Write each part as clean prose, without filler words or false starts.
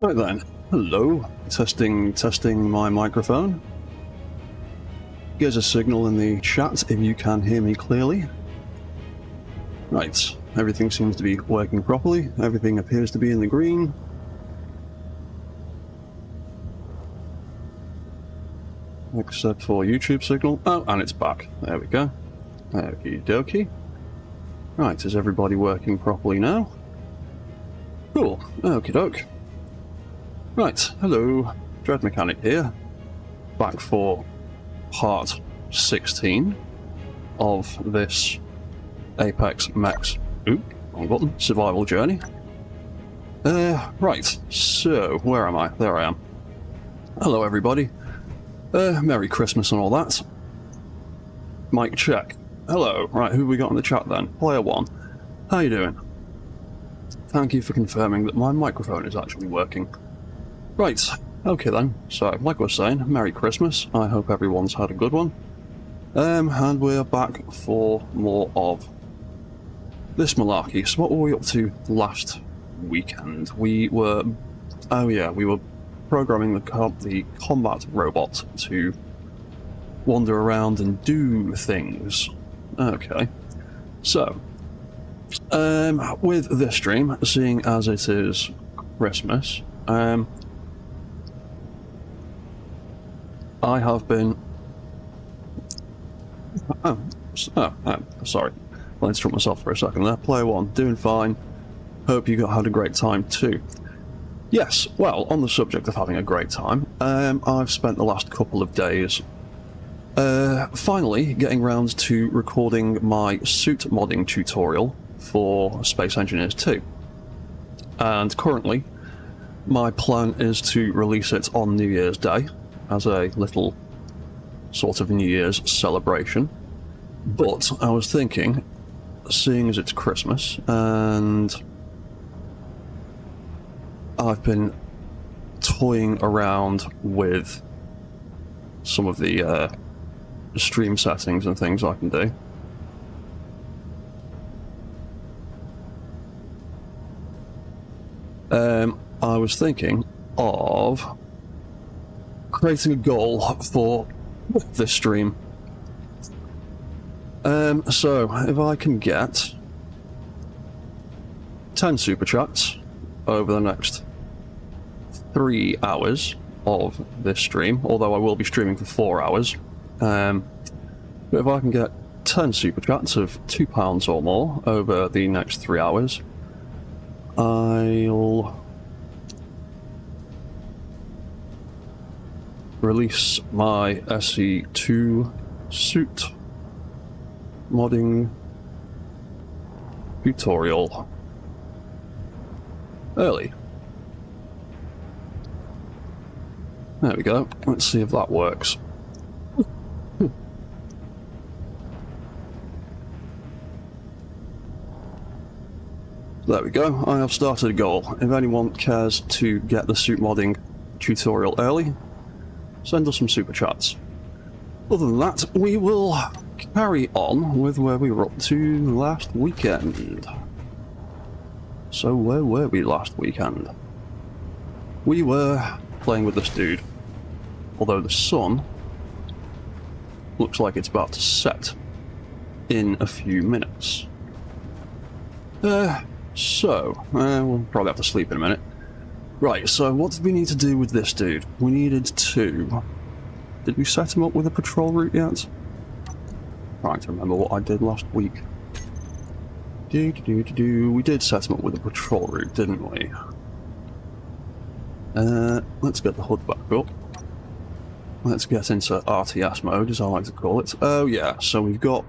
Right then, hello, testing my microphone. Gives a signal in the chat if you can hear me clearly. Right, everything seems to be working properly, everything appears to be in the green. Except for YouTube signal. Oh, and it's back. There we go. Okie dokie. Right, is everybody working properly now? Cool, okie doke. Right, hello, Dread Mechanic here, back for part 16 of this Apex Mechs, wrong button, survival journey. Right, so, where am I? There I am. Hello everybody, Merry Christmas and all that. Mic check. Hello, right, who have we got in the chat then? Player 1, how you doing? Thank you for confirming that my microphone is actually working. Right, okay then, so like I was saying, Merry Christmas, I hope everyone's had a good one. And we're back for more of this malarkey. So what were we up to last weekend? We were, we were programming the combat robot to wander around and do things. Okay, so, with this stream, seeing as it is Christmas, I have been... sorry. I'll interrupt myself for a second there. Player 1, doing fine. Hope you had a great time too. Yes, well, on the subject of having a great time, I've spent the last couple of days finally getting round to recording my suit modding tutorial for Space Engineers 2. And currently, my plan is to release it on New Year's Day, as a little sort of New Year's celebration. But I was thinking, seeing as it's Christmas, and I've been toying around with some of the stream settings and things I can do. I was thinking of creating a goal for this stream. So, if I can get 10 super chats over the next 3 hours of this stream, although I will be streaming for 4 hours, but if I can get 10 super chats of £2 or more over the next 3 hours, I'll release my SE2 suit modding tutorial early. There we go. Let's see if that works. There we go. I have started a goal. If anyone cares to get the suit modding tutorial early, send us some super chats. Other than that, we will carry on with where we were up to last weekend. So where were we last weekend? We were playing with this dude, although the sun looks like it's about to set in a few minutes. We'll probably have to sleep in a minute. Right, so what did we need to do with this dude? We needed to... Did we set him up with a patrol route yet? Trying to remember what I did last week. We did set him up with a patrol route, didn't we? Let's get the HUD back up. Let's get into RTS mode, as I like to call it. Oh yeah, so we've got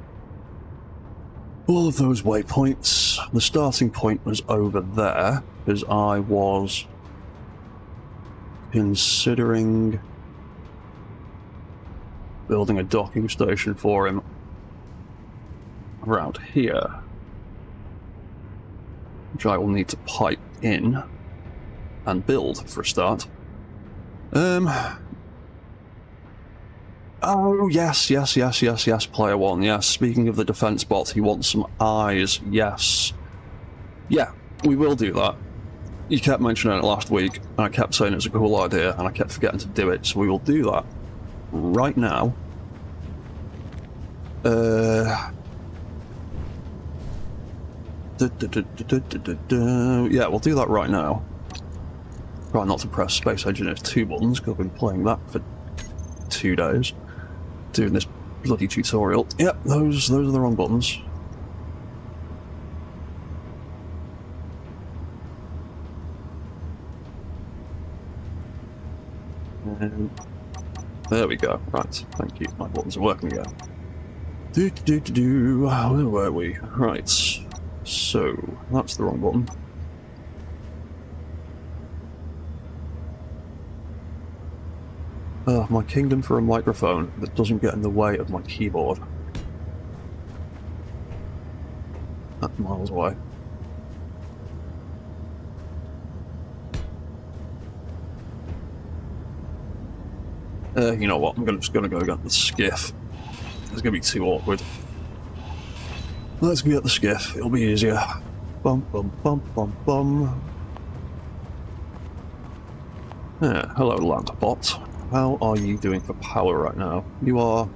all of those waypoints. The starting point was over there, because I was considering building a docking station for him around here, which I will need to pipe in and build for a start. Oh, yes, player 1, yes. Speaking of the defense bot, he wants some eyes, yes. Yeah, we will do that. You kept mentioning it last week, and I kept saying it's a cool idea, and I kept forgetting to do it, so we will do that right now. Yeah, we'll do that right now. Try not to press Space Engineers 2 buttons, because I've been playing that for 2 days. Doing this bloody tutorial. Yep, those are the wrong buttons. And there we go. Right, thank you. My buttons are working again. Where were we? Right. So, that's the wrong button. My kingdom for a microphone that doesn't get in the way of my keyboard. That's miles away. You know what? I'm just gonna go get the skiff. It's gonna be too awkward. Let's get the skiff. It'll be easier. Bum bum bum bum bum. Hello, Landbot. How are you doing for power right now? You are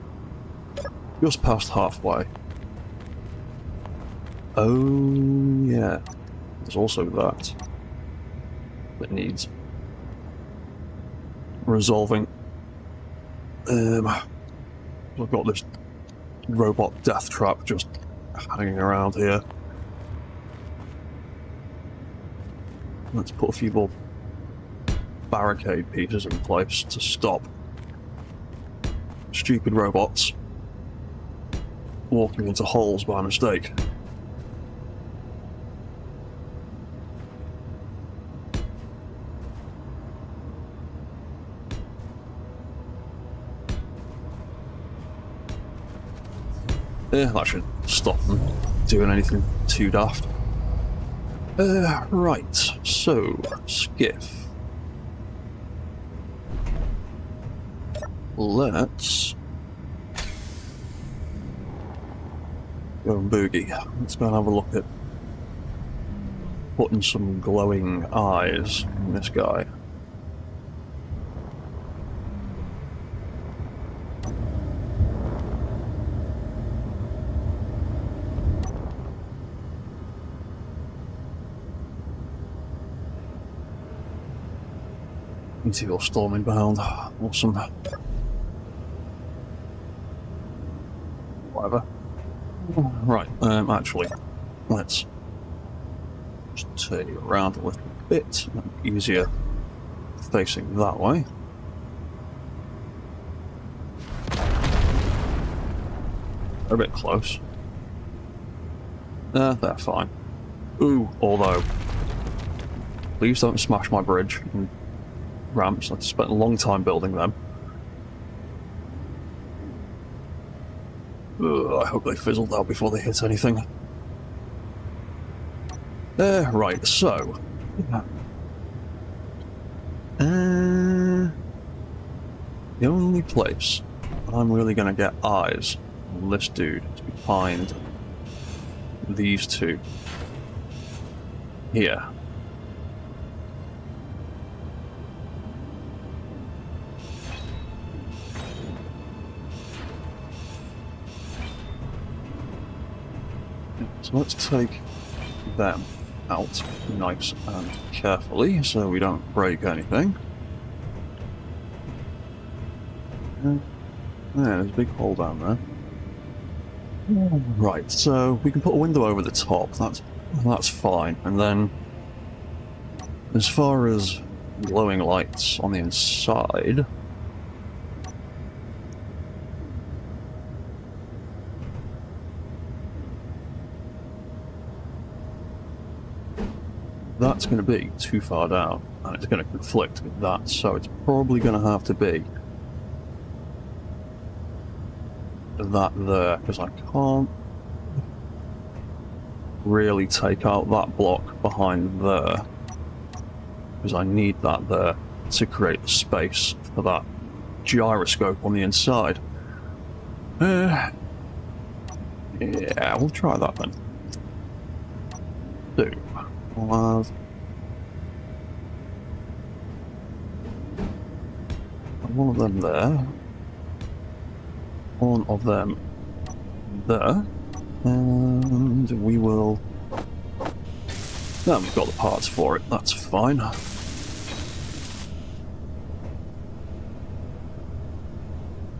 just past halfway. Oh yeah. There's also that needs resolving. I've got this robot death trap just hanging around here. Let's put a few more barricade pieces in place to stop stupid robots walking into holes by mistake. Yeah, that should stop them doing anything too daft. Right, so, skiff. Let's go and boogie. Let's go and have a look at putting some glowing eyes in this guy. Meteor storm inbound. Awesome. Whatever. Right, actually, let's just turn you around a little bit. Easier facing that way. They're a bit close. They're fine. Ooh, although, please don't smash my bridge and ramps. I've spent a long time building them. I hope they fizzled out before they hit anything. Right, so... the only place I'm really going to get eyes on this dude is behind these two. Here. So let's take them out nice and carefully so we don't break anything. Yeah, there's a big hole down there. Right, so we can put a window over the top, that's fine. And then, as far as glowing lights on the inside... that's going to be too far down, and it's going to conflict with that, so it's probably going to have to be that there, because I can't really take out that block behind there, because I need that there to create the space for that gyroscope on the inside. Yeah, we'll try that then. So, we'll have one of them there. One of them there. And we will... we've got the parts for it, that's fine.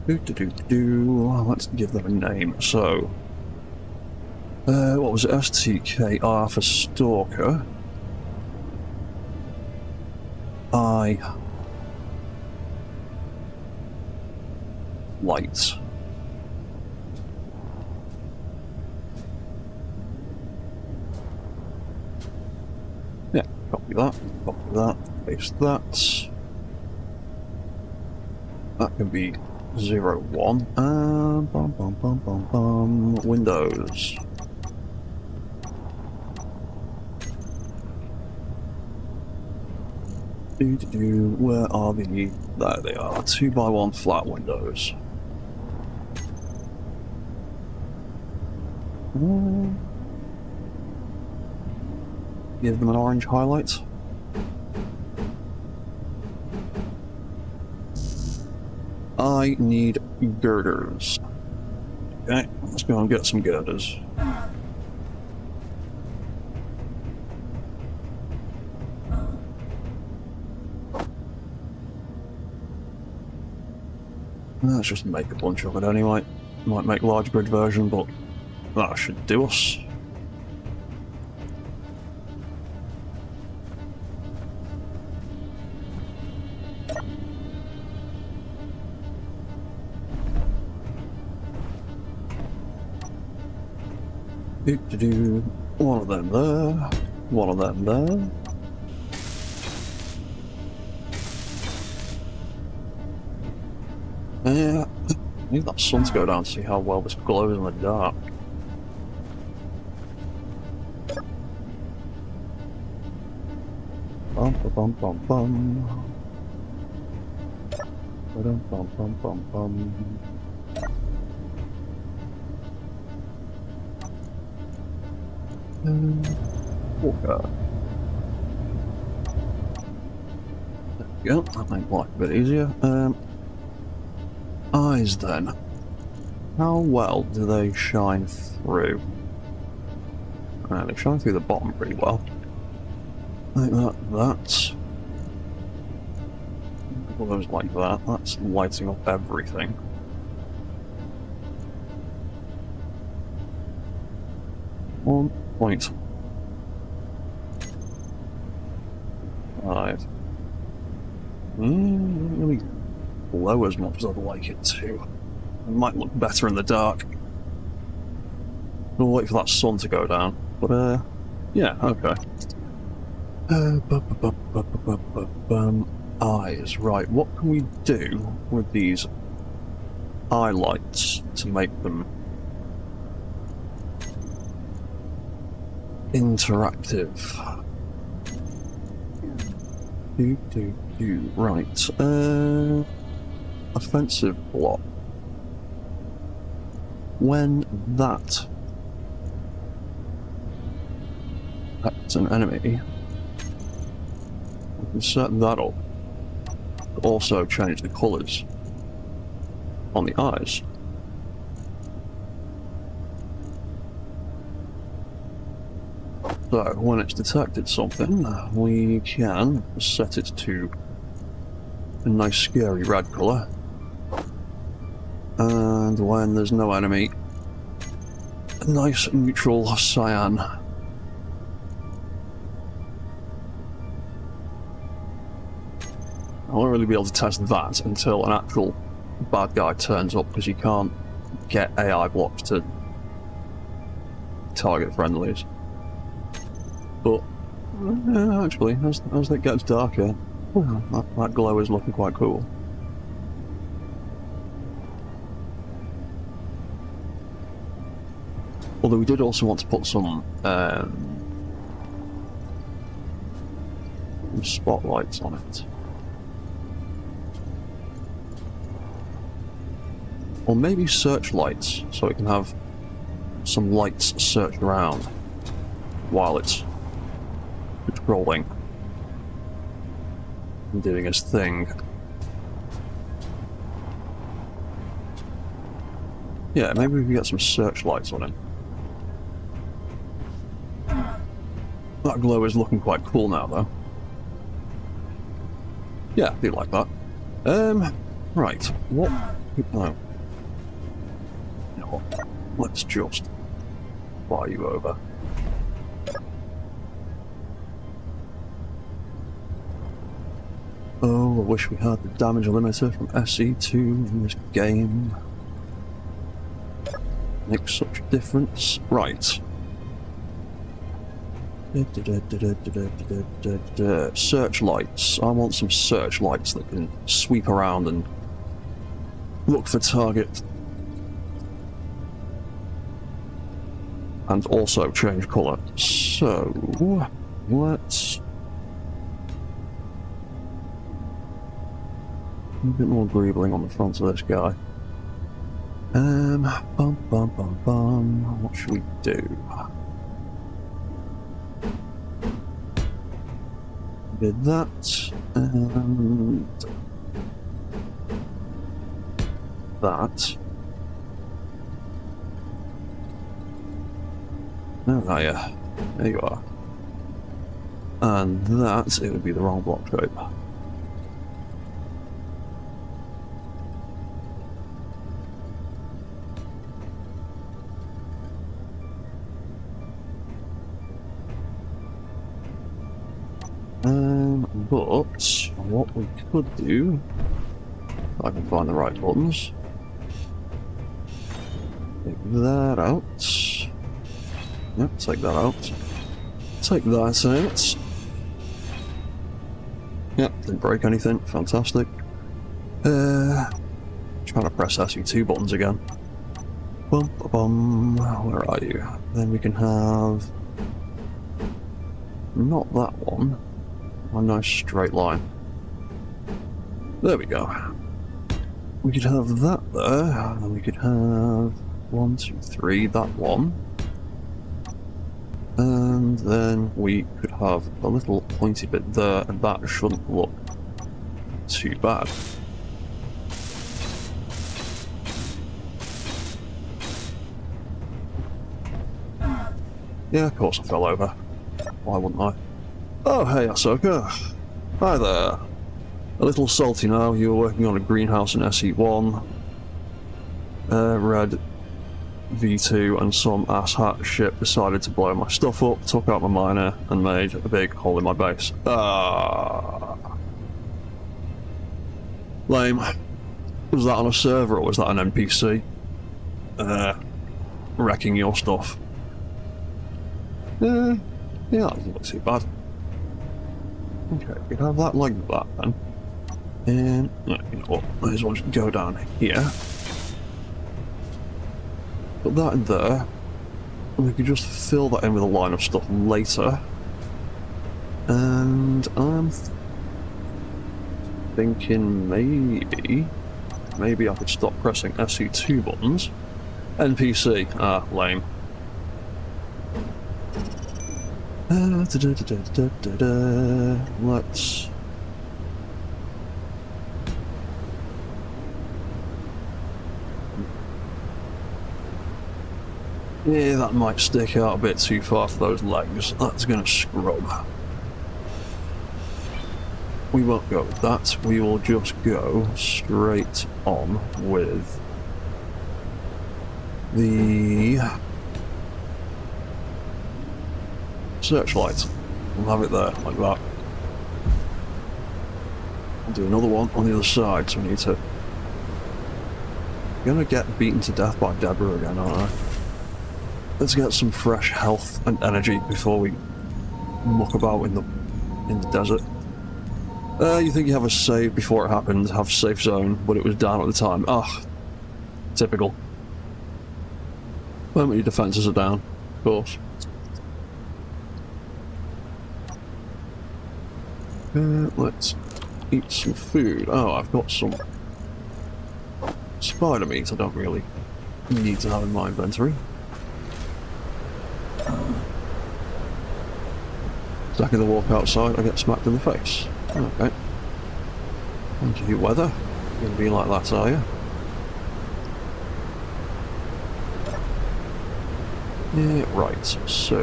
Let's give them a name. So, what was it? STKR for Stalker. Lights. Yeah, copy that, paste that. That can be 0, 1, and Windows. Where are the... There they are, 2x1 flat windows. Give them an orange highlight. I need girders. Okay, let's go and get some girders. Let's just make a bunch of it anyway. Might make large grid version, but that should do us. One of them there, one of them there. Yeah, I need that sun to go down to see how well this glows in the dark. Bum bum bum bum. Bum bum bum bum bum. Walker. There we go, that made life a bit easier. Eyes then. How well do they shine through? They shine through the bottom pretty well. Like that. All those like that. That's lighting up everything. One. 0.5. Doesn't really glow as much as I'd like it to. It might look better in the dark. We'll wait for that sun to go down. But yeah, okay. Eyes, right. What can we do with these eye lights to make them interactive? Right. Offensive block. When that affects an enemy, we can set that up. Also change the colours on the eyes. So when it's detected something, we can set it to a nice scary red colour. And when there's no enemy, a nice neutral cyan. I won't really be able to test that until an actual bad guy turns up, because you can't get AI blocks to target friendlies. But actually, as it gets darker, that glow is looking quite cool. Although we did also want to put some spotlights on it. Or maybe searchlights, so it can have some lights searched around while it's patrolling and doing its thing. Yeah, maybe we can get some searchlights on him. That glow is looking quite cool now, though. Yeah, I do like that. Right. What? No. You know what? Let's just fly you over. Oh, I wish we had the damage limiter from SE2 in this game. Makes such a difference. Right. Searchlights. I want some searchlights that can sweep around and look for targets. And also change colour. So, let's... a bit more greebling on the front of this guy. What should we do? Did that, and that. Oh, yeah. There you are. And that, it would be the wrong block shape. But what we could do, if I can find the right buttons, take that out. Yep, take that out. Take that out. Yep, didn't break anything. Fantastic. Trying to press SE2 buttons again. Bum, bum, bum. Where are you? Then we can have not that one. A nice straight line. There we go. We could have that there, and we could have 1, 2, 3, that one. And then we could have a little pointy bit there, and that shouldn't look too bad. Yeah, of course I fell over. Why wouldn't I? Oh, hey, Ahsoka. Hi there. A little salty now. You were working on a greenhouse in SE1. Red V2 and some asshat ship decided to blow my stuff up, took out my miner, and made a big hole in my base. Ah. Lame. Was that on a server or was that an NPC? Wrecking your stuff. Yeah, that doesn't look too bad. Okay, we can have that like that then. And, no, you know what, might as well just go down here. Put that in there. And we could just fill that in with a line of stuff later. And I'm thinking maybe I could stop pressing SE2 buttons. NPC, lame. Let's... Yeah, that might stick out a bit too far for those legs. That's gonna scrub. We won't go with that. We will just go straight on with the searchlight. We'll have it there, like that. I'll do another one on the other side, so we need to... I'm gonna get beaten to death by Deborah again, aren't I? Let's get some fresh health and energy before we muck about in the desert. You think you have a save before it happened, have safe zone, but it was down at the time. Ah, typical. Moment your defences are down, of course. Let's eat some food. Oh, I've got some spider meat I don't really need to have in my inventory. Second I walk outside, I get smacked in the face. Okay. Thank you, weather. You're gonna be like that, are you? Yeah, right, so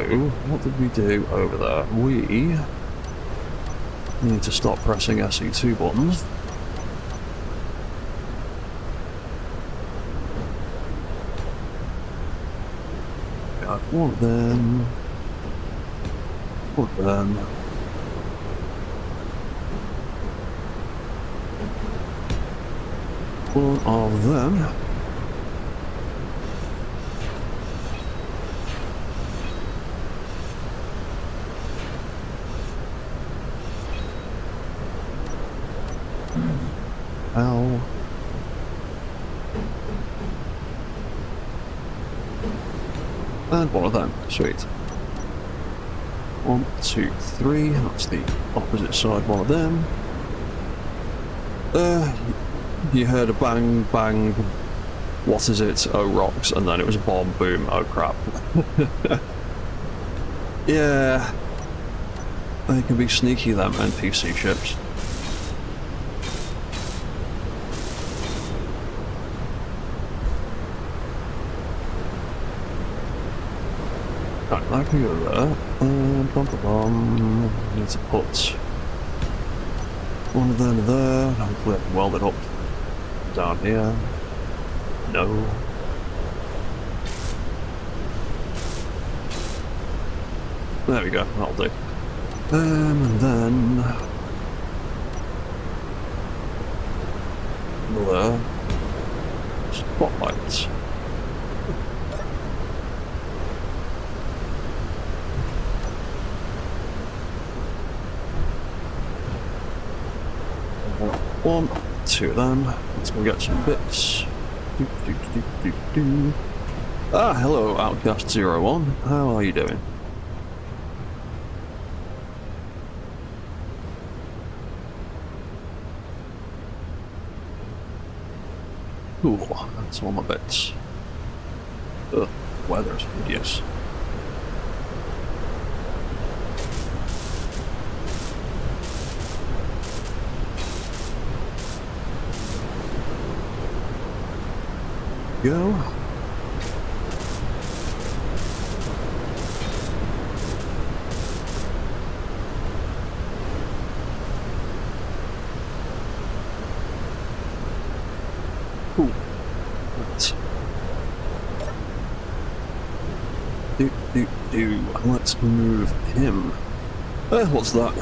what did we do over there? We need to stop pressing SE2 buttons. Got one of them. One of them. One of them. Ow. And one of them. Sweet. 1, 2, 3. That's the opposite side, one of them. You heard a bang, bang. What is it? Oh, rocks. And then it was a bomb, boom. Oh, crap. Yeah. They can be sneaky, them NPC ships. Right, I can go there. Need to put one of them there. Hopefully I can weld it up down here. No. There we go, that'll do. And then there. Spotlights. One, two of them. Let's go get some bits. Ah, hello, Outcast01. How are you doing? Cool, that's all my bits. Ugh, weather's hideous. Go. Cool. Right. Let's move him. What's that?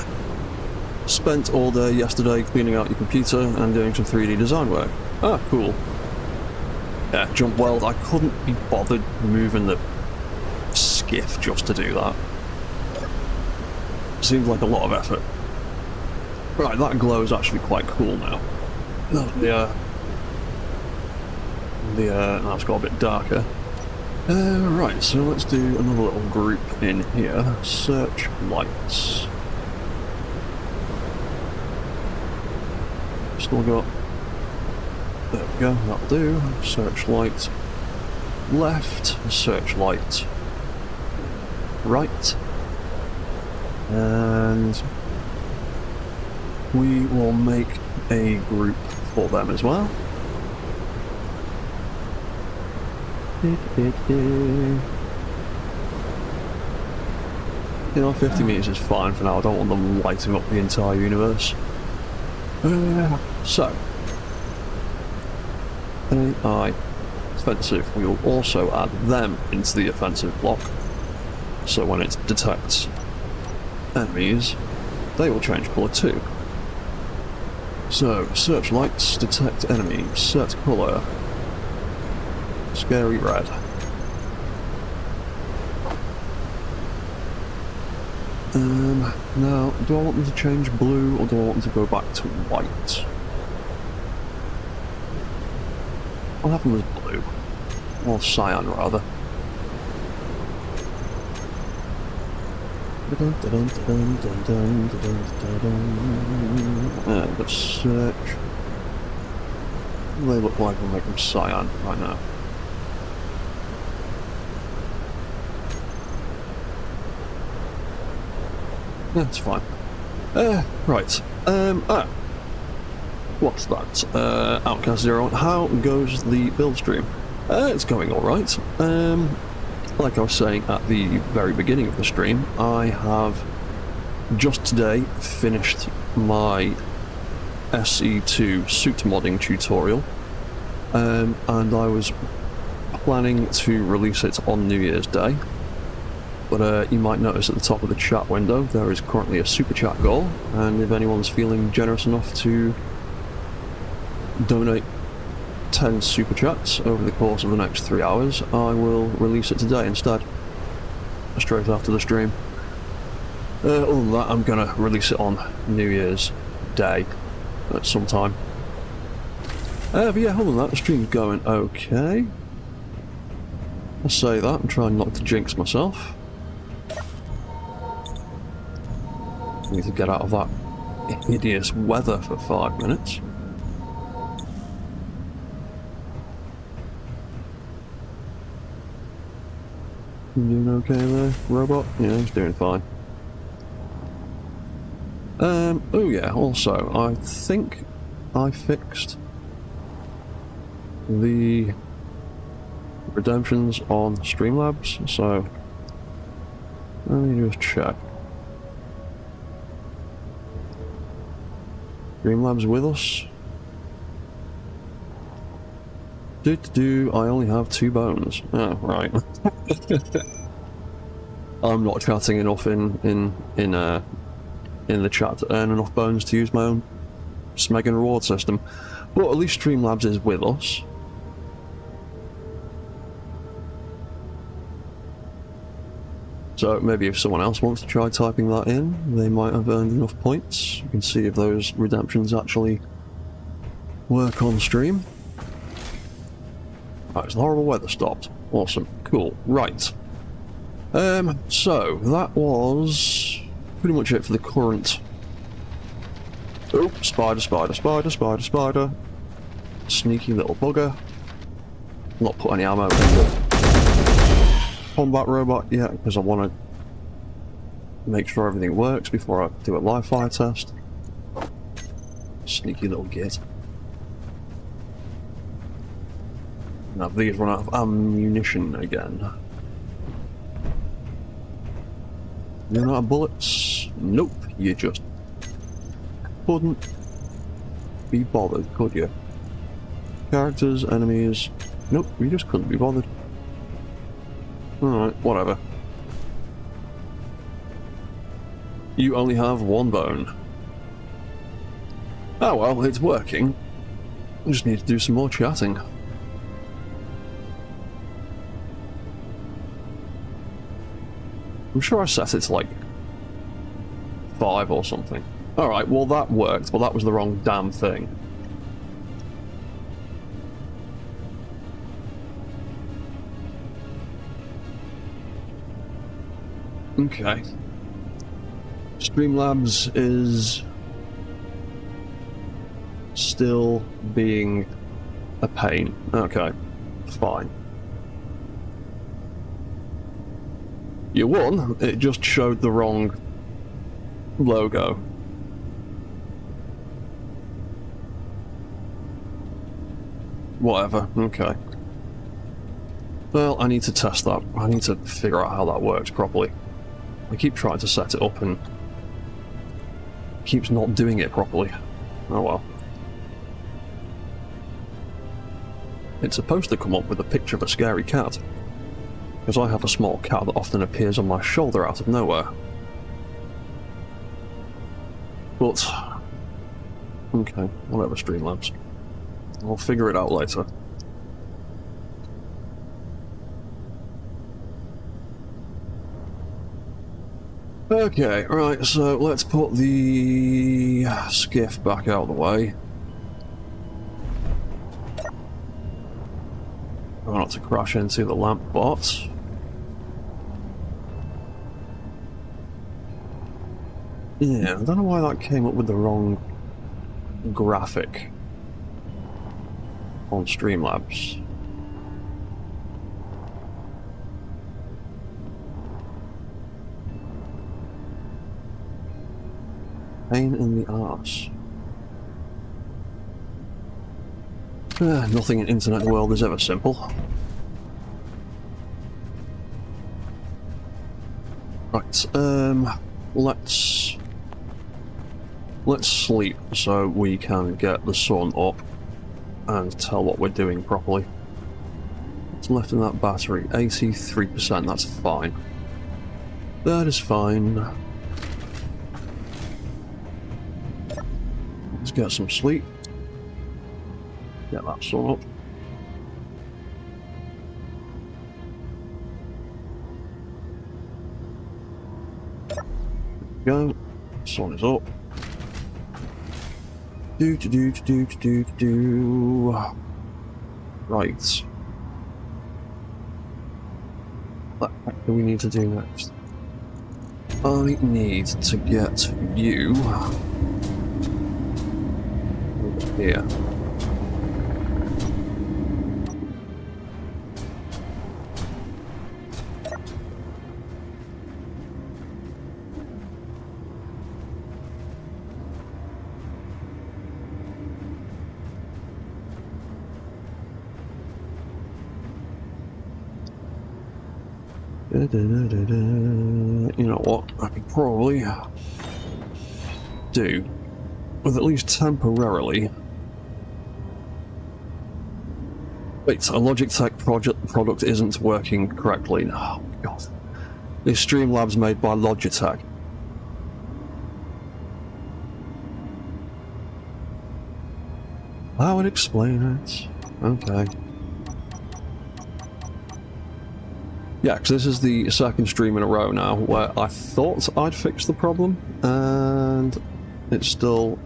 Spent all day yesterday cleaning out your computer and doing some 3D design work. Ah, cool. Yeah, jump weld. I couldn't be bothered moving the skiff just to do that. Seems like a lot of effort. Right, that glow is actually quite cool now. Now it's got a bit darker. Right, so let's do another little group in here. Search lights. Still got... There we go, that'll do. Searchlight left, searchlight right. And we will make a group for them as well. You know, 50 meters is fine for now. I don't want them lighting up the entire universe. So, AI offensive. We will also add them into the offensive block. So when it detects enemies, they will change colour too. So, searchlights detect enemies. Set colour. Scary red. Now, do I want them to change blue or do I want them to go back to white? I'll have them as blue. Or cyan, rather. And let's search. They look like we'll make them cyan right now. That's fine. Right. What's that? Outcast 0. How goes the build stream? It's going alright. like I was saying at the very beginning of the stream, I have just today finished my SE2 suit modding tutorial, and I was planning to release it on New Year's Day, but you might notice at the top of the chat window there is currently a super chat goal, and if anyone's feeling generous enough to donate 10 super chats over the course of the next 3 hours, I will release it today instead, straight after the stream. Other than that, I'm gonna release it on New Year's Day at some time. But yeah, other than that, the stream's going okay. I'll say that, I'm trying not to jinx myself. I need to get out of that hideous weather for 5 minutes. You doing okay there, robot? Yeah, he's doing fine. Oh yeah, also, I think I fixed the redemptions on Streamlabs, so let me just check. Streamlabs with us? I only have 2 bones. Oh, right. I'm not chatting enough in the chat to earn enough bones to use my own Smeg and reward system. But at least Streamlabs is with us. So maybe if someone else wants to try typing that in, they might have earned enough points. You can see if those redemptions actually work on stream. Right, so the horrible weather stopped. Awesome. Cool. Right. So that was pretty much it for the current... Oh, spider, spider, spider, spider, spider. Sneaky little bugger. Not put any ammo in the combat robot yet, because I want to make sure everything works before I do a live fire test. Sneaky little git. Now these run out of ammunition again. You run out of bullets? Nope, you just couldn't be bothered, could you? Characters, enemies... Nope, you just couldn't be bothered. Alright, whatever. You only have 1 bone. Oh well, it's working. I just need to do some more chatting. I'm sure I set it to like 5 or something. Alright, well that worked, but that was the wrong damn thing. Okay. Streamlabs is still being a pain. Okay, fine. You won, it just showed the wrong logo. Whatever, okay. Well, I need to test that. I need to figure out how that works properly. I keep trying to set it up and it keeps not doing it properly. Oh well. It's supposed to come up with a picture of a scary cat, because I have a small cat that often appears on my shoulder out of nowhere. But, okay, whatever, Streamlabs. I'll figure it out later. Okay, right, so let's put the skiff back out of the way. Try not to crash into the lamp bot. Yeah, I don't know why that came up with the wrong graphic on Streamlabs. Pain in the arse. Nothing in internet world is ever simple. Right, let's sleep so we can get the sun up and tell what we're doing properly. What's left in that battery? 83%, that's fine. That is fine. Let's get some sleep. Get that sun up. Go. Sun is up. Do. Right. What do we need to do next? I need to get you over here. You know what, I could probably do with at least temporarily. Wait, a Logitech product isn't working correctly. Oh my god. This Streamlabs made by Logitech. I would explain it. Okay. Yeah, because this is the second stream in a row now where I thought I'd fixed the problem, and it's still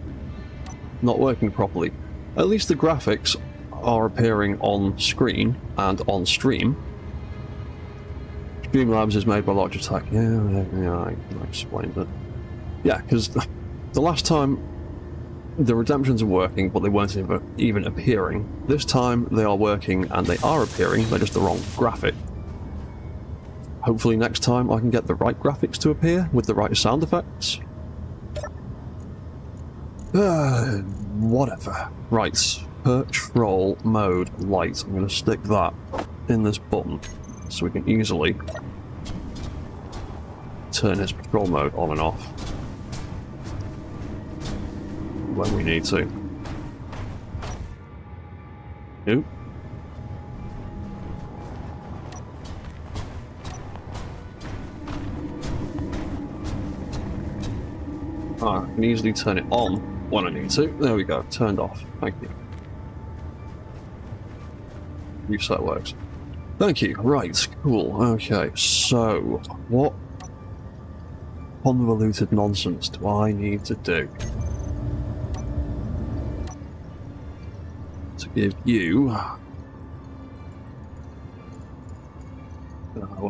not working properly. At least the graphics are appearing on screen and on stream. Streamlabs is made by Logitech. Yeah, I explained it. Yeah, because the last time the redemptions are working, but they weren't even appearing. This time they are working and they are appearing, they're just the wrong graphic. Hopefully next time I can get the right graphics to appear with the right sound effects. Whatever. Right, patrol mode light. I'm going to stick that in this button so we can easily turn his patrol mode on and off when we need to. Nope. I can easily turn it on when I need to. There we go, turned off. Thank you. Reset works. Thank you. Right, cool. Okay, so what convoluted nonsense do I need to do to give you... I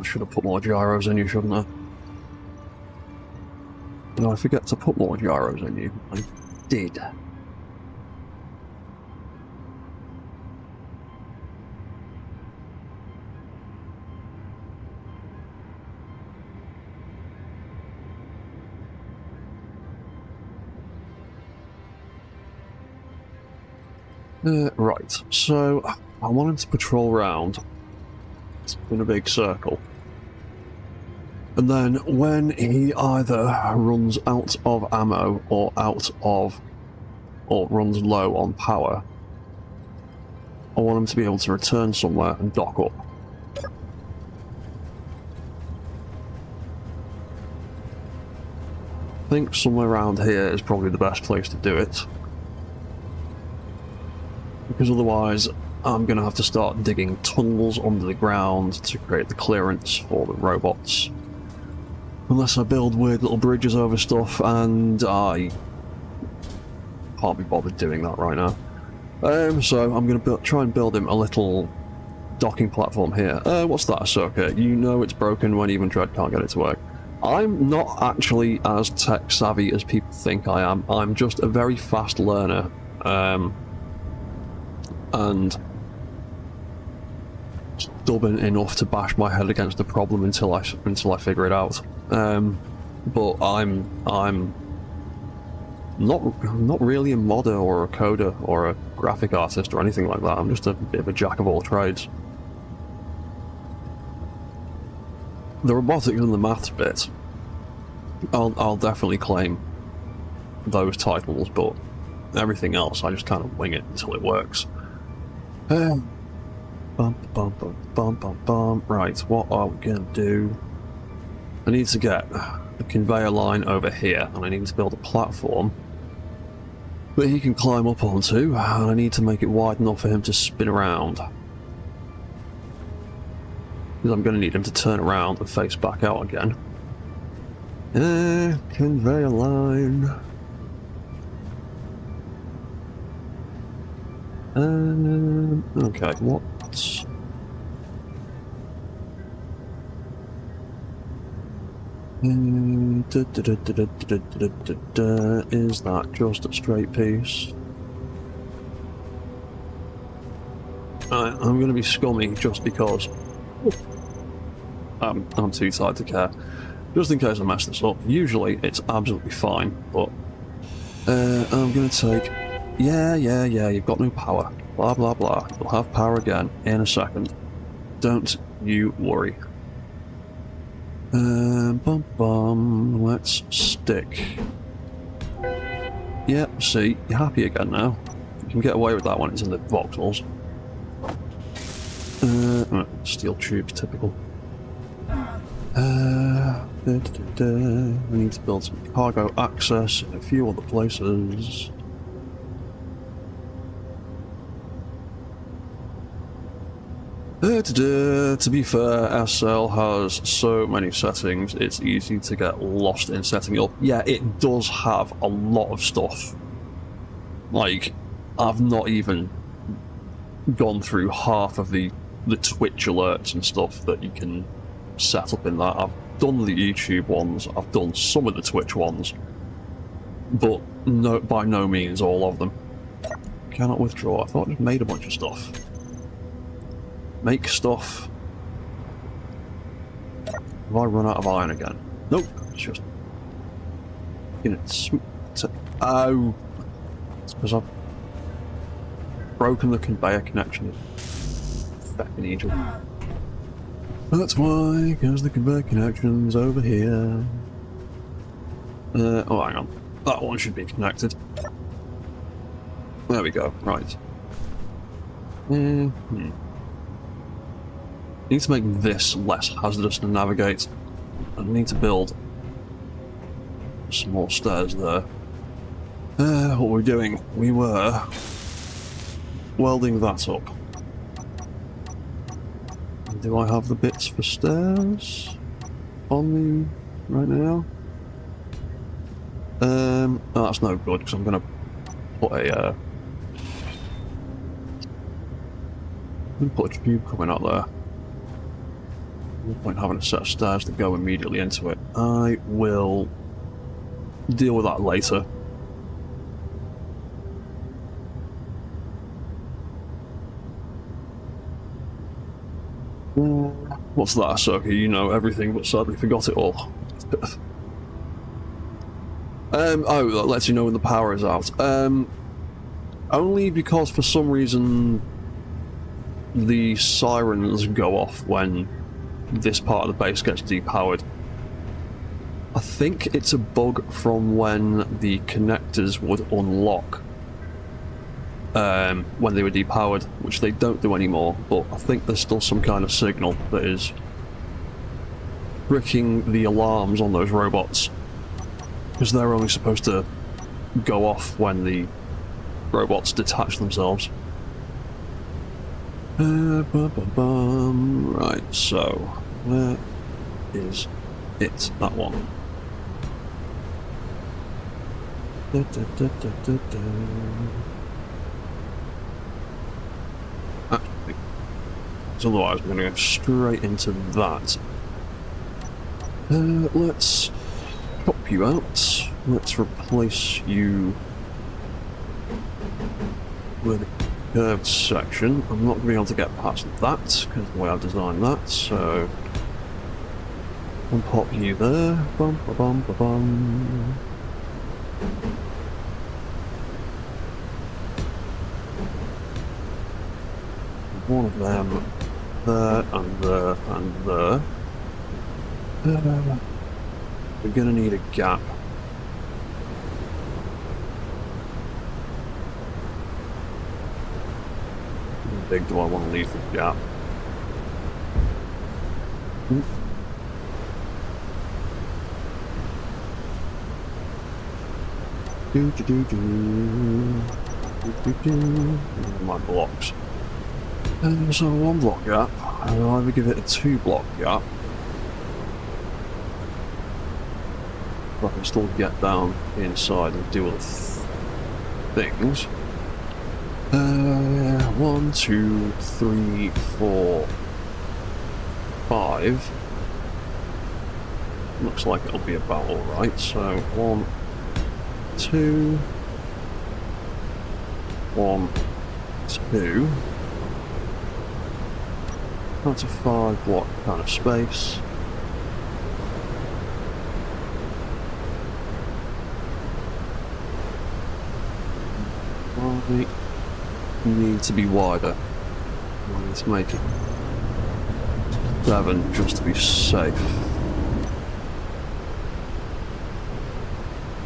should have put more gyros in you, shouldn't I? No, I forget to put more gyros in you. I did. Right, so I want him to patrol around in a big circle. And then when he either runs out of ammo or runs low on power, I want him to be able to return somewhere and dock up. I think somewhere around here is probably the best place to do it. Because otherwise I'm going to have to start digging tunnels under the ground to create the clearance for the robots. Unless I build weird little bridges over stuff, and I can't be bothered doing that right now. So I'm going to try and build him a little docking platform here. What's that, Ahsoka? You know it's broken when even Dread can't get it to work. I'm not actually as tech savvy as people think I am. I'm just a very fast learner. And stubborn enough to bash my head against the problem until I figure it out. But I'm not really a modder or a coder or a graphic artist or anything like that. I'm just a bit of a jack of all trades. The robotics and the maths bit I'll definitely claim those titles, but everything else I just kind of wing it until it works. Bum, bum, bum, bum, bum, bum. Right, what are we gonna do? I need to get the conveyor line over here, and I need to build a platform that he can climb up onto, and I need to make it wide enough for him to spin around. Because I'm going to need him to turn around and face back out again. Conveyor line. Okay, what? Is that just a straight piece? I'm going to be scummy just because I'm too tired to care. Just in case I mess this up. Usually it's absolutely fine, but I'm going to take... Yeah, you've got no power. Blah, blah, blah. You'll have power again in a second. Don't you worry. Let's stick. Yep, see, you're happy again now. You can get away with that when it's in the voxels. Steel tubes, typical. We need to build some cargo access in a few other places. To be fair, SL has so many settings, it's easy to get lost in setting it up. Yeah, it does have a lot of stuff. Like, I've not even gone through half of the Twitch alerts and stuff that you can set up in that. I've done the YouTube ones, I've done some of the Twitch ones, but by no means all of them. Cannot withdraw. I thought I just made a bunch of stuff. Make stuff. Have I run out of iron again? Nope, it's just... You know, oh! It's because I've broken the conveyor connection. Fucking Egypt. That's why, because the conveyor connection's over here. Oh, hang on. That one should be connected. There we go, right. I need to make this less hazardous to navigate. I need to build some more stairs there. What were we doing? We were welding that up. Do I have the bits for stairs on me right now? Oh, that's no good because I'm going to put a tube coming out there. No point having a set of stairs to go immediately into it. I will deal with that later. What's that, Ahsoka? You know everything, but sadly forgot it all. Oh, that lets you know when the power is out. Only because for some reason the sirens go off when this part of the base gets depowered. I think it's a bug from when the connectors would unlock when they were depowered, which they don't do anymore, but I think there's still some kind of signal that is tricking the alarms on those robots, because they're only supposed to go off when the robots detach themselves. Right, so where is it? That one. Otherwise, we're going to go straight into that. Let's pop you out. Let's replace you with a curved section. I'm not going to be able to get past that because of the way I've designed that, so I'll pop you there. Bum, ba, bum, ba, bum. One of them there and there and there. We're gonna need a gap. How big do I want to leave the gap? My blocks. So 1 block gap. I'll either give it a 2 block gap. But I can still get down inside and do other things. 1, 2, 3, 4, 5. Looks like it'll be about alright. So 1, 2, 1, 2. That's a 5 block kind of space. Right. Need to be wider. I need to make it 7 just to be safe.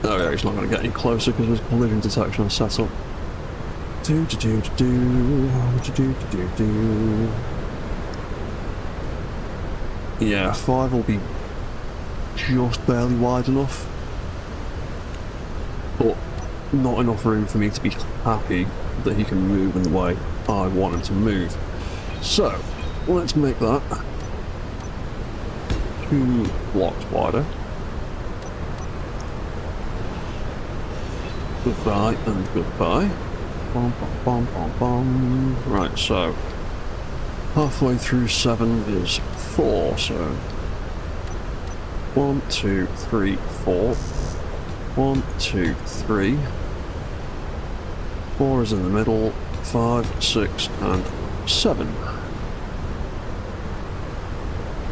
Oh yeah, he's not going to get any closer because there's collision detection set up. Yeah, 5 will be just barely wide enough, but not enough room for me to be happy that he can move in the way I want him to move. So, let's make that 2 blocks wider. Goodbye and goodbye. Bom, bom, bom, bom, bom. Right, so halfway through 7 is 4, so 1, 2, 3, 4. 1, 2, 3. 4 is in the middle. 5, 6, and 7.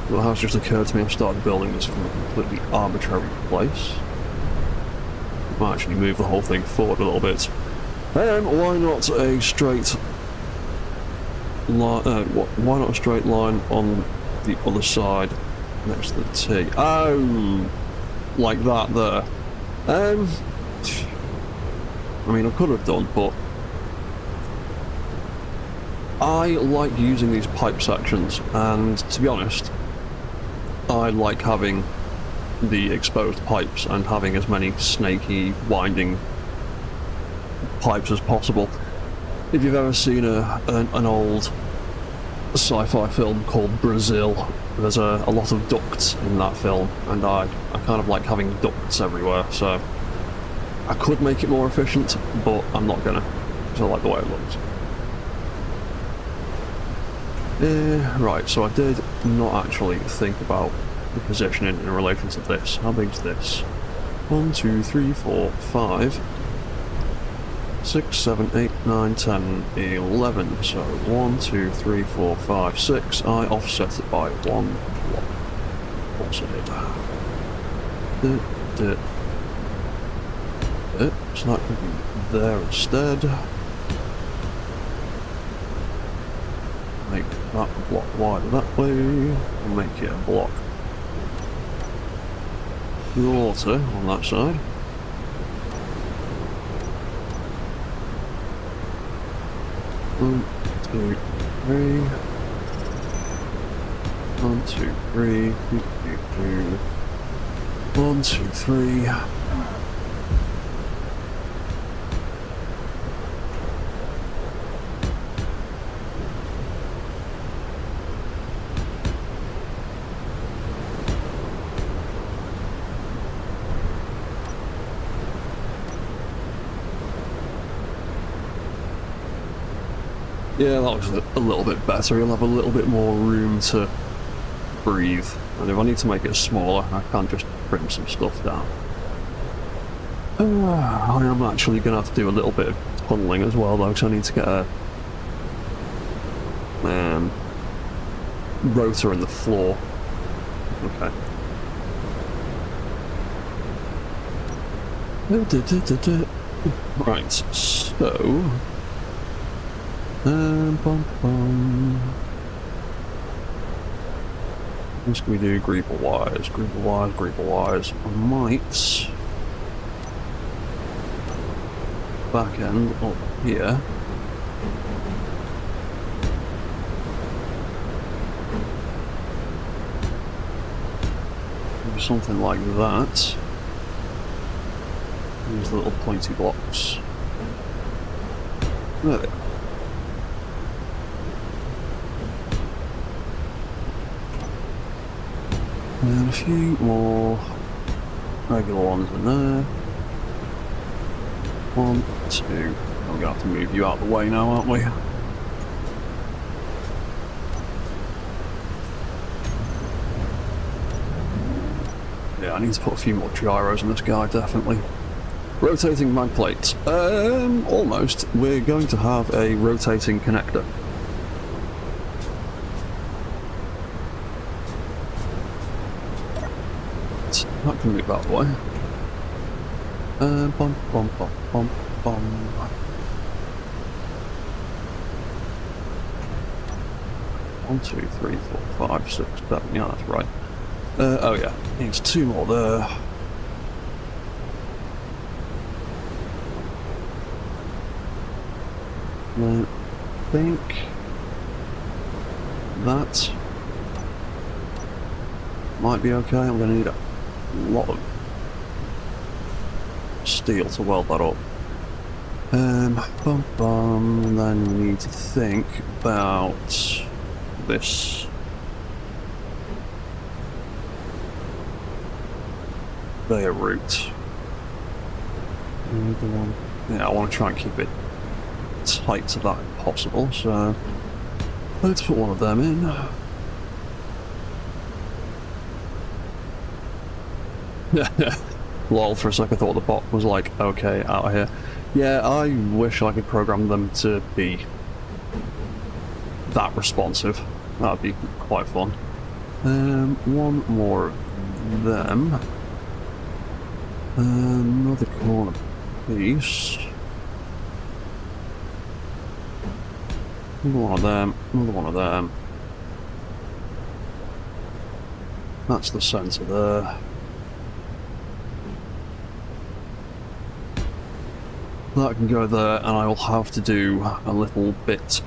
Well, the house just occurred to me. I've started building this from a completely arbitrary place. Might actually move the whole thing forward a little bit. Why not a straight line? Why not a straight line on the other side next to the T? Oh, like that there. I mean, I could have done, but I like using these pipe sections, and to be honest, I like having the exposed pipes and having as many snaky, winding pipes as possible. If you've ever seen an old sci-fi film called Brazil, there's a lot of ducts in that film, and I kind of like having ducts everywhere, so I could make it more efficient, but I'm not gonna, because I like the way it looks. Right, so I did not actually think about the positioning in relation to this. How big is this? 1, 2, 3, 4, 5, 6, 7, 8, 9, 10, 11. So 1, 2, 3, 4, 5, 6. I offset it by 1 block. Of course I did. So that could be there instead. Make that a block wider that way, and make it a block shorter on that side. One, two, three. 1, 2, 3. 1, 2, 3. Yeah, that looks a little bit better. You'll have a little bit more room to breathe. And if I need to make it smaller, I can just trim some stuff down. I am actually going to have to do a little bit of tunneling as well, though, because I need to get a rotor in the floor. Okay. Right, so... bum, bum. What can we do? Greeper wires, greeper wires, greeper wires. I might back end up here. Do something like that. These little pointy blocks. There they are. And a few more regular ones in there. 1, 2. We're going to have to move you out of the way now, aren't we? Yeah, I need to put a few more gyros in this guy, definitely. Rotating mag plates. Almost. We're going to have a rotating connector. That can move out the way. Bum, bum, bum, bum, bum. One, 2, 3, 4, 5, 6, 7. Yeah, that's right. Oh yeah, needs 2 more there. I think that might be okay. I'm going to need a lot of steel to weld that up. Bum bum, and then we need to think about this. Conveyor route. Yeah, I want to try and keep it tight to that if possible, so let's put one of them in. Lol, for a second I thought the bot was like, okay, out of here. Yeah, I wish I could program them to be that responsive. That'd be quite fun. One more of them. Another corner piece. Another one of them, another one of them. That's the centre there. That can go there, and I will have to do a little bit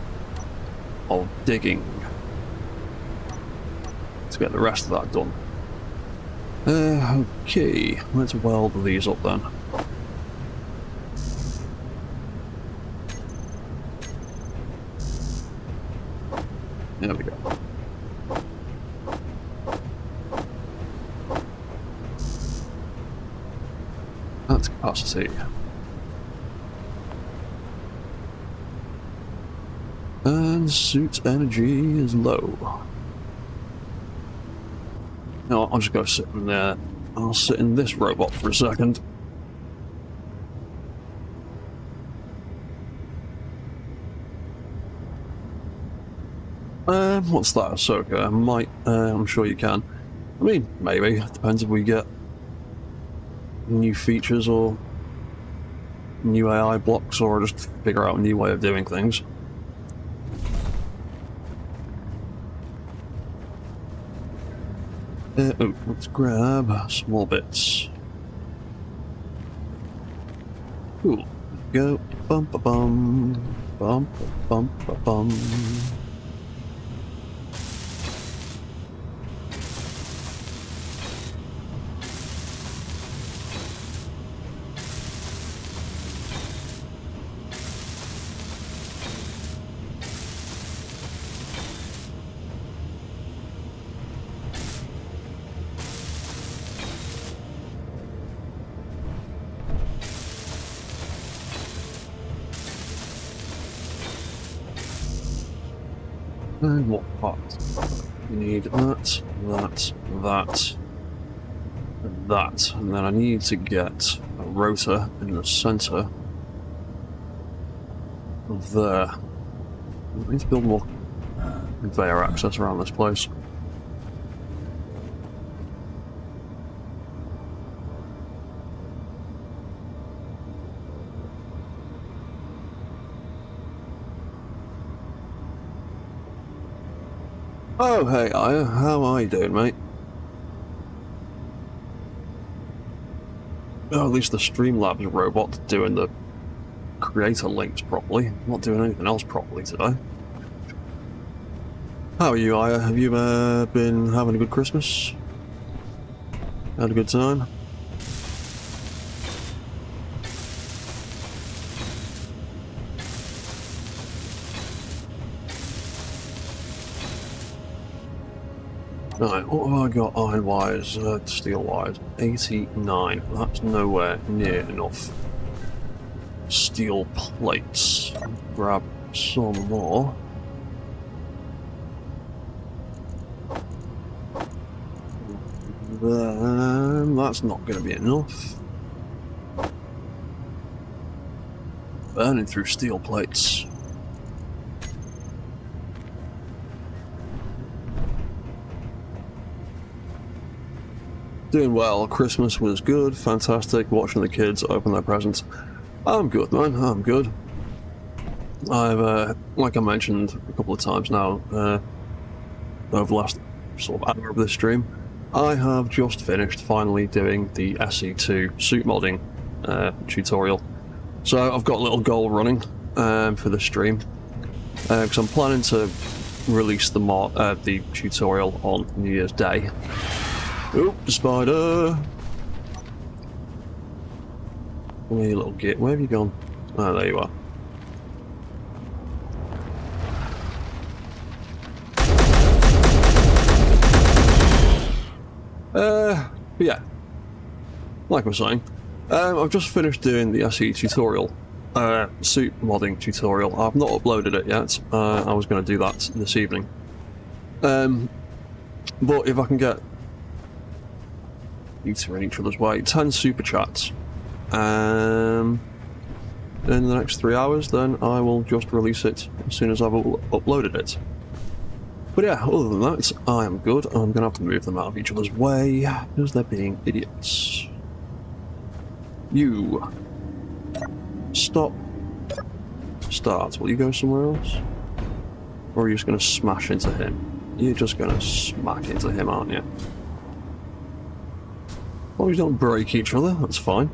of digging to get the rest of that done. Okay, let's weld these up then. There we go. That's capacity. And suit energy is low. No, I'll just go sit in there. I'll sit in this robot for a second. What's that, Ahsoka? Might, I'm sure you can. I mean, maybe. It depends if we get new features or new AI blocks, or just figure out a new way of doing things. Oh, let's grab some more bits. Cool. Go. Bum ba bum. Bum bum ba bum. And what parts? We need that, that, that, and that. And then I need to get a rotor in the centre of there. I need to build more conveyor access around this place. Oh, hey, Aya, how are you doing, mate? Oh, at least the Streamlabs robot's doing the creator links properly. Not doing anything else properly today. How are you, Aya? Have you been having a good Christmas? Had a good time? Right, what have I got iron wires, steel wires? 89. That's nowhere near enough. Steel plates. Grab some more. Then that's not going to be enough. Burning through steel plates. Doing well. Christmas was good, fantastic. Watching the kids open their presents. I'm good, man. I'm good. I've, like I mentioned a couple of times now, over the last sort of hour of this stream, I have just finished finally doing the SE2 suit modding tutorial. So I've got a little goal running for the stream, because I'm planning to release the tutorial on New Year's Day. Oop, spider! Hey, little git, where have you gone? Ah, there you are. But yeah, like I was saying, I've just finished doing the SE tutorial, suit modding tutorial. I've not uploaded it yet. I was going to do that this evening. But if I can get in each other's way, 10 super chats in the next 3 hours, then I will just release it as soon as I've uploaded it. But yeah, other than that, I am good. I'm gonna have to move them out of each other's way because they're being idiots. You stop. Start. Will you go somewhere else? Or are you just gonna smash into him? You're just gonna smack into him, aren't you? As long as you don't break each other, that's fine.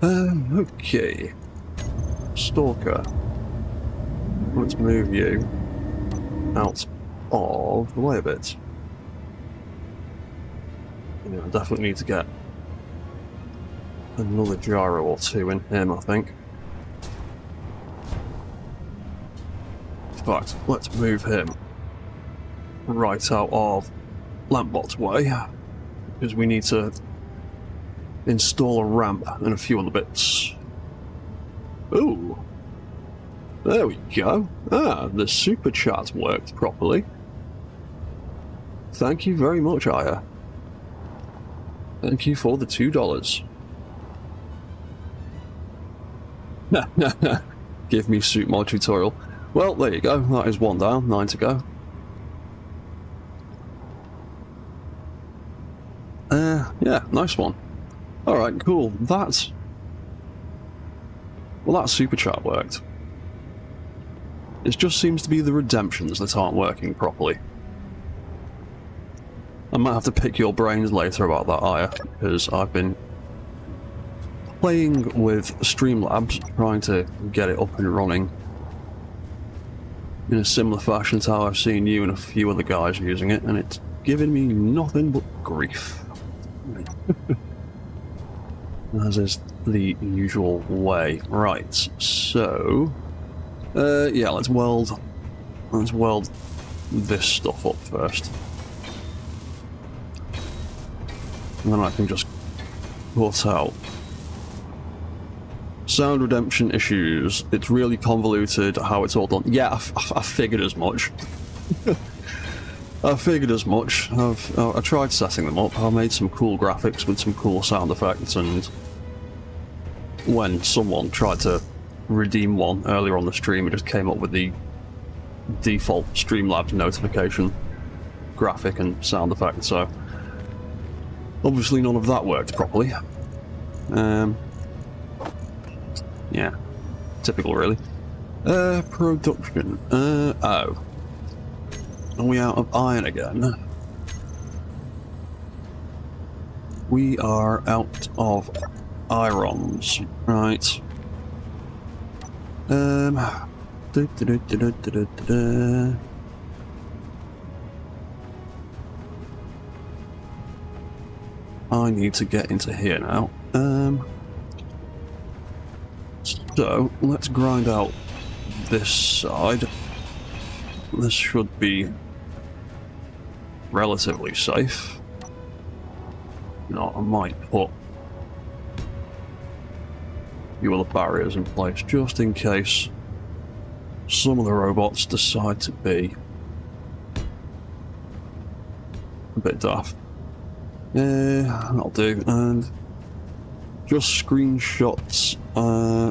Okay. Stalker. Let's move you out of the way a bit. Yeah, I definitely need to get another gyro or two in him, I think. In fact, let's move him right out of Lampbot's way, because we need to install a ramp and a few other bits. Ooh. There we go. Ah, the super chat worked properly. Thank you very much, Aya. Thank you for the $2. Give me suit mod tutorial. Well, there you go. That is one down, 9 to go. Yeah, nice one. Alright, cool. Well, that super chat worked. It just seems to be the redemptions that aren't working properly. I might have to pick your brains later about that, Aya, because I've been playing with Streamlabs, trying to get it up and running in a similar fashion to how I've seen you and a few other guys using it, and it's giving me nothing but grief. As is the usual way. Right, so yeah, let's weld this stuff up first. And then I can just cut out. Sound redemption issues. It's really convoluted how it's all done. Yeah, I figured as much. I figured as much. I tried setting them up. I made some cool graphics with some cool sound effects, and when someone tried to redeem one earlier on the stream, it just came up with the default Streamlabs notification graphic and sound effect, so obviously none of that worked properly. Yeah, typical really. Production. Oh. Are we out of iron again? We are out of irons. Right. I need to get into here now. So let's grind out this side. This should be relatively safe. No, I might put a few other barriers in place just in case some of the robots decide to be a bit daft. That'll do. And just screenshots.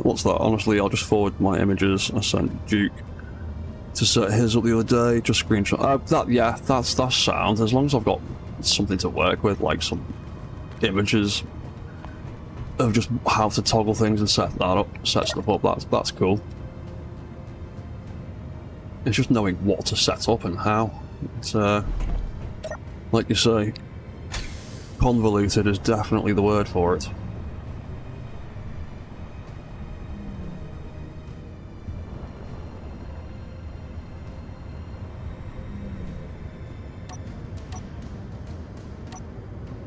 What's that? Honestly, I'll just forward my images. I sent Duke to set his up the other day. Just screenshot. Yeah, that's sound. As long as I've got something to work with, like some images of just how to toggle things and set stuff up. That's cool. It's just knowing what to set up and how. It's like you say, convoluted is definitely the word for it.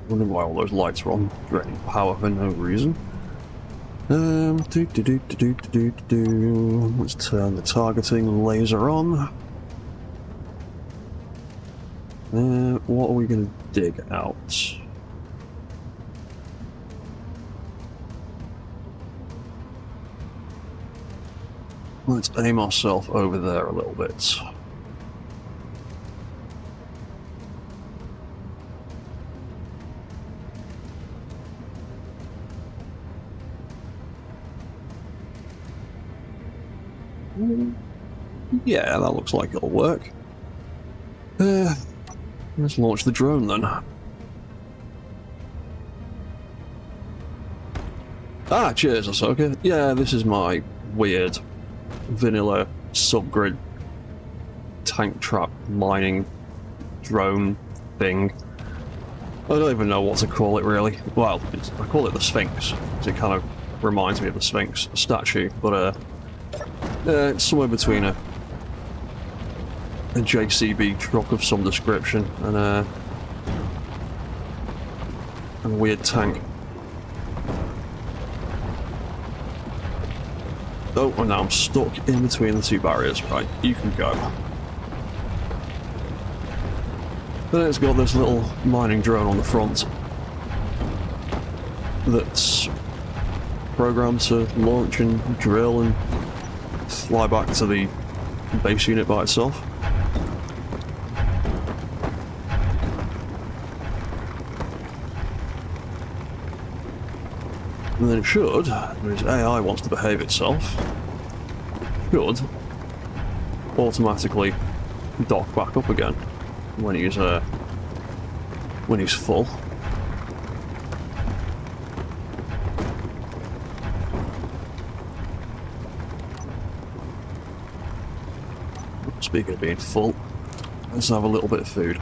Wondering why all those lights were on, draining power for no reason. Let's turn the targeting laser on. What are we going to dig out? Let's aim ourselves over there a little bit. Yeah, that looks like it'll work. Let's launch the drone then. Ah, cheers, Ahsoka. Yeah, this is my weird vanilla subgrid tank trap mining drone thing. I don't even know what to call it really. Well, I call it the Sphinx, because it kind of reminds me of the Sphinx statue, but it's somewhere between a JCB truck of some description and a weird tank. Oh, and now I'm stuck in between the two barriers. Right, you can go. Then it's got this little mining drone on the front that's programmed to launch and drill and fly back to the base unit by itself. And then it should, when his AI wants to behave itself, should automatically dock back up again when he's full. Speaking of being full, let's have a little bit of food.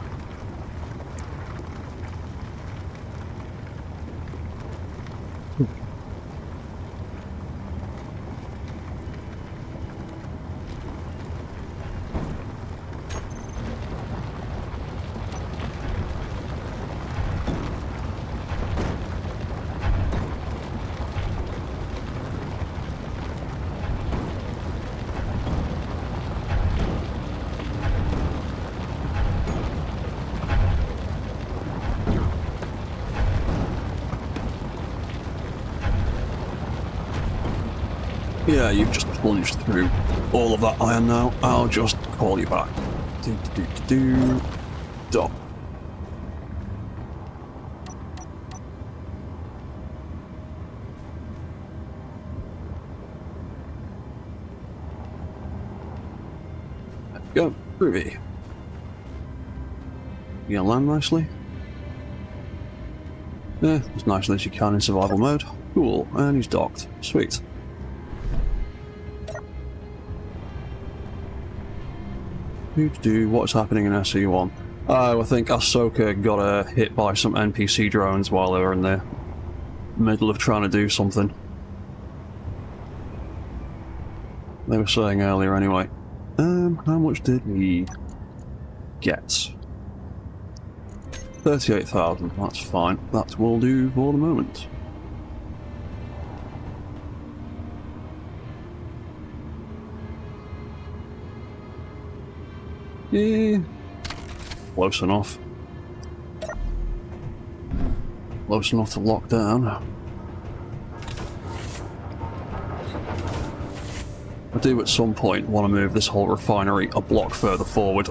Yeah, you've just plunged through all of that iron now. I'll just call you back. Stop. There we go. Groovy. You gonna land nicely? Yeah, as nicely as you can in survival mode. Cool, and he's docked. Sweet. What's happening in SE1? I think Ahsoka got hit by some NPC drones while they were in the middle of trying to do something. They were saying earlier anyway. How much did we get? 38,000, that's fine. That will do for the moment. Yeah. Close enough. Close enough to lock down. I do at some point want to move this whole refinery a block further forward,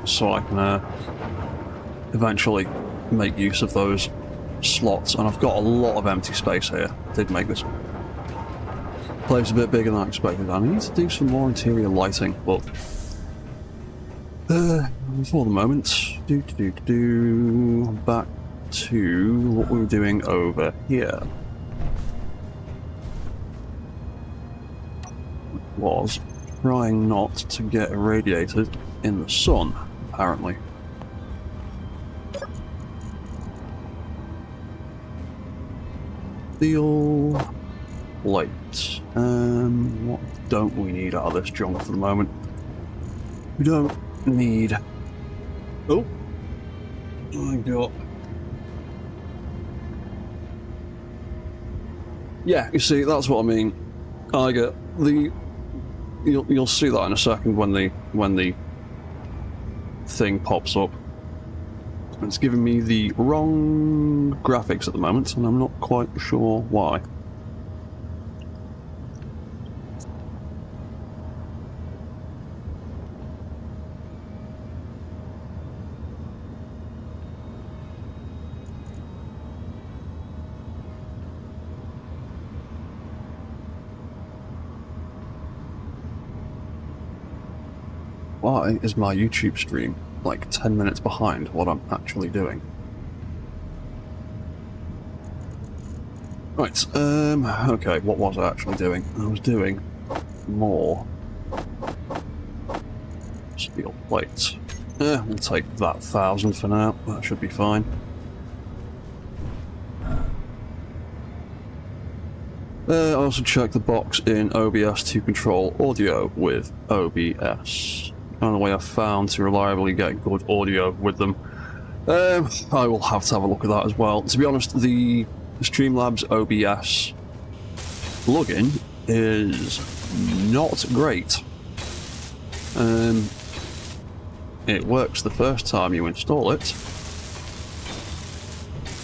so I can eventually make use of those slots, and I've got a lot of empty space here. Did make this place a bit bigger than I expected. I need to do some more interior lighting, but for the moment, back to what we were doing over here. Was trying not to get irradiated in the sun, apparently. Steel plate. What don't we need out of this junk for the moment? We don't need... Oh! I got... Yeah, you see, that's what I mean. I get the... You'll see that in a second when the thing pops up. It's giving me the wrong graphics at the moment, and I'm not quite sure why. Why is my YouTube stream like 10 minutes behind what I'm actually doing? Right, okay, what was I actually doing? I was doing more steel plates. We'll take that 1,000 for now, that should be fine. I also checked the box in OBS to control audio with OBS. Only way I've found to reliably get good audio with them. I will have to have a look at that as well. To be honest, the Streamlabs OBS plugin is not great. It works the first time you install it,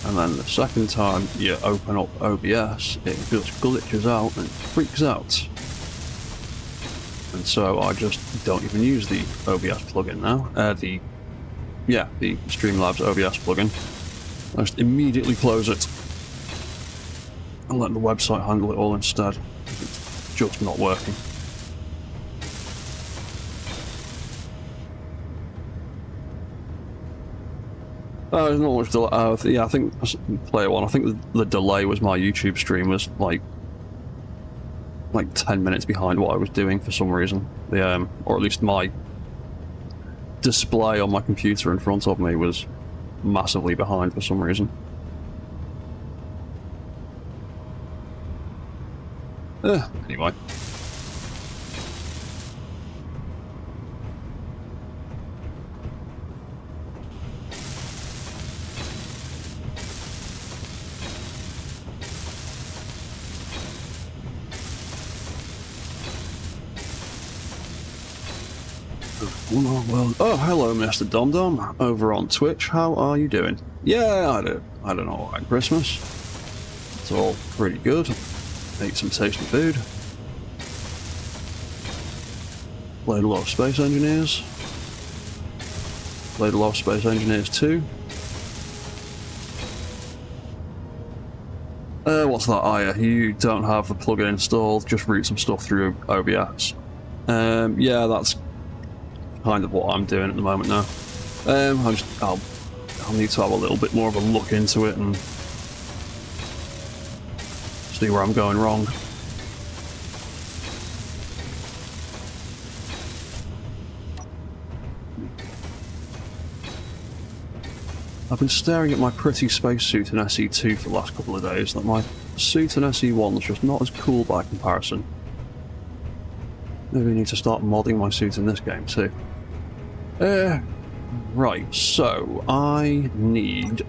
and then the second time you open up OBS, it just glitches out and freaks out. And so I just don't even use the OBS plugin now. The Streamlabs OBS plugin. I just immediately close it and let the website handle it all instead. It's just not working. There's not much delay. Yeah, I think player one. I think the delay was my YouTube stream was like 10 minutes behind what I was doing for some reason. Or at least my display on my computer in front of me was massively behind for some reason. Anyway. Well, oh, hello, Mr. Dom over on Twitch. How are you doing? Yeah, I don't know about Christmas. It's all pretty good. Ate some tasty food. Played a lot of Space Engineers. Played a lot of Space Engineers 2. What's that? Yeah, you don't have the plugin installed, just route some stuff through OBS. Yeah, that's kind of what I'm doing at the moment now. I'll need to have a little bit more of a look into it and see where I'm going wrong. I've been staring at my pretty spacesuit in SE2 for the last couple of days, that my suit in SE1 is just not as cool by comparison. Maybe I need to start modding my suit in this game too. Right, so I need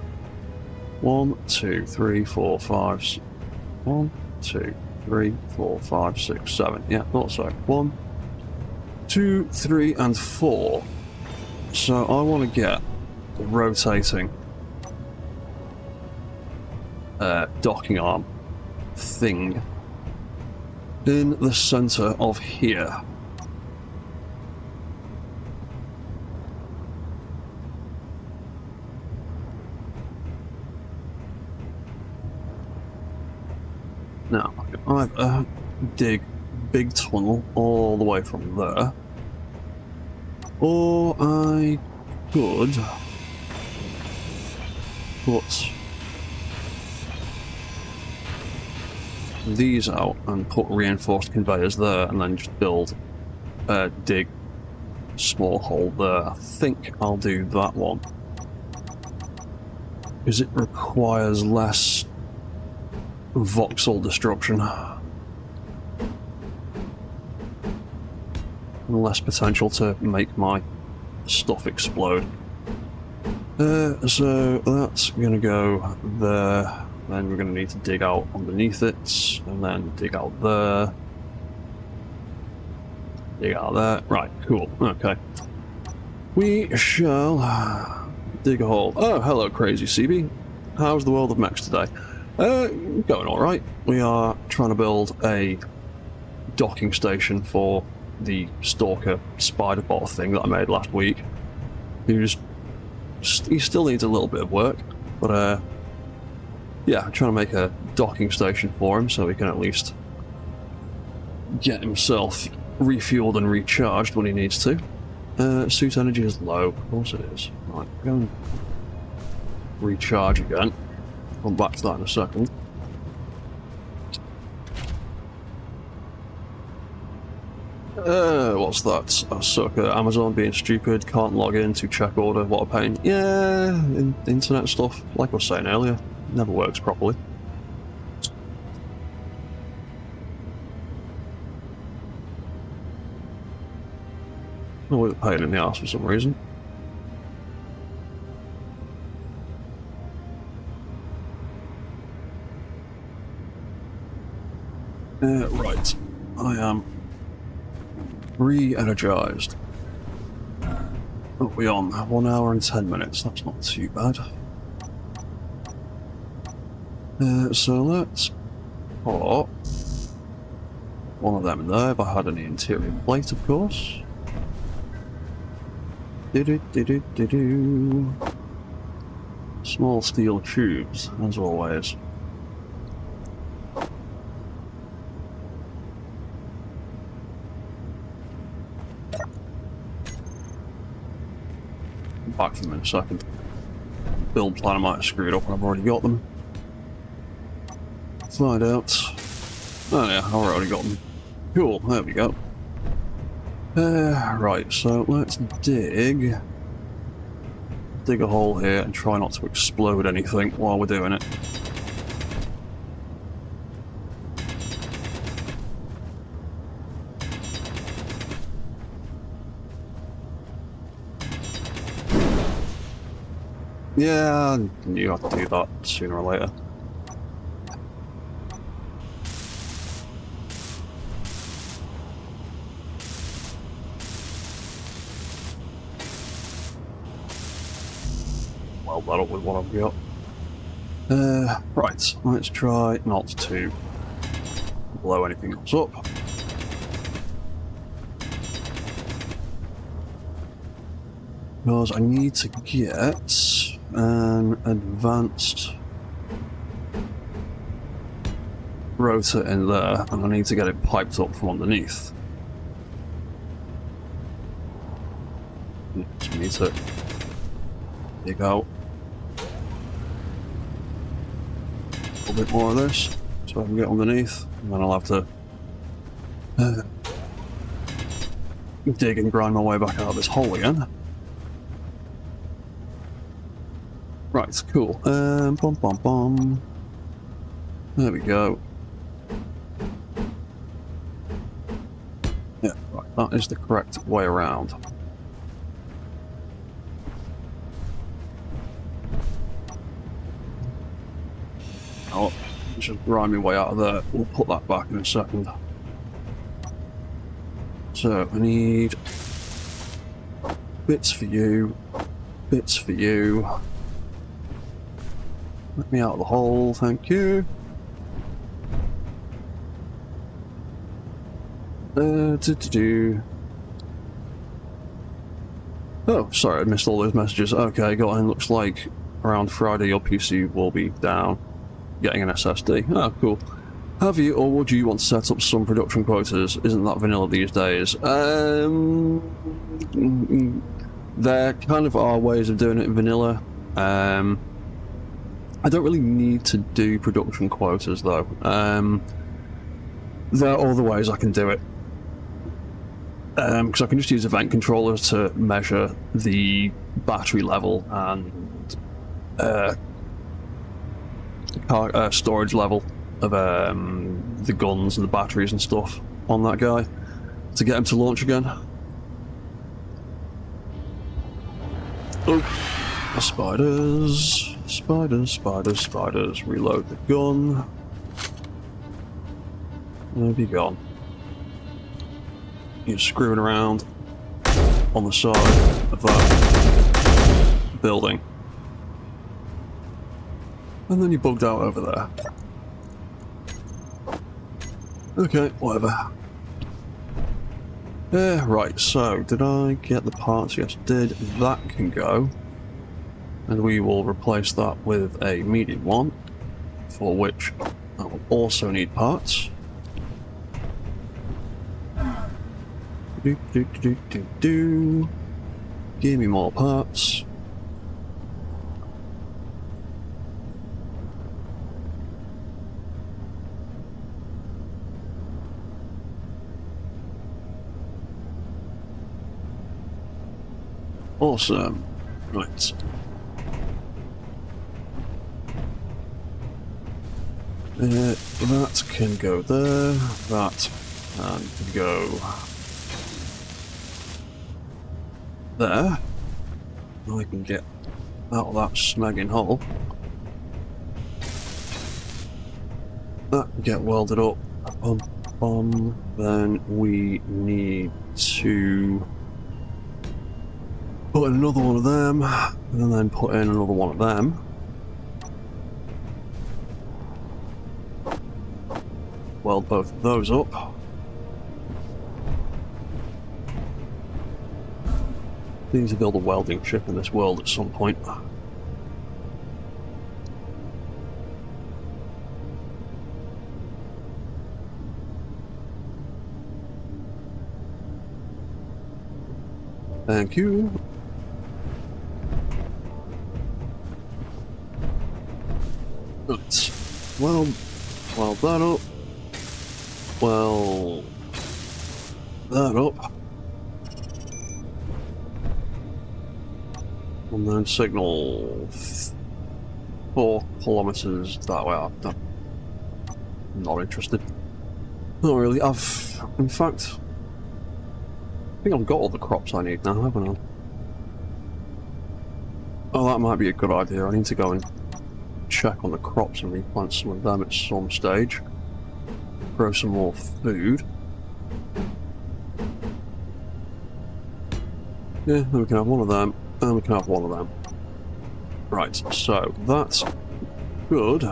1, 2, 3, 4, 5, 1, 2, 3, 4, 5, 6, 7. Yeah, thought so. 1, 2, 3, and 4. So I want to get the rotating docking arm thing in the center of here. Now, I can either dig big tunnel all the way from there, or I could put these out and put reinforced conveyors there, and then just build a dig small hole there. I think I'll do that one, because it requires less voxel destruction and less potential to make my stuff explode. So that's gonna go there, then we're gonna need to dig out underneath it, and then dig out there, dig out there. Right, cool, okay. We shall dig a hole. Oh, hello crazy CB. How's the world of mechs today? Going alright. We are trying to build a docking station for the Stalker spider bot thing that I made last week. He still needs a little bit of work, but yeah, I'm trying to make a docking station for him so he can at least get himself refueled and recharged when he needs to. Suit energy is low, of course it is. Right, go and recharge again. Come back to that in a second. What's that? A sucker. Amazon being stupid, can't log in to check order, what a pain. Yeah, internet stuff, like I was saying earlier, never works properly. Always a pain in the ass for some reason. Right, I am re-energized. What are we on? 1 hour and 10 minutes, that's not too bad. So let's put one of them in there, if I had any interior plate, of course. Small steel tubes, as always. Back from them in a second. Build plan I might have screwed up and I've already got them. Find out. Oh yeah, I've already got them. Cool, there we go. Right, so let's dig a hole here and try not to explode anything while we're doing it. Yeah, you have to do that sooner or later. Well, that up with what I've got. Right, let's try not to blow anything else up. Because I need to get an advanced rotor in there, and I need to get it piped up from underneath. Just need to dig out a little bit more of this so I can get underneath, and then I'll have to dig and grind my way back out of this hole again. Right, cool. Bum bum bum. There we go. Yeah, right, that is the correct way around. Oh, just grind my way out of there. We'll put that back in a second. So, I need bits for you, bits for you. Let me out of the hole, thank you. Oh, sorry, I missed all those messages. Okay, got in. Looks like around Friday your PC will be down. Getting an SSD. Oh, cool. Have you, or would you want to set up some production quotas? Isn't that vanilla these days? There kind of are ways of doing it in vanilla. I don't really need to do production quotas though. There are other ways I can do it. Because I can just use event controllers to measure the battery level and storage level of the guns and the batteries and stuff on that guy to get him to launch again. Oh, spiders, spiders, spiders, spiders. Reload the gun. Where have you gone? You're screwing around on the side of that building. And then you bugged out over there. Okay, whatever. Right, so did I get the parts? Yes, did. That can go. And we will replace that with a medium one, for which I will also need parts. Give me more parts. Awesome. Right. That can go there. That can go there. I can get out of that snagging hole. That can get welded up. Then we need to put in another one of them, and then put in another one of them. Weld both of those up. Need to build a welding ship in this world at some point. Thank you. Right. Well, weld that up. Well, that up. And then signal 4 kilometers that way. I'm not interested. Not really. In fact, I think I've got all the crops I need now, haven't I? Oh, that might be a good idea. I need to go and check on the crops and replant some of them at some stage. Grow some more food. Yeah, then we can have one of them. And we can have one of them. Right, so that's good.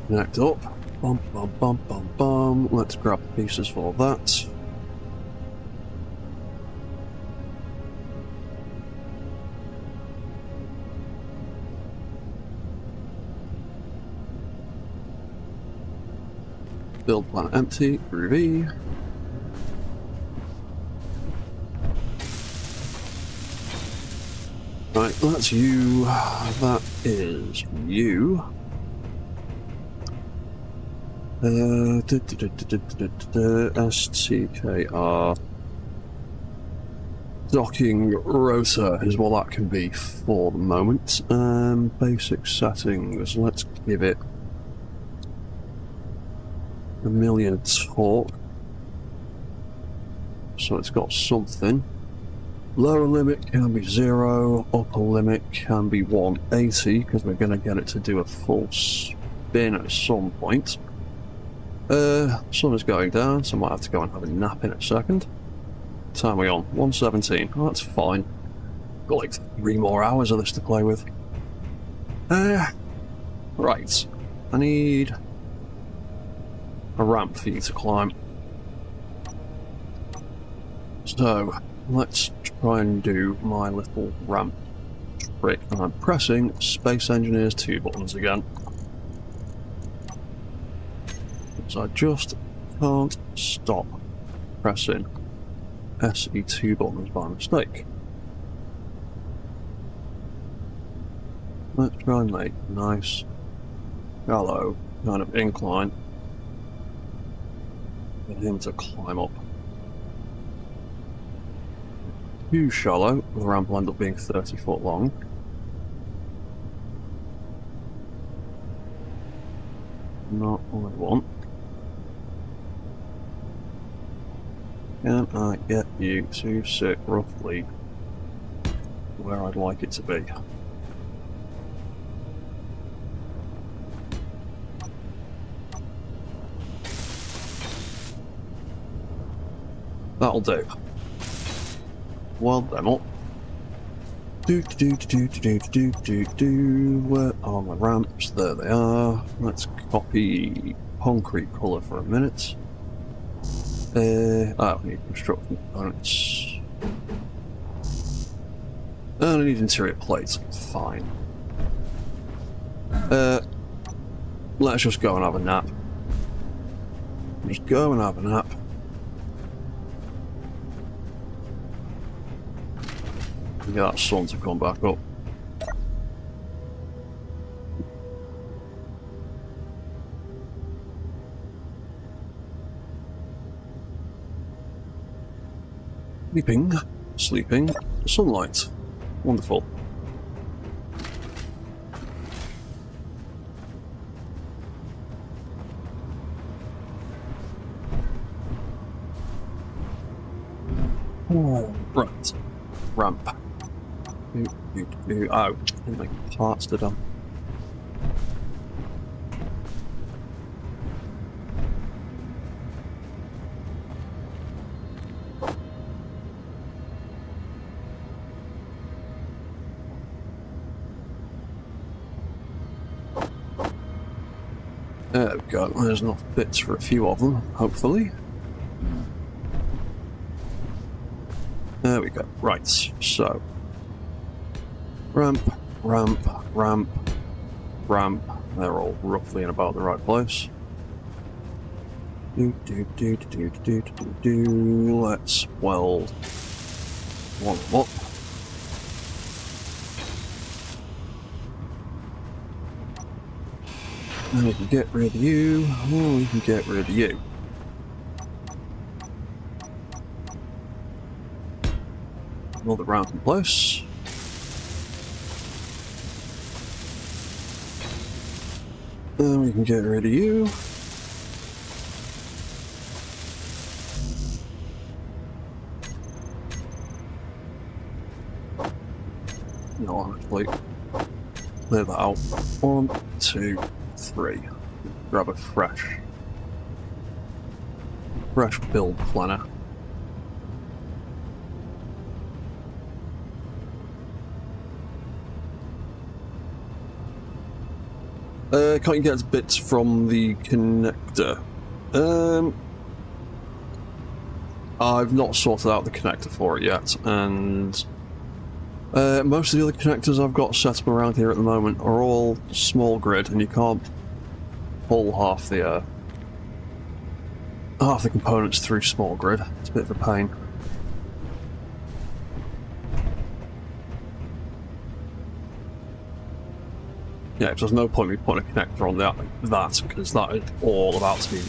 Connect up. Bum, bum, bum, bum, bum. Let's grab the pieces for that. Build planet empty, groovy. Right, that's you. That is you. STKR docking rotor is what that can be for the moment. Basic settings, let's give it 1,000,000 torque. So it's got something. Lower limit can be 0, upper limit can be 180, because we're going to get it to do a full spin at some point. Sun is going down, so I might have to go and have a nap in a second. What time are we on? 1:17. Oh, that's fine. Got like 3 more hours of this to play with. Right. I need a ramp for you to climb. So, let's try and do my little ramp trick. And I'm pressing Space Engineer's 2 buttons again. So I just can't stop pressing SE2 buttons by mistake. Let's try and make a nice, shallow kind of incline for him to climb up. Too shallow, the ramp will end up being 30 foot long. Not what I want. Can I get you to sit roughly where I'd like it to be? That'll do. Weld them up. Where are my ramps? There they are. Let's copy concrete colour for a minute. I need construction components. And I need interior plates. Fine. Let's just go and have a nap. Just go and have a nap. Get that sun to come back up. Sleeping, sunlight. Wonderful. Oh, right. Ramp. Oh, didn't make parts to done. There we go, there's enough bits for a few of them, hopefully. There we go, right, so. Ramp, ramp, ramp, ramp, they're all roughly in about the right place. Let's weld one of them up. And we can get rid of you, or we can get rid of you. Another ramp in place. And we can get rid of you. No, actually, clear that out. 1, 2, 3. Grab a fresh build planner. Can't you get bits from the connector? I've not sorted out the connector for it yet, and most of the other connectors I've got set up around here at the moment are all small grid, and you can't pull half the components through small grid. It's a bit of a pain. Yeah, there's no point in me putting a connector on that because that is all about to be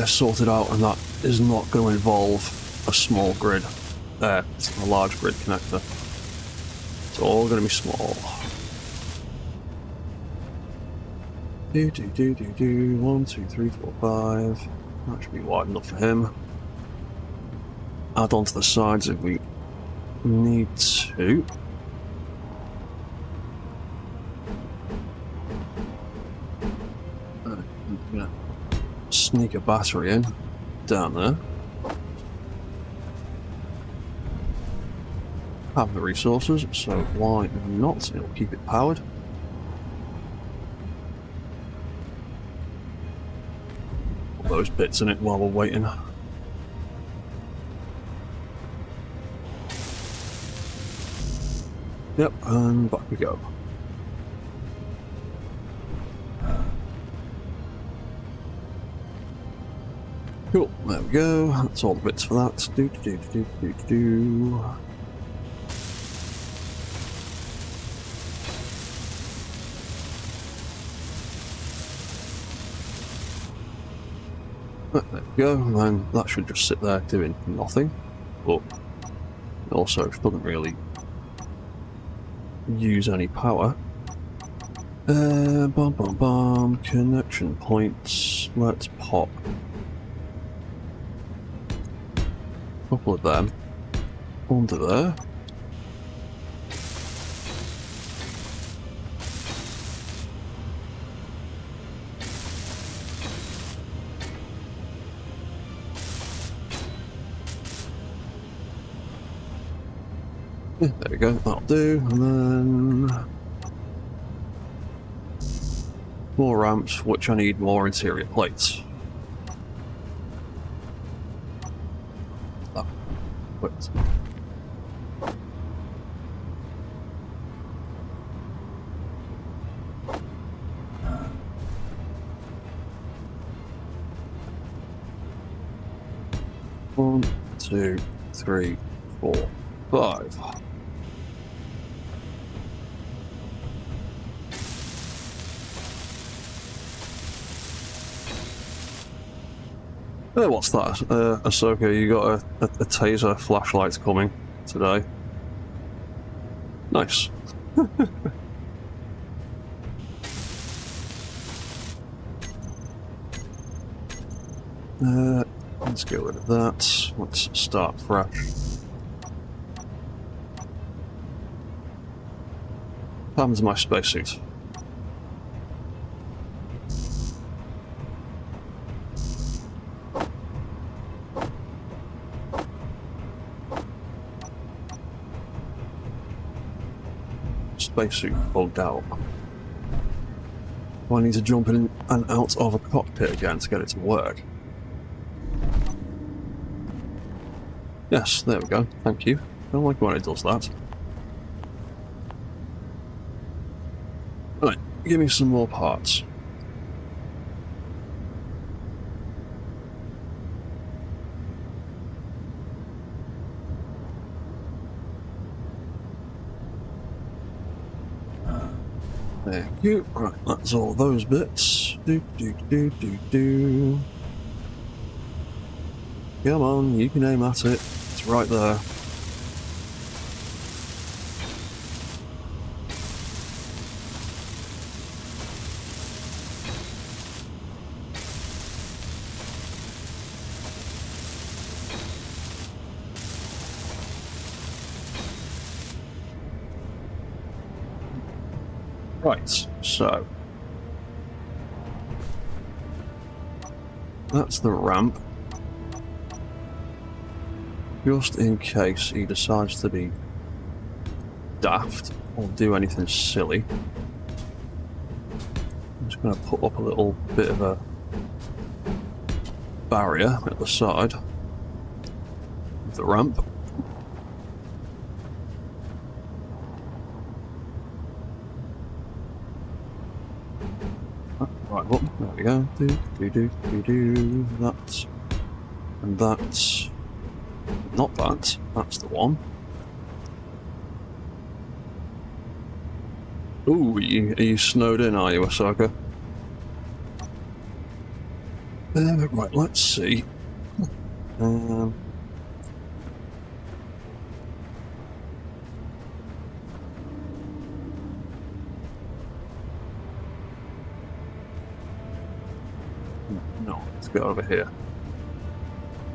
sorted out, and that is not going to involve a small grid There, it's a large grid connector. It's all going to be small. Do do do do do. 1, 2, 3, 4, 5. That should be wide enough for him. Add on to the sides if we need to. Yeah. Sneak a battery in down there. Have the resources, so why not? It'll keep it powered. Put those bits in it while we're waiting. Yep, and back we go. Cool, there we go. That's all the bits for that. Do do do do do do do. There we go, and that should just sit there doing nothing. But also it doesn't really use any power. Bum bum bum. Connection points. Let's pop a couple of them onto there. Yeah, there we go, that'll do, and then more ramps, which I need more interior plates. Oh, wait. One, 2, 3, 4, 5. What's that? Ahsoka, you got a taser flashlight coming today. Nice. Let's get rid of that. Let's start fresh. What happens to my spacesuit? Spacesuit bugged out. Do I need to jump in and out of a cockpit again to get it to work? Yes, there we go. Thank you. I don't like when it does that. Right, give me some more parts. Thank you. Right, that's all those bits. Do do do do do. Come on, you can aim at it. It's right there. Right, so that's the ramp. Just in case he decides to be daft or do anything silly, I'm just going to put up a little bit of a barrier at the side of the ramp. Right, well, there we go. Do. That. And that. Not that. That's the one. Ooh, are you snowed in, are you, Ahsoka? Right, let's see. No, let's go over here.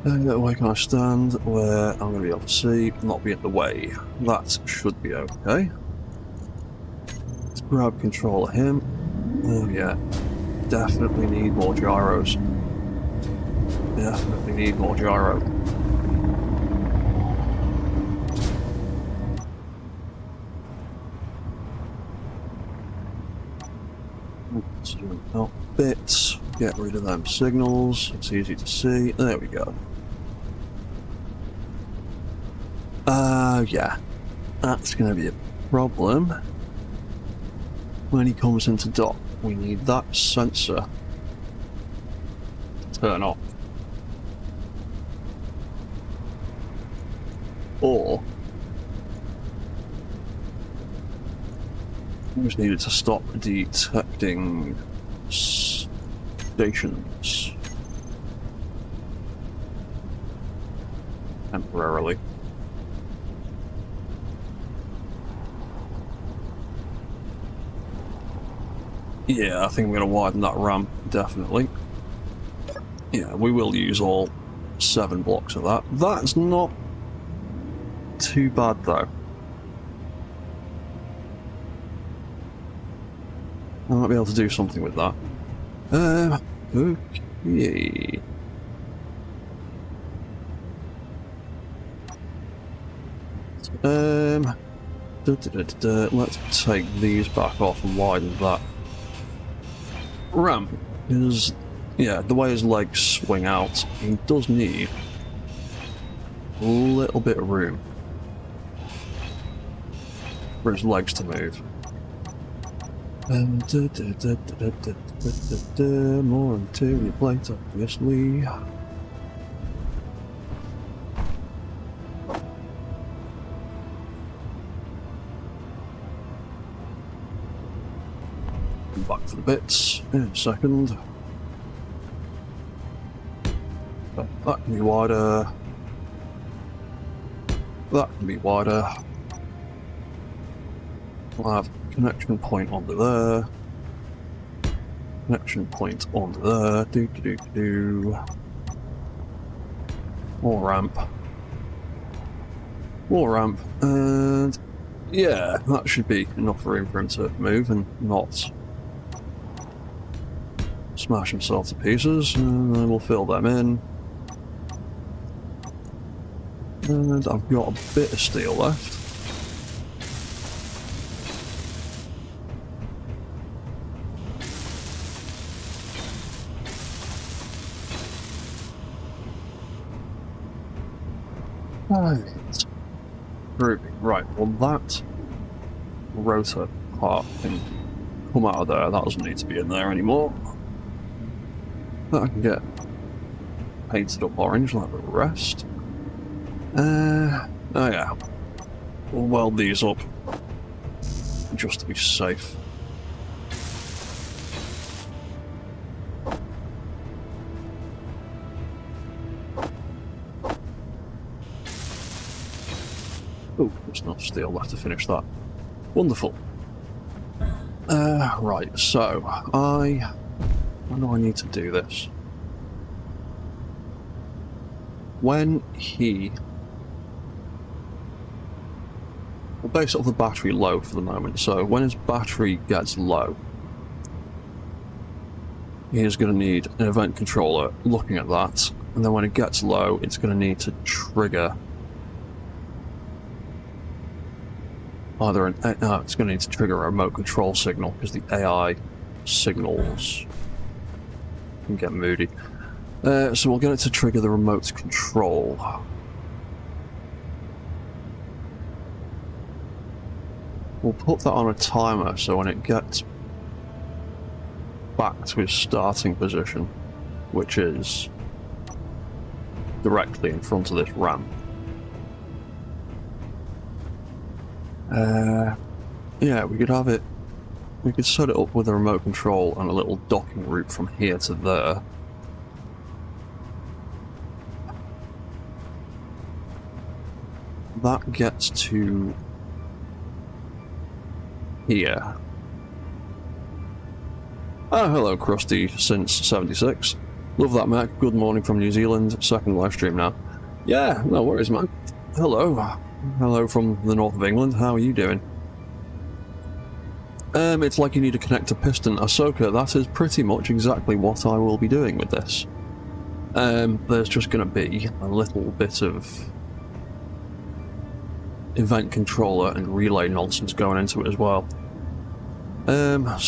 Where can I stand? Where I'm going to be able to see, not be in the way. That should be okay. Let's grab control of him. Oh yeah, definitely need more gyros. Definitely need more gyro. Not bits. Get rid of them signals. It's easy to see. There we go. Yeah. That's going to be a problem. When he comes into dock, we need that sensor to turn off. Or we just need it to stop detecting stations temporarily. Yeah, I think I'm going to widen that ramp, definitely. Yeah, we will use all 7 blocks of that. That's not too bad, though. I might be able to do something with that. Okay. Let's take these back off and widen that ramp. Because, yeah, the way his legs swing out, he does need a little bit of room for his legs to move. More interior plates, obviously. Back for the bits in a second. That can be wider. That can be wider. We'll have connection point onto there. Connection point onto there. More ramp. More ramp. And yeah, that should be enough room for him to move and not smash himself to pieces. And then we'll fill them in. And I've got a bit of steel left. Right, well that rotor part can come out of there. That doesn't need to be in there anymore. That I can get painted up orange like the rest. Oh yeah. We'll weld these up just to be safe. Oh, there's enough steel left to finish that. Wonderful. Right, so when do I need to do this? When he... We'll base it off the battery low for the moment, so when his battery gets low, he is going to need an event controller looking at that, and then when it gets low, it's going to need to trigger either an... it's going to need to trigger a remote control signal, because the AI signals can get moody. So we'll get it to trigger the remote control. We'll put that on a timer, so when it gets back to its starting position, which is directly in front of this ramp. Yeah, we could have it... We could set it up with a remote control and a little docking route from here to there. That gets to here. Hello, Krusty since 76. Love that, Mech. Good morning from New Zealand. Second live stream now. Yeah, no worries, man. Hello. Hello from the north of England. How are you doing? It's like you need to connect a piston. Ahsoka, that is pretty much exactly what I will be doing with this. There's just going to be a little bit of event controller and relay nonsense going into it as well. That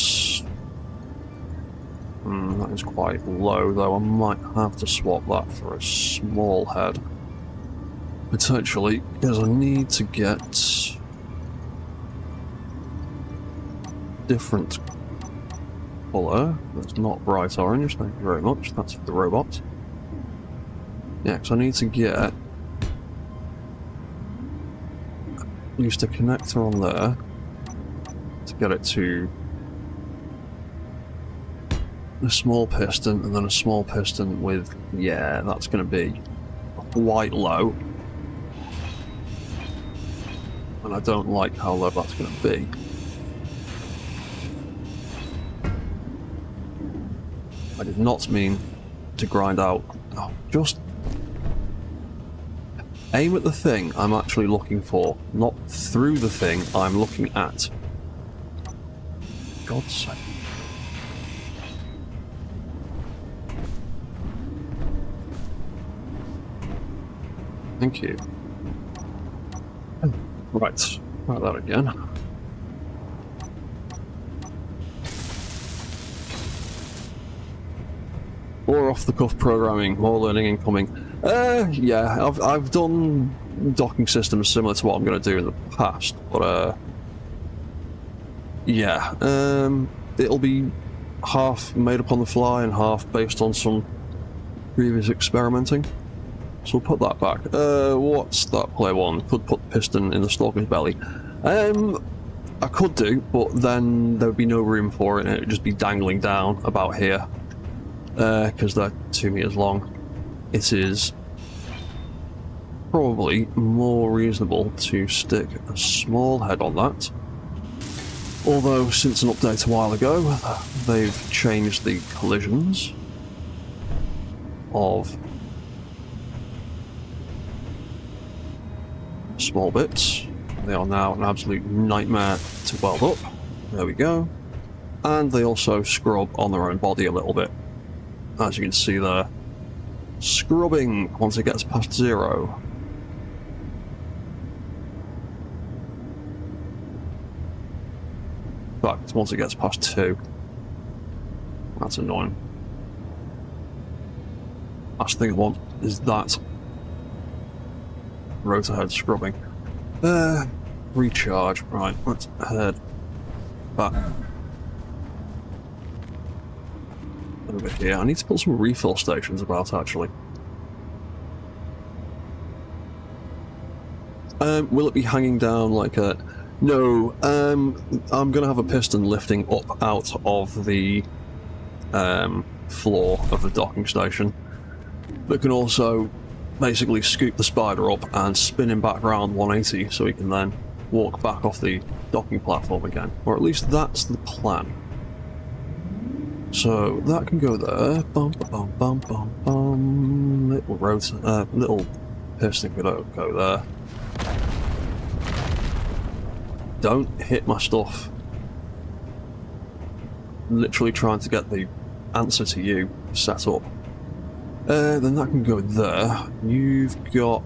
is quite low, though. I might have to swap that for a small head. Potentially, because I need to get different colour. That's not bright orange, thank you very much. That's for the robot. Yeah, because I need to get used a connector on there to get it to a small piston, and then a small piston with, yeah, that's going to be quite low. And I don't like how low that's going to be. I did not mean to grind out. Oh, just aim at the thing I'm actually looking for, not through the thing I'm looking at. God's sake. Thank you. Right, try that again. More off-the-cuff programming, more learning incoming. Yeah, I've done docking systems similar to what I'm going to do in the past, but yeah, it'll be half made up on the fly and half based on some previous experimenting. So we'll put that back. What's that player one? Could put the piston in the stalker's belly. I could do, but then there would be no room for it, and it would just be dangling down about here. Because they're 2 meters long. It is probably more reasonable to stick a small head on that. Although, since an update a while ago, they've changed the collisions of small bits. They are now an absolute nightmare to weld up. There we go. And they also scrub on their own body a little bit. As you can see there, scrubbing once it gets past 0. In fact, once it gets past 2. That's annoying. Last thing I want is that rotor head scrubbing. Recharge. Right, let's head back over here. I need to put some refill stations about, actually. Will it be hanging down like a... No, I'm going to have a piston lifting up out of the floor of the docking station that can also basically scoop the spider up and spin him back around 180 so he can then walk back off the docking platform again. Or at least that's the plan. So that can go there. Bum, bum, bum, bum, bum. Little rotor, little piston could go there. Don't hit my stuff. Literally trying to get the answer to you set up. Then that can go there. You've got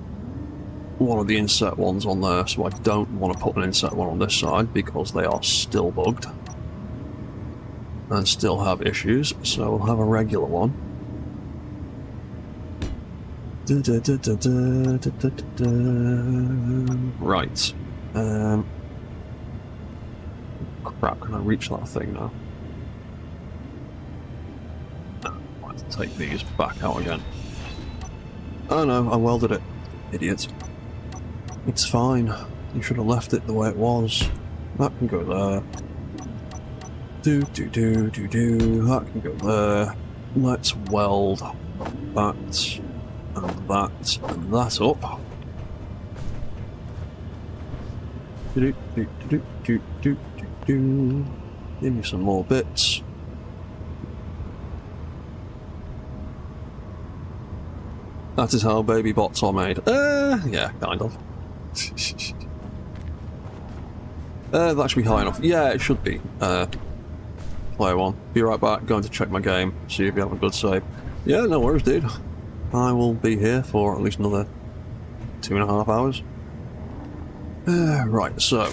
one of the inset ones on there, so I don't want to put an inset one on this side because they are still bugged and still have issues, so we'll have a regular one. Right. Crap, can I reach that thing now? I have to take these back out again. Oh no, I welded it. Idiot. It's fine. You should have left it the way it was. That can go there. That can go there. Let's weld that and that and that up. Give me some more bits. That is how baby bots are made. Yeah, kind of. That should be high enough. Yeah, it should be. Player 1. Be right back, going to check my game, see if you have a good save. Yeah, no worries, dude. I will be here for at least another 2.5 hours. Right, so...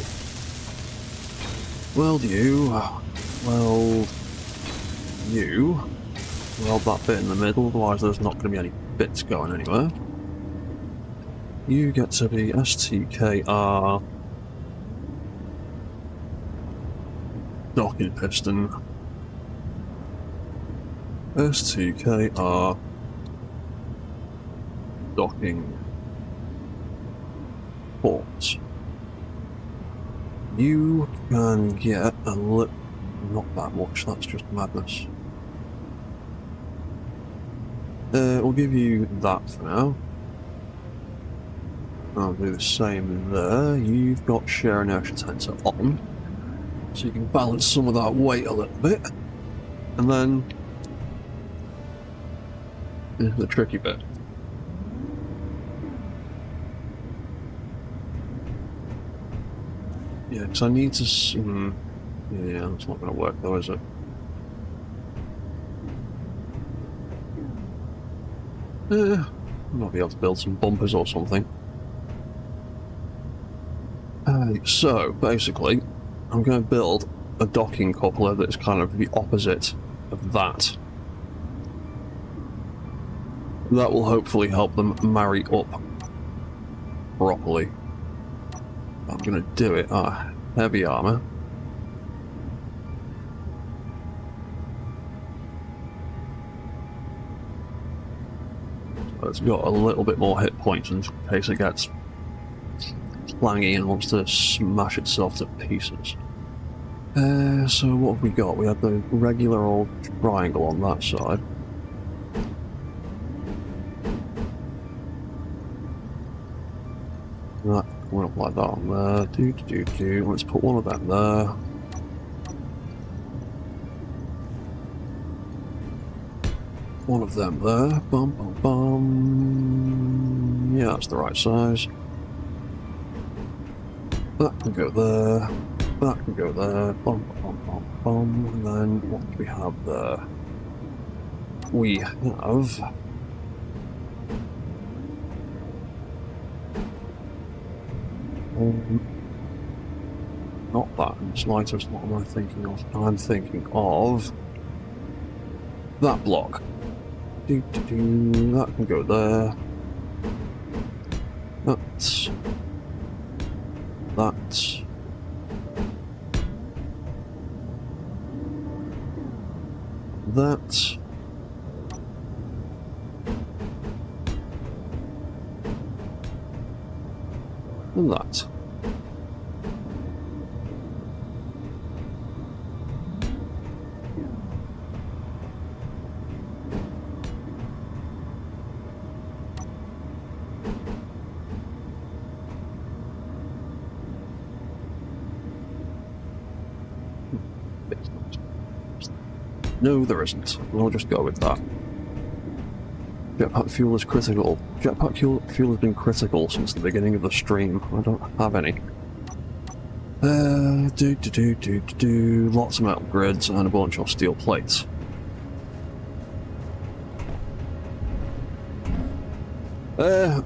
Weld you... Weld that bit in the middle, otherwise there's not going to be any bits going anywhere. You get to be STKR... Docking piston. STKR... Docking... port. You can get a little... not that much, that's just madness. We'll give you that for now. I'll do the same there. You've got share inertia tensor on, so you can balance some of that weight a little bit. And then... here's the tricky bit. Yeah, because I need to... yeah, that's not going to work though, is it? Might be able to build some bumpers or something. So, basically, I'm going to build a docking coupler that's kind of the opposite of that. That will hopefully help them marry up properly. I'm going to do it. Heavy armor. So it's got a little bit more hit points in case it gets clangy and wants to smash itself to pieces. So what have we got? We have the regular old triangle on that side. That went up like that on there. Let's put one of them there. One of them there. Bum bum bum. Yeah, that's the right size. That can go there. That can go there. Bum bum bum bum. And then what do we have there? We have... not that in the slightest. What am I thinking of? I'm thinking of that block. That can go there. That's that. That. And that. No, there isn't. We'll just go with that. Jetpack fuel is critical. Jetpack fuel has been critical since the beginning of the stream. I don't have any. Lots of metal grids and a bunch of steel plates. Had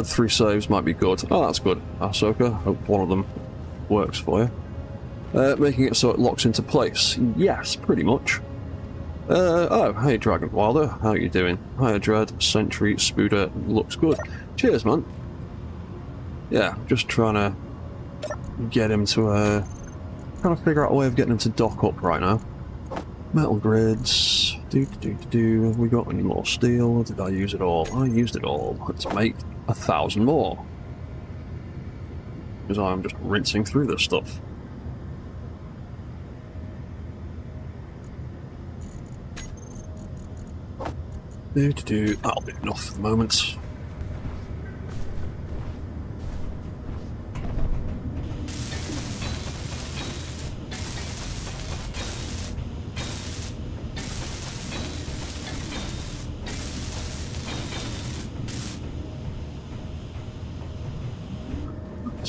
3 saves, might be good. Oh, that's good. Ahsoka, hope one of them works for you. Making it so it locks into place. Yes, pretty much. Oh, hey Dragon Wilder, how you doing? Hiya Dread, Sentry, Spooder, looks good. Cheers, man. Yeah, just trying to get him to, trying to figure out a way of getting him to dock up right now. Metal grids, have we got any more steel? Did I use it all? I used it all. Let's make 1,000 more. Because I'm just rinsing through this stuff. That'll be enough for the moment.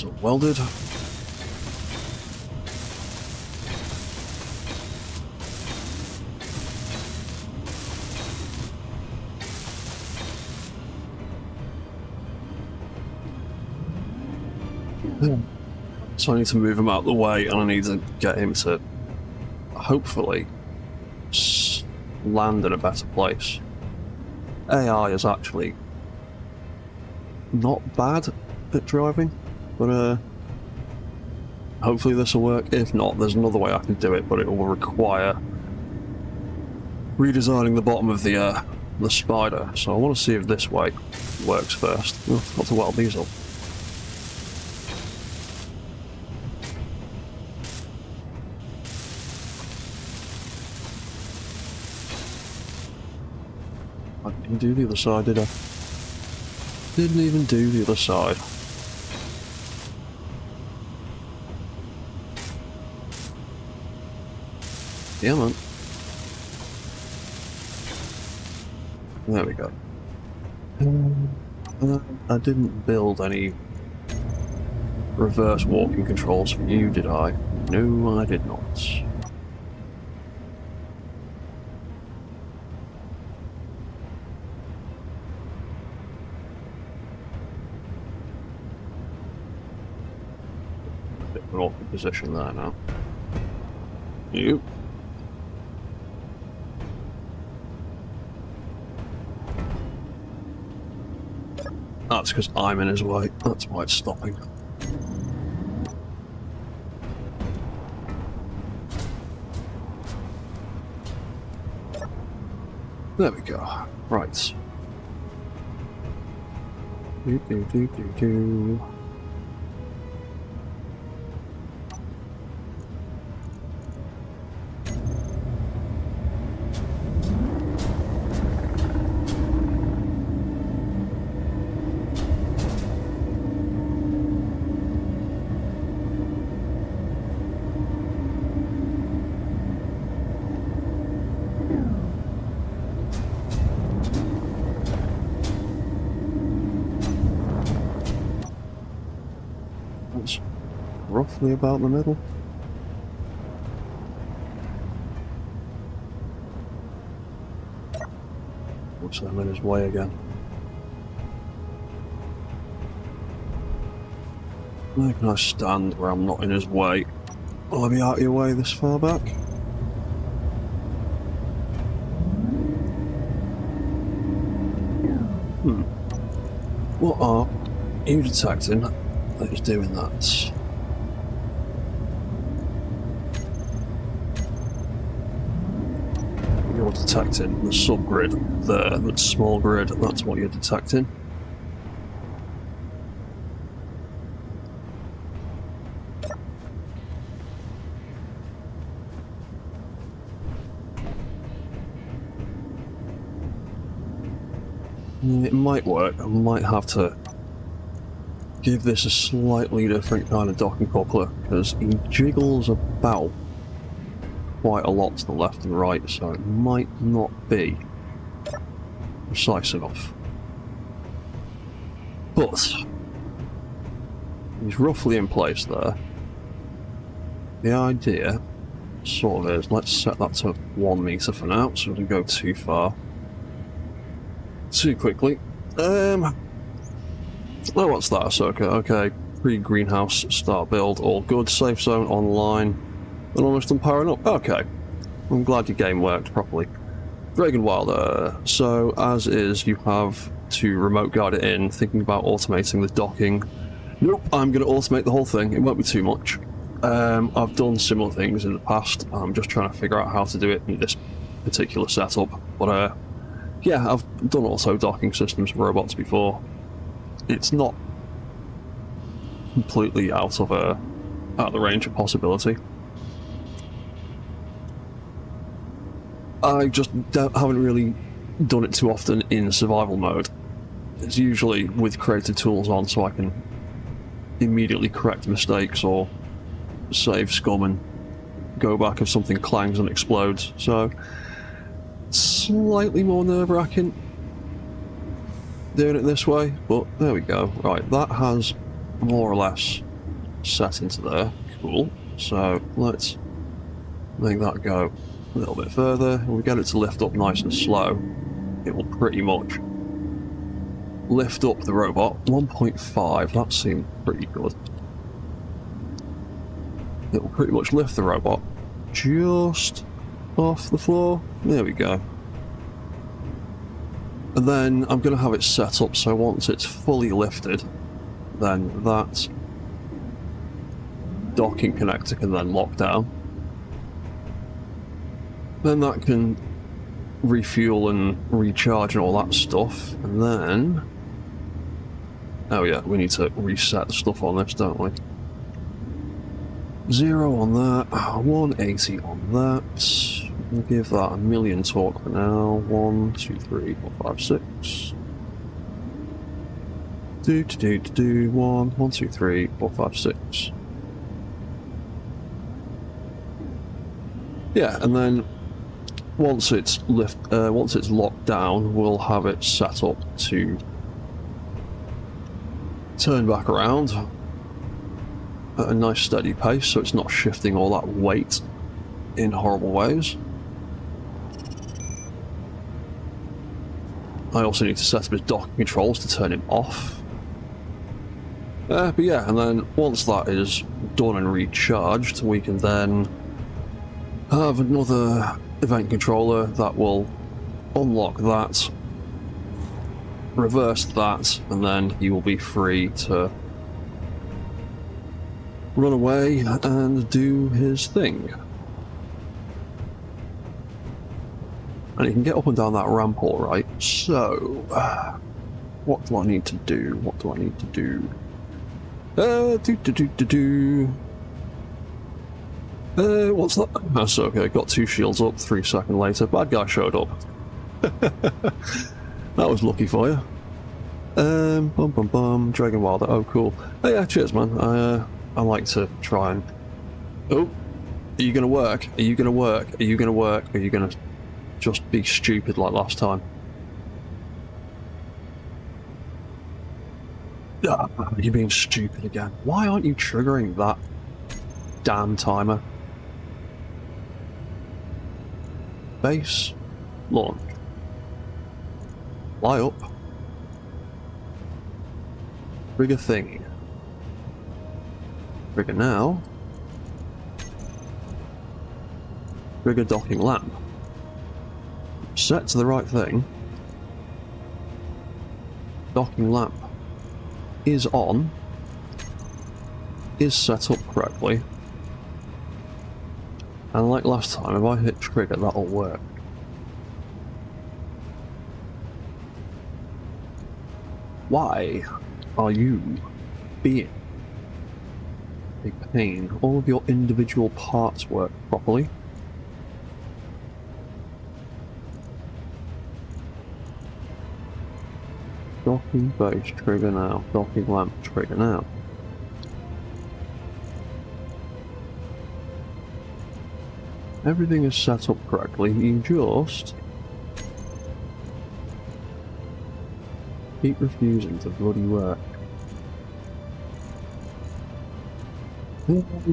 Those are welded. So I need to move him out of the way, and I need to get him to hopefully land in a better place. AI is actually not bad at driving, but hopefully this will work. If not, there's another way I can do it, but it will require redesigning the bottom of the spider. So I want to see if this way works first. Oh, got to weld these up. I didn't do the other side, did I? Didn't even do the other side. Yeah, man. There we go. I didn't build any reverse walking controls for you, did I? No, I did not. Bit of an awkward position there now. You. That's because I'm in his way. That's why it's stopping. There we go. Right. Do. That's roughly about the middle. Looks like I'm in his way again. Where can I stand where I'm not in his way? Will I be out of your way this far back? What are you detecting that is doing that? You're detecting the subgrid there, that small grid, that's what you're detecting. It might work. I might have to give this a slightly different kind of docking coupler, because he jiggles about quite a lot to the left and right, so it might not be precise enough. But he's roughly in place there. The idea sort of is, let's set that to 1 meter for now, so we don't go too far. Too quickly. Oh, what's that? So, okay. Pre-greenhouse start build, all good. Safe zone online. And almost done powering up. Okay. I'm glad your game worked properly. Dragon Wilder. So, as is, you have to remote guide it in, thinking about automating the docking. Nope, I'm going to automate the whole thing. It won't be too much. I've done similar things in the past. I'm just trying to figure out how to do it in this particular setup. But, yeah, I've done auto docking systems for robots before. It's not completely out of the range of possibility. I just haven't really done it too often in survival mode. It's usually with creative tools on, so I can immediately correct mistakes or save scum and go back if something clangs and explodes. So slightly more nerve-wracking doing it this way, but there we go. Right, that has more or less set into there. Cool. So let's make that go a little bit further. And we get it to lift up nice and slow. It will pretty much lift up the robot. 1.5, that seemed pretty good. It will pretty much lift the robot just off the floor. There we go. And then I'm going to have it set up so once it's fully lifted, then that docking connector can then lock down. Then that can refuel and recharge and all that stuff. And then... oh yeah, we need to reset the stuff on this, don't we? 0 on that, 180 on that. We'll give that 1,000,000 torque for now. 1, 2, 3, 4, 5, 6. 1, 2, 3, 4, 5, 6. Yeah, and then once it's locked down, we'll have it set up to turn back around at a nice steady pace, so it's not shifting all that weight in horrible ways. I also need to set up his docking controls to turn him off. But yeah, and then once that is done and recharged, we can then have another event controller that will unlock that, reverse that, and then he will be free to run away and do his thing. And he can get up and down that ramp all right, so what do I need to do? What do I need to do? What's that? That's okay, got 2 shields up, 3 seconds later, bad guy showed up. That was lucky for you. Dragon Wilder, oh cool. Oh yeah, cheers man, I like to try and... oh, are you gonna work? Are you gonna work? Are you gonna work? Are you gonna just be stupid like last time? Ah, you're being stupid again. Why aren't you triggering that damn timer? Base, launch. Fly up. Trigger thing. Trigger now. Trigger docking lamp. Set to the right thing. Docking lamp is on. Is set up correctly. And like last time, if I hit trigger, that'll work. Why are you being a pain? All of your individual parts work properly. Docking base, trigger now. Docking lamp, trigger now. Everything is set up correctly, you just keep refusing to bloody work.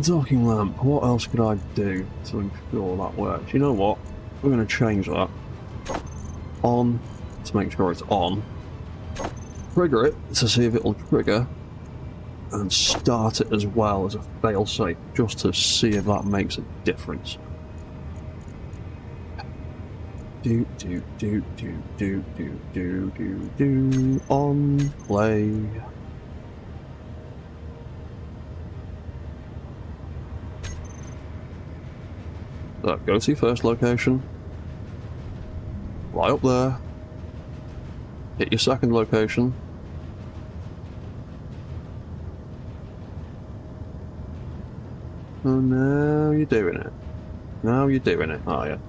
Docking lamp, what else could I do to ensure that works? You know what? We're going to change that. On, to make sure it's on. Trigger it to see if it'll trigger. And start it as well as a failsafe, just to see if that makes a difference. On play. So go to your first location. Fly up there. Hit your second location. Oh, now you're doing it. Now you're doing it, are you?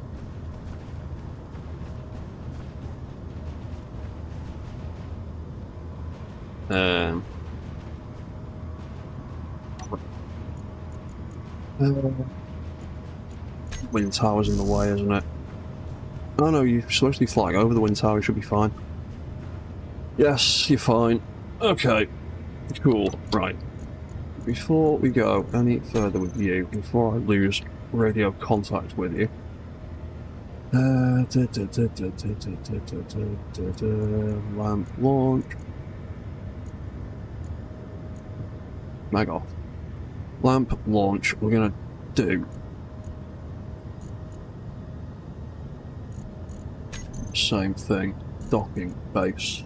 Wind tower's in the way, isn't it? Oh no, you're supposed to be flying over the wind tower, you should be fine. Yes, you're fine. Okay. Cool. Right. before we go any further with you, before I lose radio contact with you, lamp launch. Mag off. Lamp launch. We're gonna do same thing. Docking base.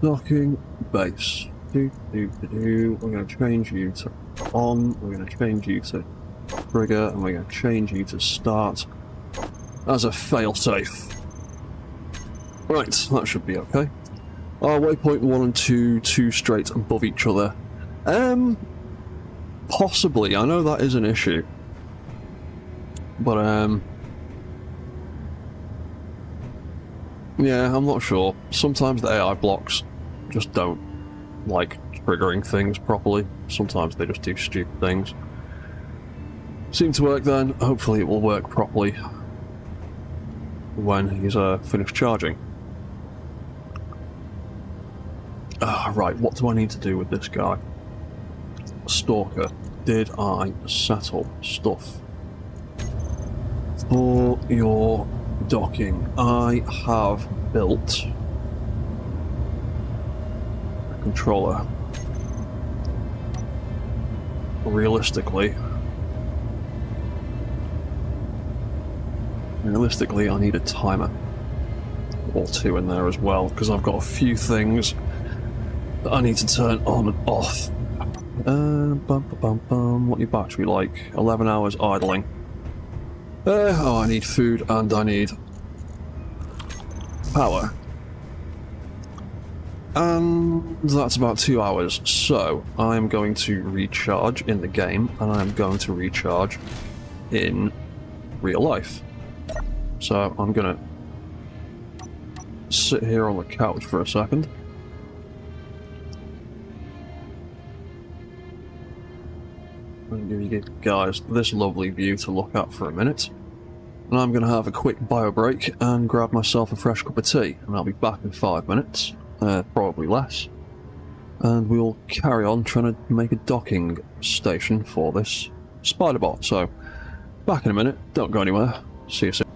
Docking base. We're going to change you to on. We're going to change you to trigger, and we're going to change you to start as a failsafe. Right, that should be okay. Our waypoint 1 and 2 straight above each other. Possibly. I know that is an issue, but yeah, I'm not sure. Sometimes the AI blocks just don't like triggering things properly. Sometimes they just do stupid things. Seemed to work then. Hopefully it will work properly when he's finished charging. Right, what do I need to do with this guy? Stalker. Did I settle stuff for your docking? I have built a controller. Realistically, I need a timer or 2 in there as well, because I've got a few things that I need to turn on and off. What your battery like? 11 hours idling. Oh, I need food and I need power. And that's about 2 hours, so I'm going to recharge in the game, and I'm going to recharge in real life. So I'm gonna sit here on the couch for a second. I'm going to give you guys this lovely view to look at for a minute. And I'm going to have a quick bio break and grab myself a fresh cup of tea. And I'll be back in 5 minutes, probably less. And we'll carry on trying to make a docking station for this spider bot. So, back in a minute, don't go anywhere. See you soon.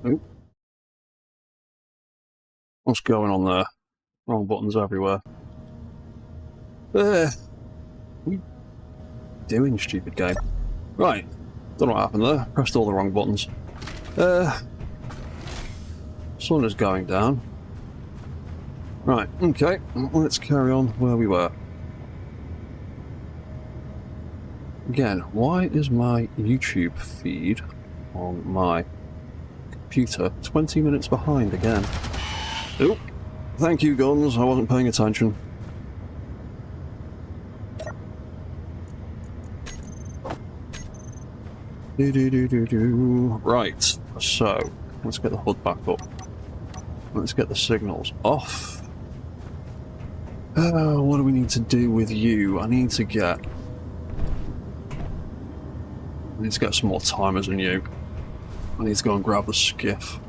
Oh. What's going on there? Wrong buttons everywhere. What are you doing, stupid game? Right. Don't know what happened there. Pressed all the wrong buttons. Sun is going down. Right, okay. Let's carry on where we were. Again, why is my YouTube feed on my computer 20 minutes behind again? Oop. Thank you, guns. I wasn't paying attention. Right, so let's get the HUD back up. Let's get the signals off. What do we need to do with you? I need to get some more timers in you. I need to go and grab the skiff.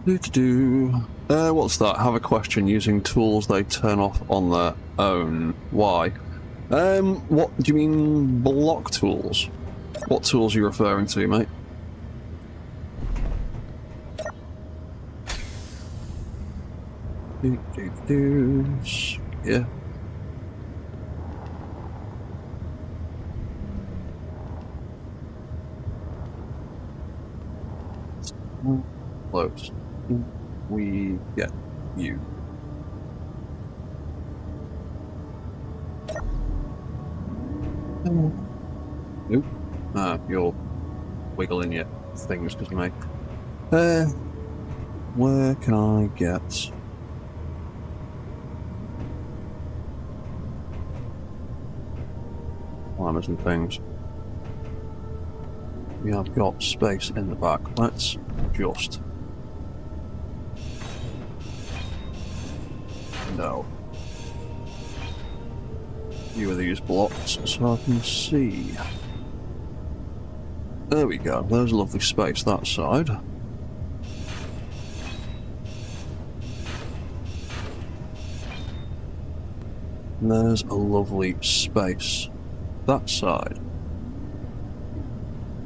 What's that? Have a question using tools they turn off on their own. Why? What do you mean block tools? What tools are you referring to, mate? Yeah. Close. We get you. Nope. You're wiggling your things because mate. Where can I get climbers and things? We have got space in the back. Let's just... No. Few of these blocks so I can see. There we go. There's a lovely space that side. And there's a lovely space that side.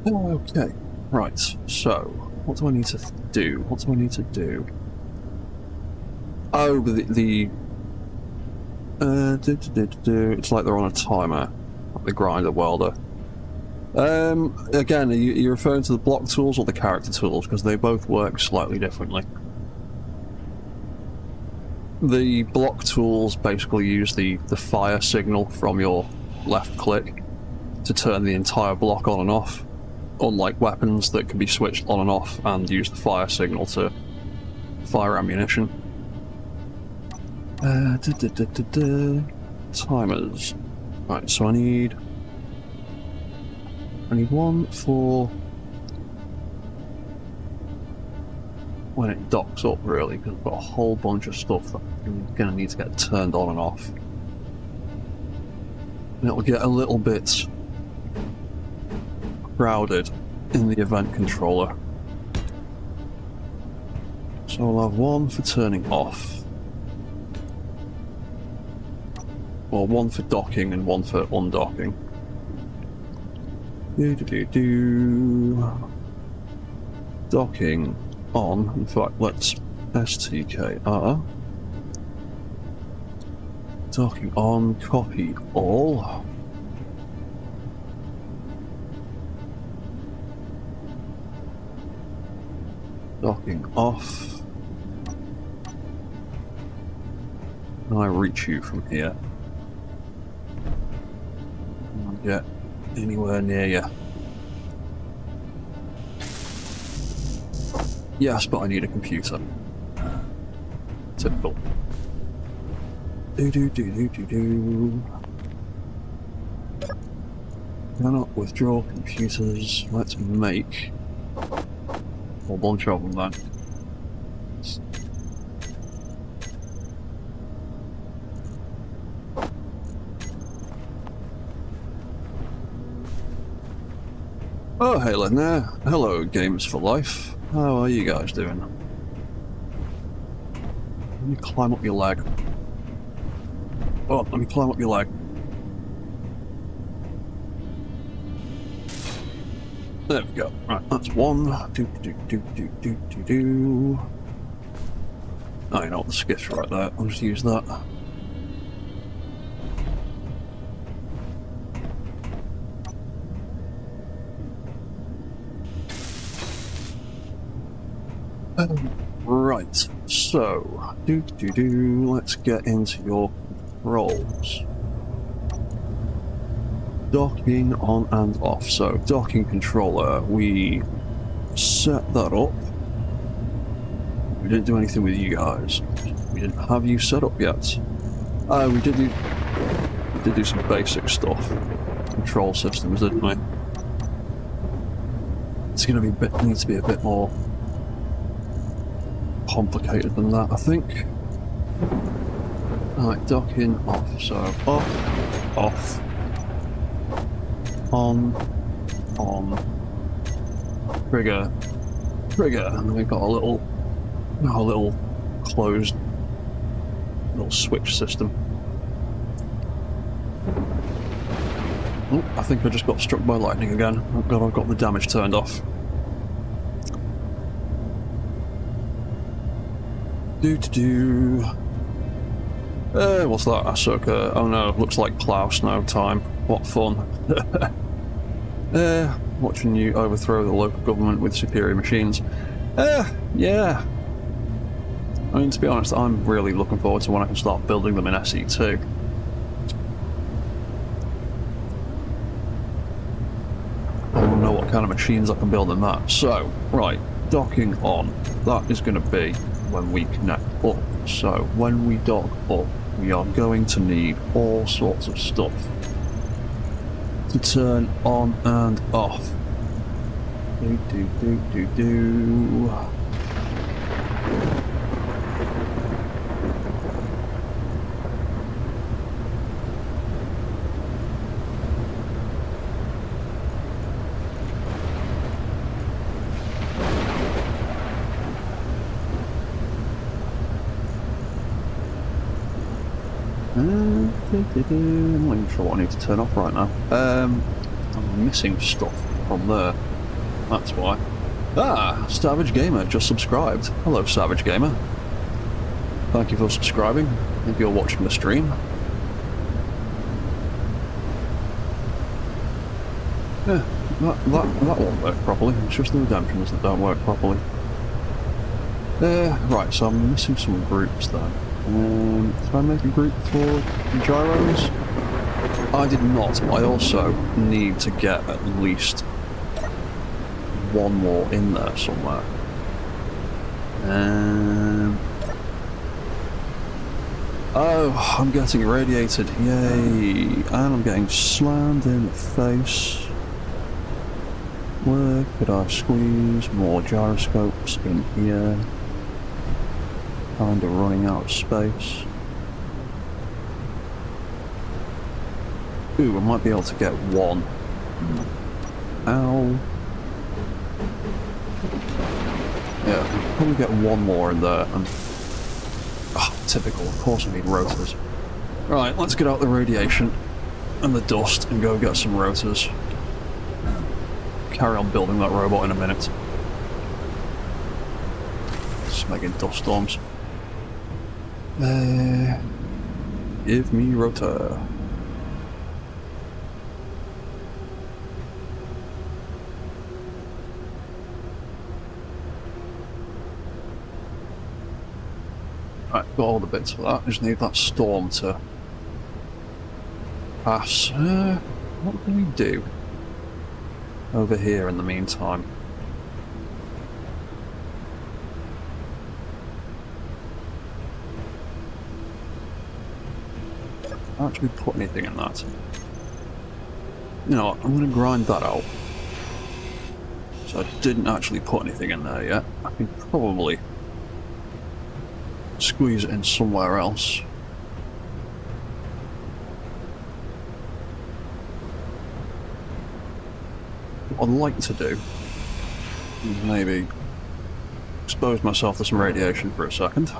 Oh, okay. Right. So, what do I need to do? What do I need to do? Oh, it's like they're on a timer, like the grinder welder. Again, are you referring to the block tools or the character tools? Because they both work slightly differently. The block tools basically use the fire signal from your left click to turn the entire block on and off, unlike weapons that can be switched on and off and use the fire signal to fire ammunition. Timers. Right, so I need one for when it docks up, really, because I've got a whole bunch of stuff that I'm going to need to get turned on and off. And it'll get a little bit crowded in the event controller. So I'll have one for turning off. Well, one for docking and one for undocking. Docking on. In fact, let's STKR. Docking on, copy all. Docking off. Can I reach you from here? Get anywhere near you? Yes, but I need a computer. Typical. Cannot withdraw computers. Let's make a whole bunch of them then. Oh, hey there. Hello, Gamers for Life. How are you guys doing? Let me climb up your leg. Oh, let me climb up your leg. There we go. Right, that's one. Do. Oh, you know what, the skiff's right there. I'll just use that. Right, so let's get into your controls. Docking on and off. So docking controller, we set that up. We didn't do anything with you guys. We didn't have you set up yet. We did do some basic stuff. Control systems, didn't we? It's gonna be needs to be a bit more complicated than that, I think. Alright, docking off. So off, on, trigger, and then we've got a little closed little switch system. Oh, I think I just got struck by lightning again. Oh god, I've got the damage turned off. What's that? Ahsoka. Oh no, looks like plough snow time. What fun. Watching you overthrow the local government with superior machines. Yeah. I mean, to be honest, I'm really looking forward to when I can start building them in SE2. I don't know what kind of machines I can build in that. So, right, docking on. That is going to be when we connect up. So, when we dock up, we are going to need all sorts of stuff to turn on and off. Do. I'm not even sure what I need to turn off right now. I'm missing stuff from there. That's why. Savage Gamer just subscribed. Hello, Savage Gamer. Thank you for subscribing. If you're watching the stream. Yeah, that won't work properly. It's just the redemptions that don't work properly. Right, so I'm missing some groups then. Did I make a group for gyros? I did not, but I also need to get at least one more in there somewhere. Oh, I'm getting irradiated, yay! And I'm getting slammed in the face. Where could I squeeze more gyroscopes in here? Kinda running out of space. Ooh, I might be able to get one. Ow. Yeah, I can probably get one more in there. And typical, of course I need rotors. Right, let's get out the radiation and the dust and go get some rotors. Carry on building that robot in a minute. Just making dust storms. Give me rotor. Right, got all the bits for that. Just need that storm to pass. What can we do over here in the meantime? Actually put anything in that. You know what, I'm going to grind that out. So I didn't actually put anything in there yet. I can probably squeeze it in somewhere else. What I'd like to do is maybe expose myself to some radiation for a second.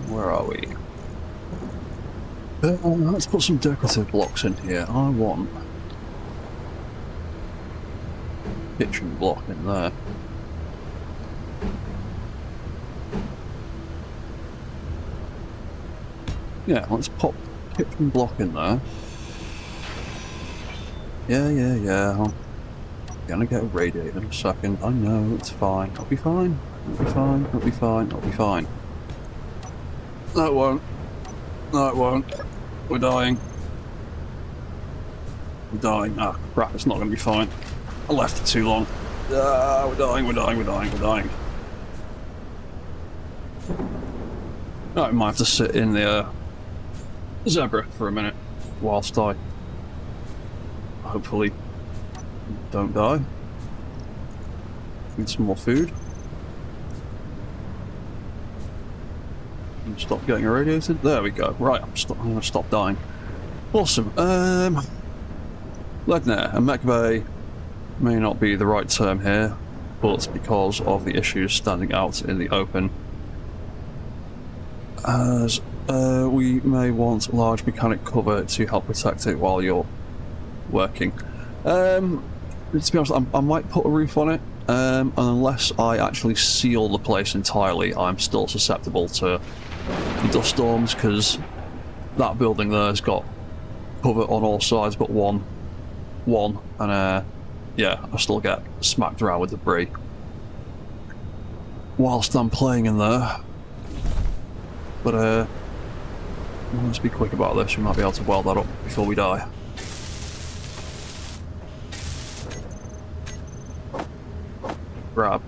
Where are we? Let's put some decorative blocks in here. I want kitchen block in there. Yeah, let's pop kitchen block in there. Yeah. I'm gonna get a radiator in a second. I know, it's fine. It'll be fine. It'll be fine. It'll be fine. It'll be fine. No, it won't. No, it won't. We're dying. We're dying. Ah, crap, it's not gonna be fine. I left it too long. Ah, we're dying, we're dying, we're dying, we're dying. I might have to sit in the zebra for a minute whilst I hopefully don't die. Need some more food. And stop getting irradiated. There we go. Right, I'm gonna stop dying. Awesome. Legnair and Mech Bay may not be the right term here, but because of the issues standing out in the open, as we may want large mechanic cover to help protect it while you're working. To be honest, I might put a roof on it, and unless I actually seal the place entirely, I'm still susceptible to the dust storms, because that building there has got cover on all sides but one, and yeah, I still get smacked around with debris whilst I'm playing in there. But let's be quick about this. We might be able to weld that up before we die. Grab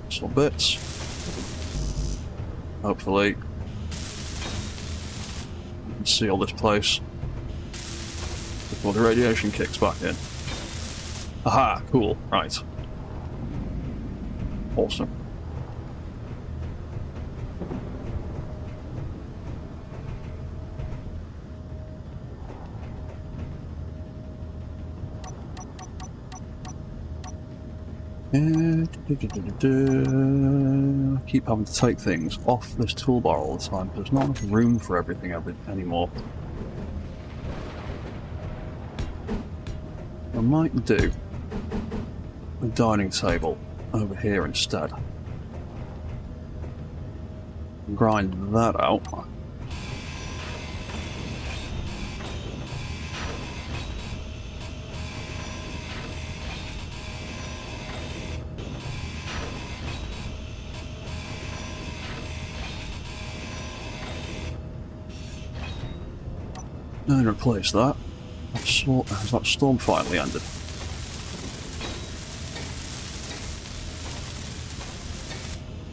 some bits. Hopefully we can seal this place before the radiation kicks back in. Aha, cool, right. Awesome. I keep having to take things off this toolbar all the time because there's not enough room for everything anymore. I might do a dining table over here instead. Grind that out. And replace that. Has that storm finally ended?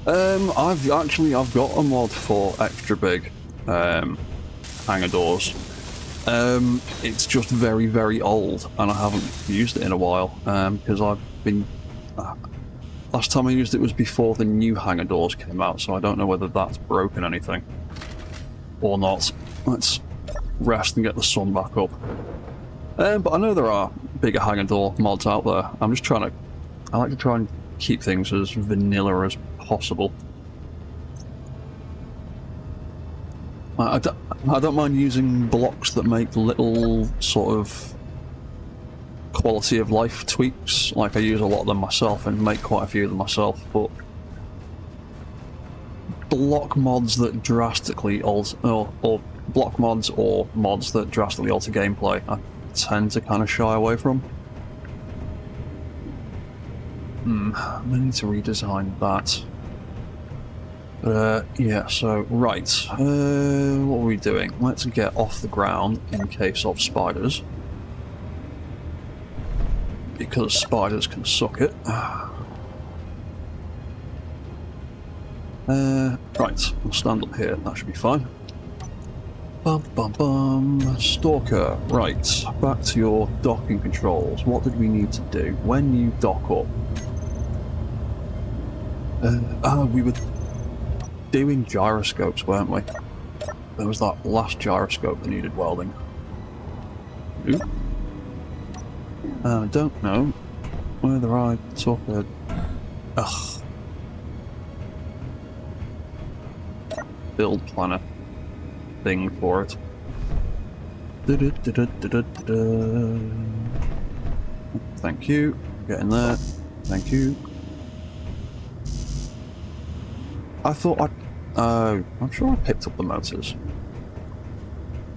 I've got a mod for extra big hangar doors. It's just very, very old, and I haven't used it in a while because I've been. Last time I used it was before the new hangar doors came out, so I don't know whether that's broken anything or not. Let's rest and get the sun back up. But I know there are bigger hangar door mods out there. I like to try and keep things as vanilla as possible. I don't mind using blocks that make little sort of quality of life tweaks. Like I use a lot of them myself and make quite a few of them myself, but block mods that drastically alter, or block mods or mods that drastically alter gameplay, I tend to kind of shy away from. I need to redesign that. Yeah, so, right. What are we doing? Let's get off the ground in case of spiders. Because spiders can suck it. Right, we'll stand up here, that should be fine. Bum bum bum. Stalker, right, back to your docking controls. What did we need to do? When you dock up. We were doing gyroscopes, weren't we? There was that last gyroscope that needed welding. Ooh. I don't know whether I took a Ugh. Build planner thing for it. Thank you. Get in there. Thank you. I thought I'm sure I picked up the motors.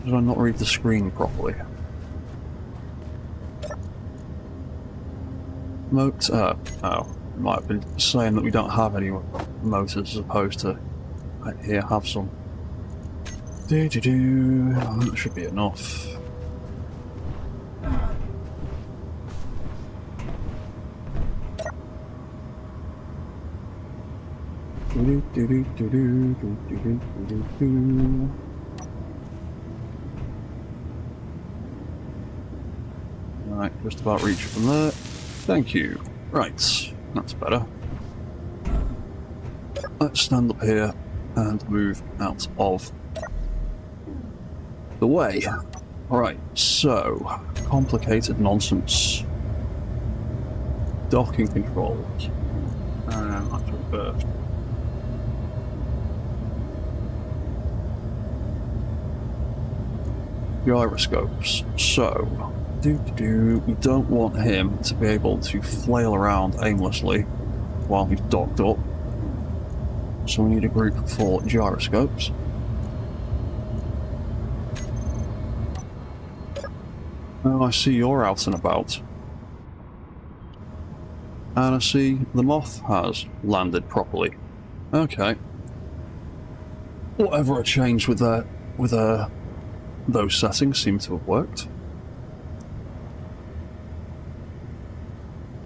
Did I not read the screen properly? Oh, it might have been saying that we don't have any motors as opposed to here have some. That should be enough. Right, just about reach from there. Thank you. Right, that's better. Let's stand up here and move out of the way. Right, so complicated nonsense. Docking controls. That's reversed. Gyroscopes. So, we don't want him to be able to flail around aimlessly while he's docked up. So we need a group for gyroscopes. Oh, I see you're out and about. And I see the moth has landed properly. Okay. Whatever I changed with those settings seem to have worked.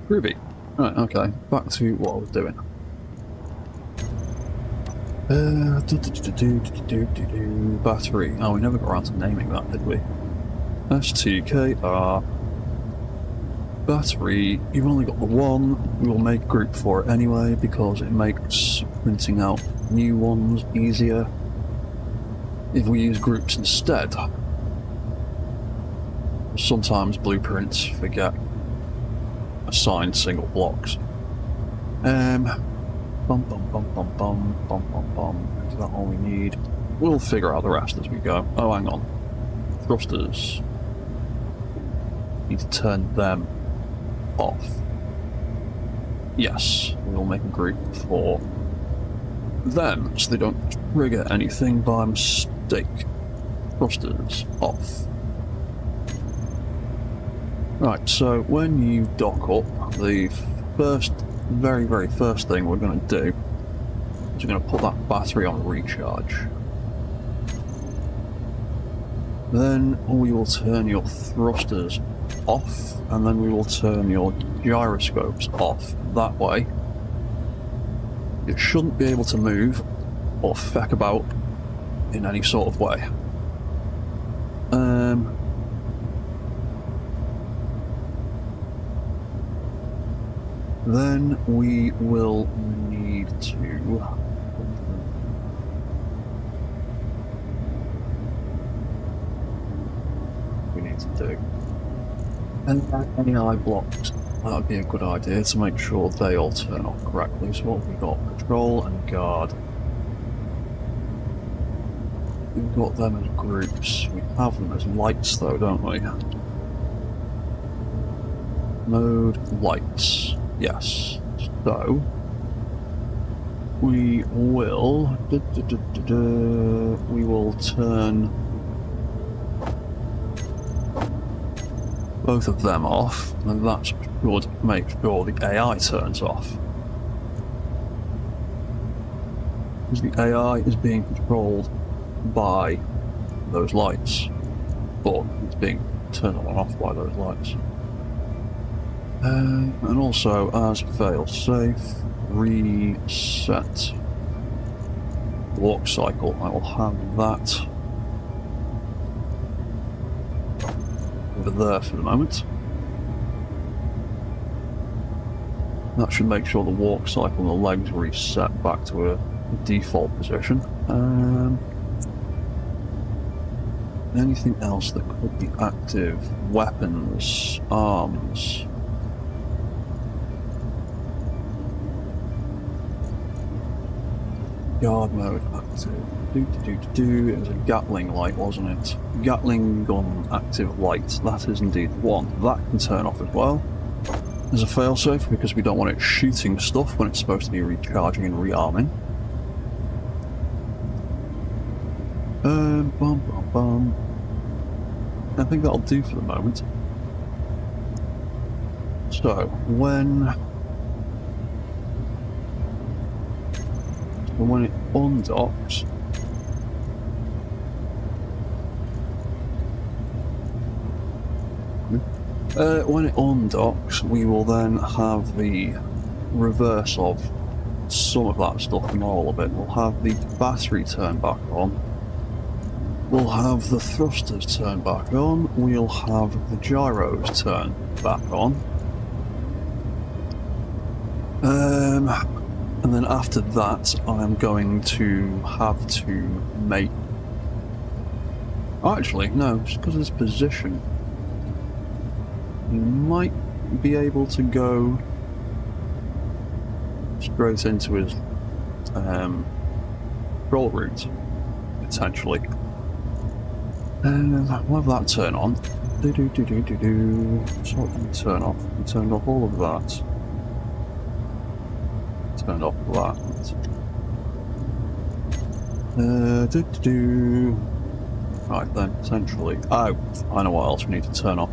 Groovy. Right, okay. Back to what I was doing. Battery. Oh, we never got around to naming that, did we? STKR. Battery. You've only got the one. We'll make group for it anyway because it makes printing out new ones easier if we use groups instead. Sometimes blueprints forget assigned single blocks. Is that all we need? We'll figure out the rest as we go. Oh, hang on. Thrusters. Need to turn them off. Yes, we'll make a group for them so they don't trigger anything by mistake. Thrusters off. Right, so when you dock up, the very first thing we're going to do is we're going to put that battery on recharge. Then we will turn your thrusters off, and then we will turn your gyroscopes off. That way, it shouldn't be able to move or feck about in any sort of way. Then we will need to do. And any eye blocks, that would be a good idea to make sure they all turn off correctly. So what have we got? Patrol and guard. We've got them as groups. We have them as lights though, don't we? Mode lights. Yes. So we will turn both of them off, and that should make sure the AI turns off. Because the AI is being controlled by those lights, but it's being turned on and off by those lights. And also, as fail-safe, reset walk cycle. I will have that over there for the moment. That should make sure the walk cycle and the legs reset back to a default position. Anything else that could be active? Weapons, arms. Guard mode active. It was a Gatling light, wasn't it? Gatling gun active light. That is indeed one. That can turn off as well. There's a failsafe because we don't want it shooting stuff when it's supposed to be recharging and rearming. I think that'll do for the moment. So, when it undocks, we will then have the reverse of some of that stuff, not all of it. We'll have the battery turn back on. We'll have the thrusters turn back on. We'll have the gyros turn back on. And then after that, I'm going to have to make... Actually, no, just because of this position. You might be able to go straight into his control route, potentially. And we'll have that turn on. So what can we turn off? We turned off all of that. Turned off that. Right then, essentially. Oh, I know what else we need to turn off.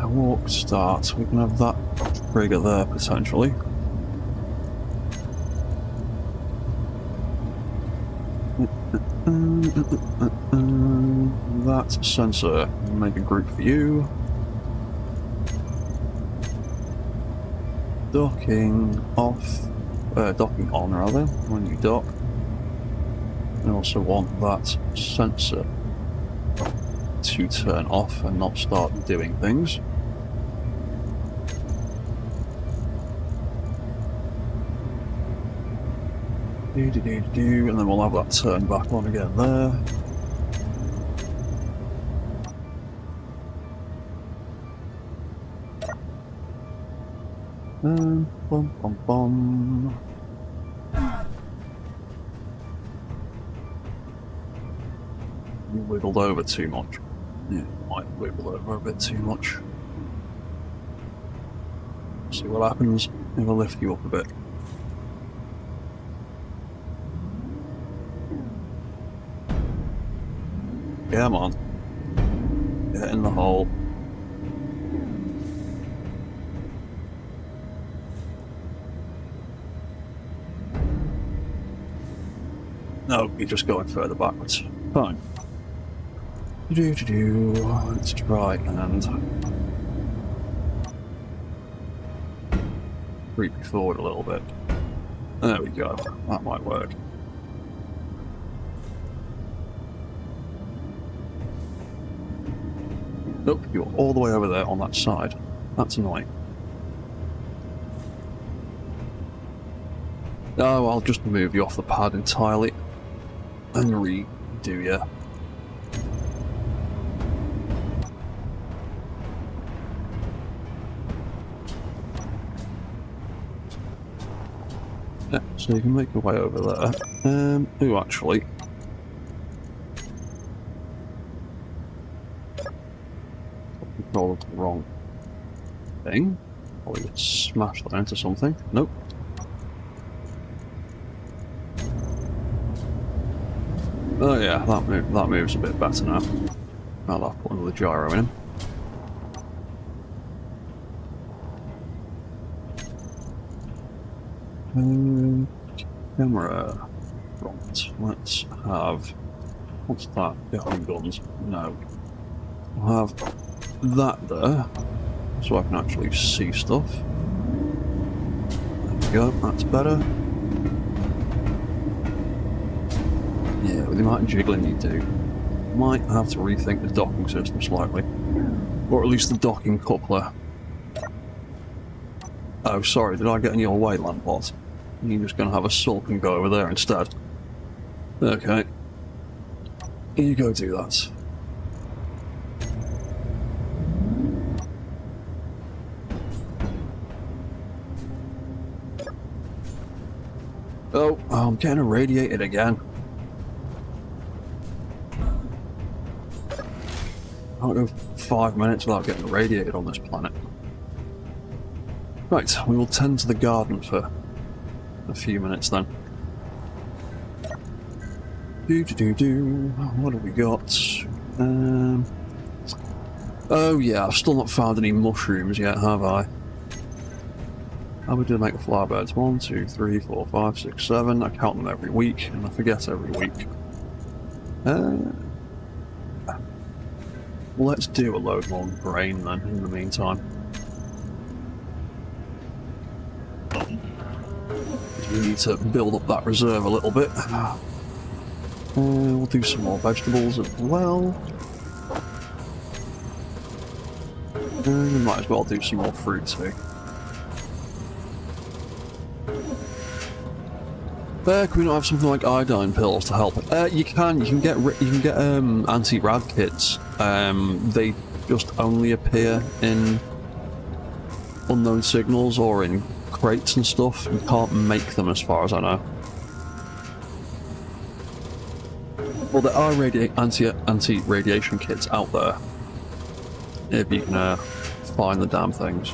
Walk start. We can have that trigger there potentially. That sensor. Make a group for you. Docking off, docking on rather, when you dock. I also want that sensor to turn off and not start doing things. And then we'll have that turn back on again there. You wiggled over too much. Yeah, might wiggle over a bit too much. See what happens if I lift you up a bit. Come on. Get in the hole. No, you're just going further backwards. Fine. Let's try and creep forward a little bit. There we go. That might work. Nope, you're all the way over there on that side. That's annoying. Oh, I'll just move you off the pad entirely and redo you. Yeah, so you can make your way over there. Ooh, actually. Control the wrong thing. Probably just smash that into something. Nope. Oh yeah, that moves a bit better now. I'll have to put another gyro in him. Camera. Right, let's have... What's that? Gatling guns? No. We'll have that there, so I can actually see stuff. There we go, that's better. Yeah, with the amount of jiggling you do, might have to rethink the docking system slightly. Or at least the docking coupler. Oh, sorry, did I get in your way, Lampot? You're just going to have a sulk and go over there instead. Okay. You go do that. Oh, I'm getting irradiated again. I can't go 5 minutes without getting irradiated on this planet. Right, we will tend to the garden for a few minutes then. What have we got? Oh yeah, I've still not found any mushrooms yet, have I? How did I make the flowerbirds? 1, 2, 3, 4, 5, 6, 7. I count them every week, and I forget every week. Let's do a load more grain then, in the meantime. We need to build up that reserve a little bit. We'll do some more vegetables as well. We might as well do some more fruit too. Can we not have something like iodine pills to help? You can get anti-rad kits. They just only appear in unknown signals or in crates and stuff. You can't make them, as far as I know. Well, there are anti-radiation kits out there, if you can find the damn things.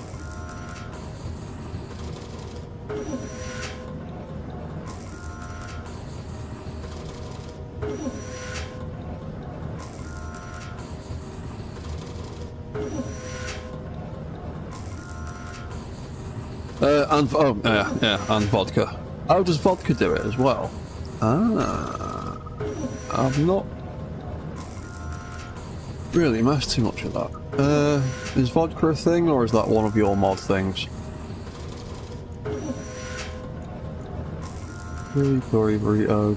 And vodka. Oh, does vodka do it as well? Ah, I've not really messed too much of that. Is vodka a thing, or is that one of your mod things? Curry burrito,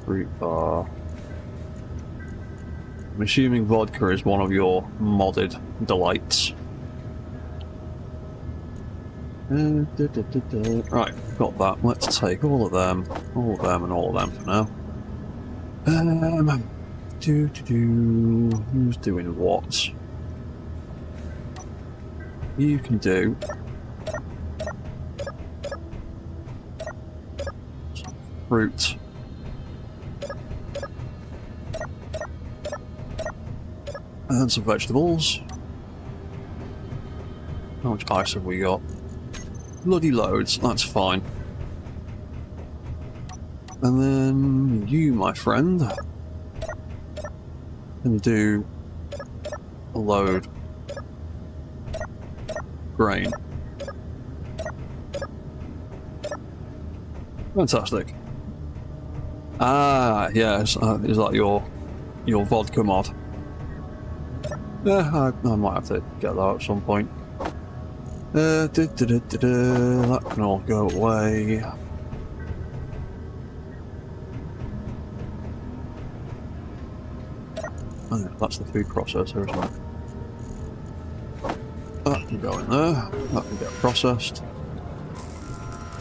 fruit bar. I'm assuming vodka is one of your modded delights. Right, got that. Let's take all of them, and all of them for now. Who's doing what? You can do some fruit. And some vegetables. How much ice have we got? Bloody loads, that's fine. And then you, my friend, can do a load grain. Fantastic. Ah, yes, is that your vodka mod? Yeah, I might have to get that at some point. That can all go away. Oh, yeah, that's the food processor, isn't it? That can go in there. That can get processed.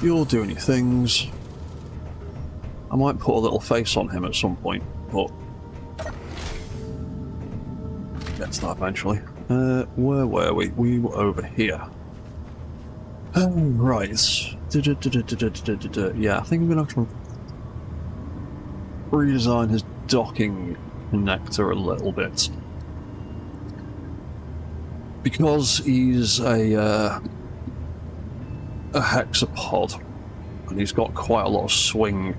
You'll do any things. I might put a little face on him at some point, but get to that eventually. Where were we? We were over here. Right. Yeah, I think I'm gonna have to redesign his docking connector a little bit, because he's a hexapod and he's got quite a lot of swing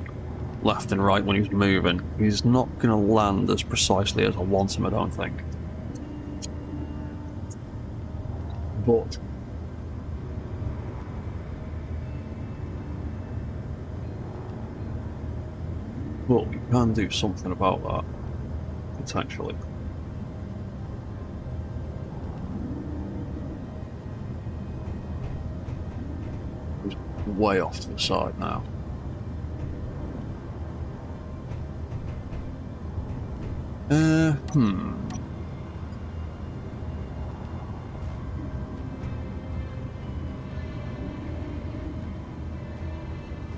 left and right when he's moving. He's not gonna land as precisely as I want him, I don't think. But we can do something about that, potentially. He's way off to the side now.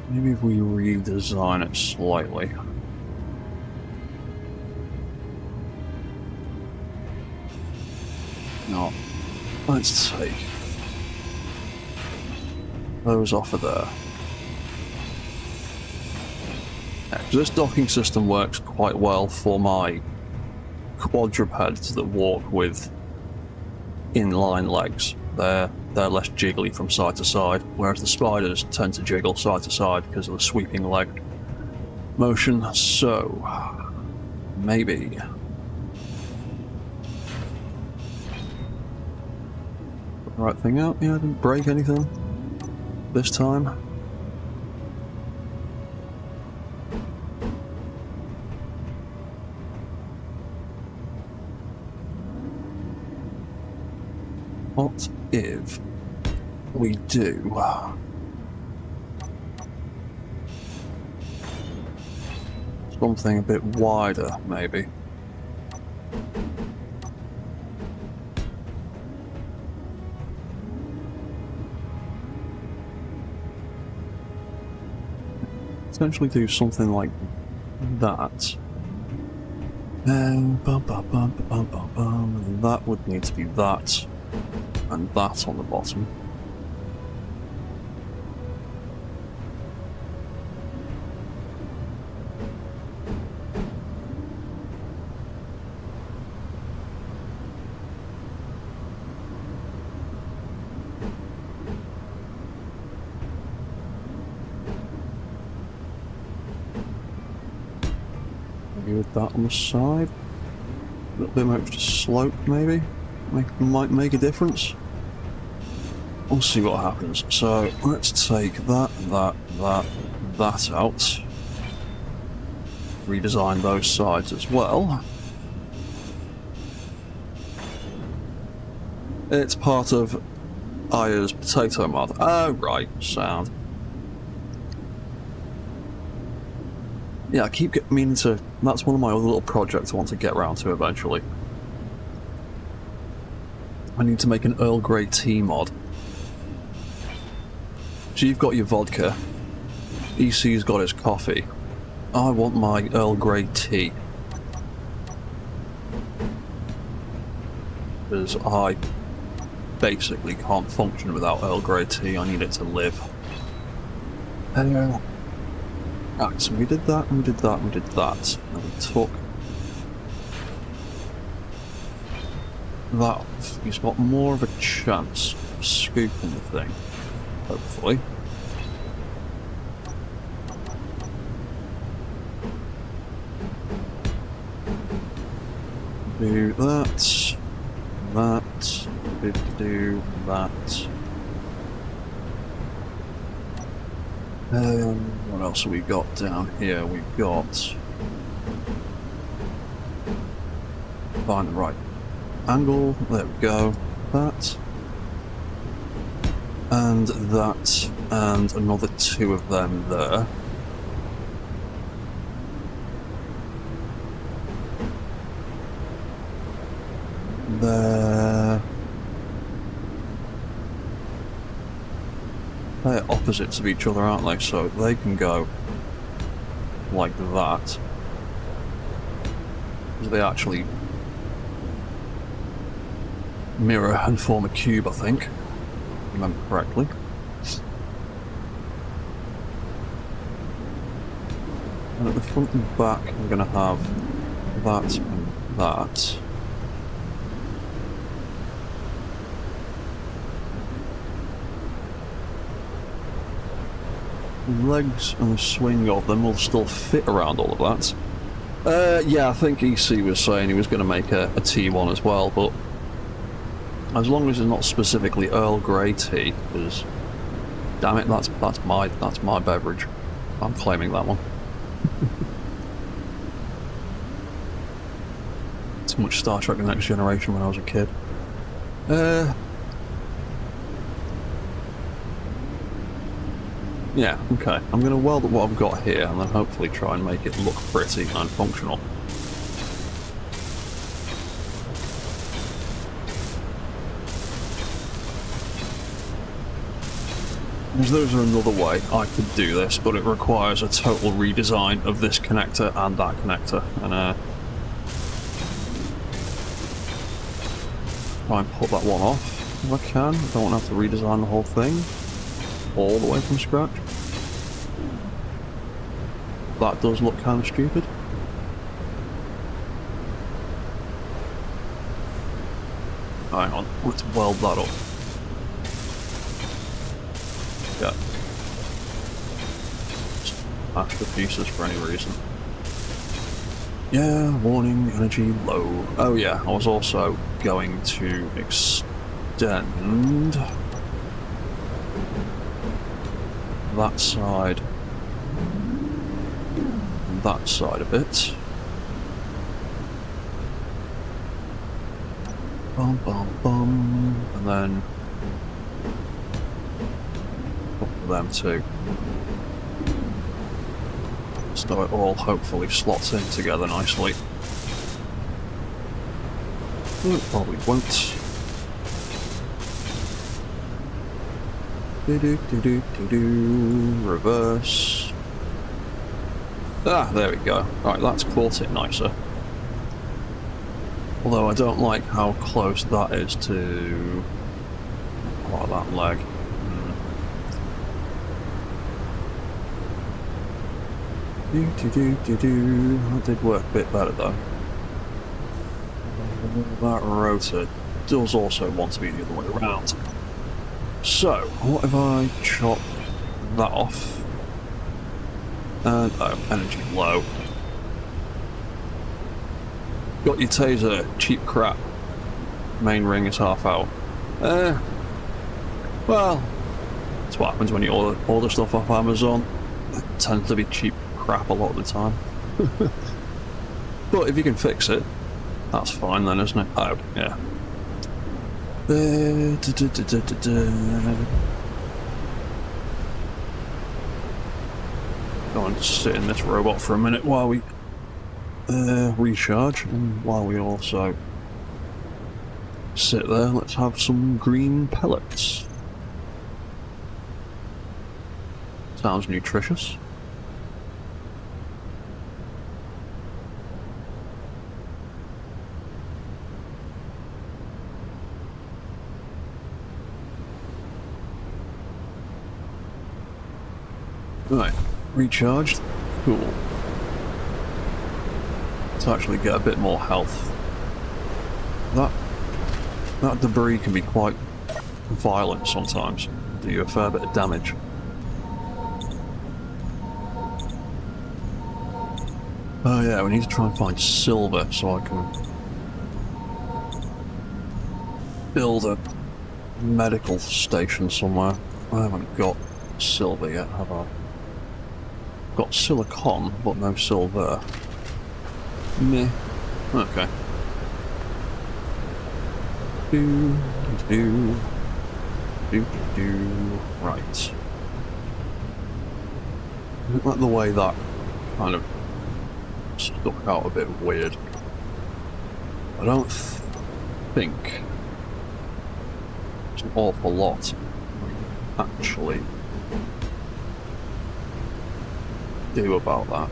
Maybe if we redesign it slightly. No, let's take those off of there. Yeah, 'cause this docking system works quite well for my quadrupeds that walk with inline legs. They're less jiggly from side to side, whereas the spiders tend to jiggle side to side because of the sweeping leg motion. So maybe put the right thing out. Yeah, I didn't break anything this time. What if we do something a bit wider, maybe? Potentially do something like that. And that would need to be that. And that on the bottom. Maybe with that on the side. A little bit of extra slope, maybe. Might make a difference. We'll see what happens. So let's take that out. Redesign those sides as well. It's part of Aya's potato mod. Oh, right, sound. Yeah, I keep meaning to. That's one of my other little projects I want to get around to eventually. I need to make an Earl Grey tea mod. So you've got your vodka, EC's got his coffee. I want my Earl Grey tea. Because I basically can't function without Earl Grey tea, I need it to live. Anyway. Right, so we did that, and we did that, and we did that. And we took that off. He's got more of a chance of scooping the thing. Hopefully. Do that. Do that. What else have we got down here? We've got... Find the right angle. There we go. That. And that, and another two of them there. They're opposites of each other, aren't they? So they can go like that. They actually mirror and form a cube, I think. If I remember correctly. And at the front and back, I'm going to have that and that. The legs and the swing of them will still fit around all of that. Yeah, I think EC was saying he was going to make a T1 as well, but as long as it's not specifically Earl Grey tea, because damn it, that's my beverage. I'm claiming that one. Too much Star Trek: The Next Generation when I was a kid. Yeah, okay. I'm going to weld at what I've got here and then hopefully try and make it look pretty and functional. Because there's another way I could do this, but it requires a total redesign of this connector and that connector. And try and put that one off if I can. I don't want to have to redesign the whole thing all the way from scratch. That does look kind of stupid. Hang on, let's weld that up. Yeah. Smash the pieces for any reason. Yeah, warning, energy low. Oh yeah, I was also going to extend that side and that side a bit. Bum bum bum, and then up to them too. So it all hopefully slots in together nicely. It probably won't. Reverse. Ah, there we go. Right, that's caught it nicer. Although I don't like how close that is to that leg. That did work a bit better though. That rotor does also want to be the other way around. So, what if I chop that off? And, oh, energy low. Got your taser, cheap crap. Main ring is half out. Well, that's what happens when you order stuff off Amazon. It tends to be cheap crap a lot of the time. But if you can fix it, that's fine then, isn't it? Oh, yeah. Go and sit in this robot for a minute while we recharge, and while we also sit there, let's have some green pellets. Sounds nutritious. Right, recharged. Cool. To actually get a bit more health. That debris can be quite violent sometimes. Do you a fair bit of damage. Oh yeah, we need to try and find silver so I can build a medical station somewhere. I haven't got silver yet, have I? Got silicon, but no silver. Meh. Okay. Right. I like the way that kind of stuck out a bit weird. I don't think it's an awful lot actually do about that.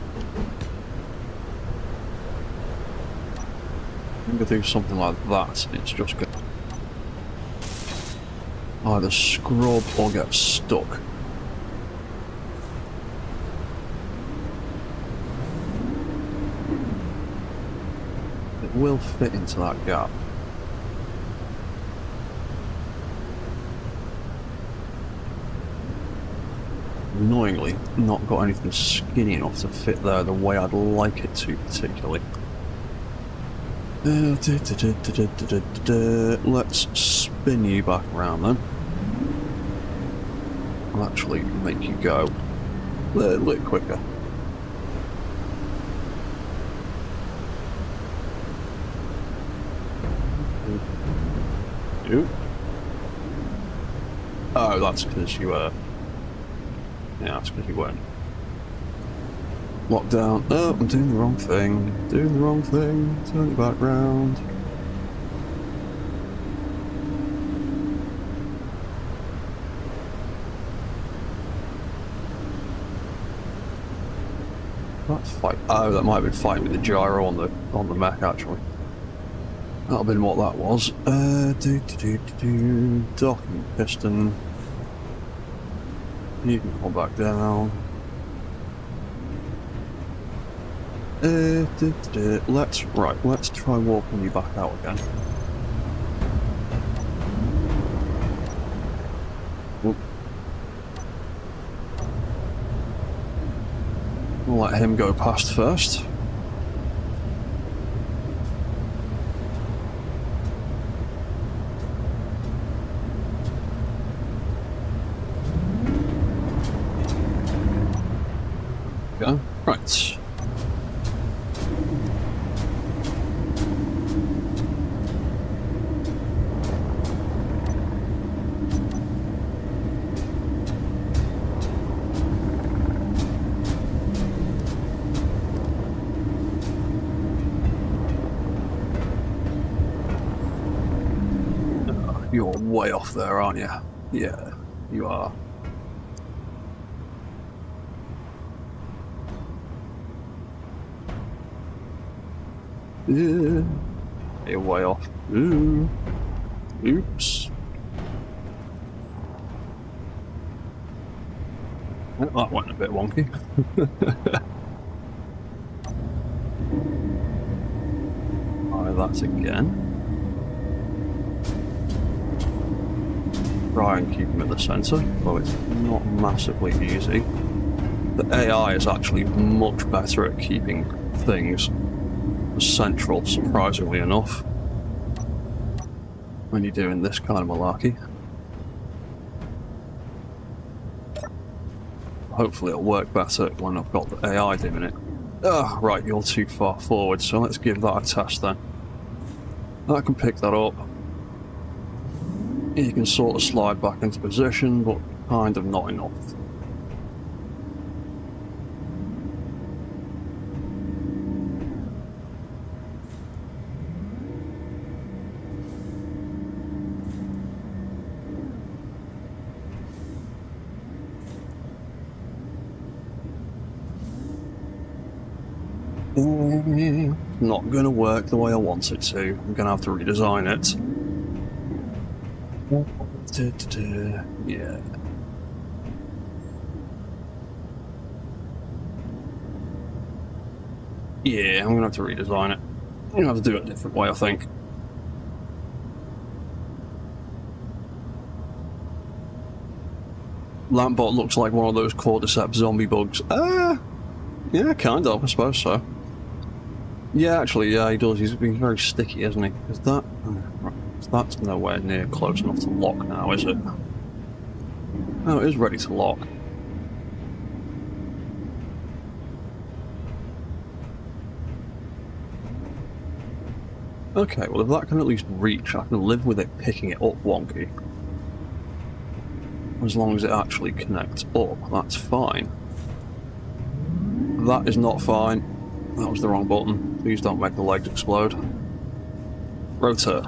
I'm gonna do something like that, it's just gonna either scrub or get stuck. It will fit into that gap. Annoyingly, not got anything skinny enough to fit there the way I'd like it to, particularly. Let's spin you back around then. I'll actually make you go a little bit quicker. Oh, that's because you yeah, that's because you weren't. Lockdown. Oh, I'm doing the wrong thing. Doing the wrong thing. Turn it back round. That's fight. Oh, that might have been fighting with the gyro on the mech actually. That'll have been what that was. Docking piston. You can pull back down. Let's try walking you back out again. Oop. We'll let him go past first. Go. Right. You're way off there, aren't you? Yeah, you are. Yeah. You're way off. Ooh. Oops. That went a bit wonky. Try that again. Try and keep him at the centre, though it's not massively easy. The AI is actually much better at keeping things central, surprisingly enough, when you're doing this kind of malarkey. Hopefully it'll work better when I've got the AI doing it. Ah, right, you're too far forward, so let's give that a test then. I can pick that up. You can sort of slide back into position, but kind of not enough. Not gonna work the way I want it to. I'm gonna have to redesign it. Yeah. Yeah, I'm gonna have to redesign it. I'm gonna have to do it a different way, I think. Lampbot looks like one of those cordyceps zombie bugs. Yeah, kind of, I suppose so. Yeah, actually, yeah, he does. He's being very sticky, isn't he? Because that's nowhere near close enough to lock now, is it? Oh, it is ready to lock. Okay, well if that can at least reach, I can live with it picking it up wonky. As long as it actually connects up, that's fine. That is not fine. That was the wrong button. Please don't make the legs explode. Rotor.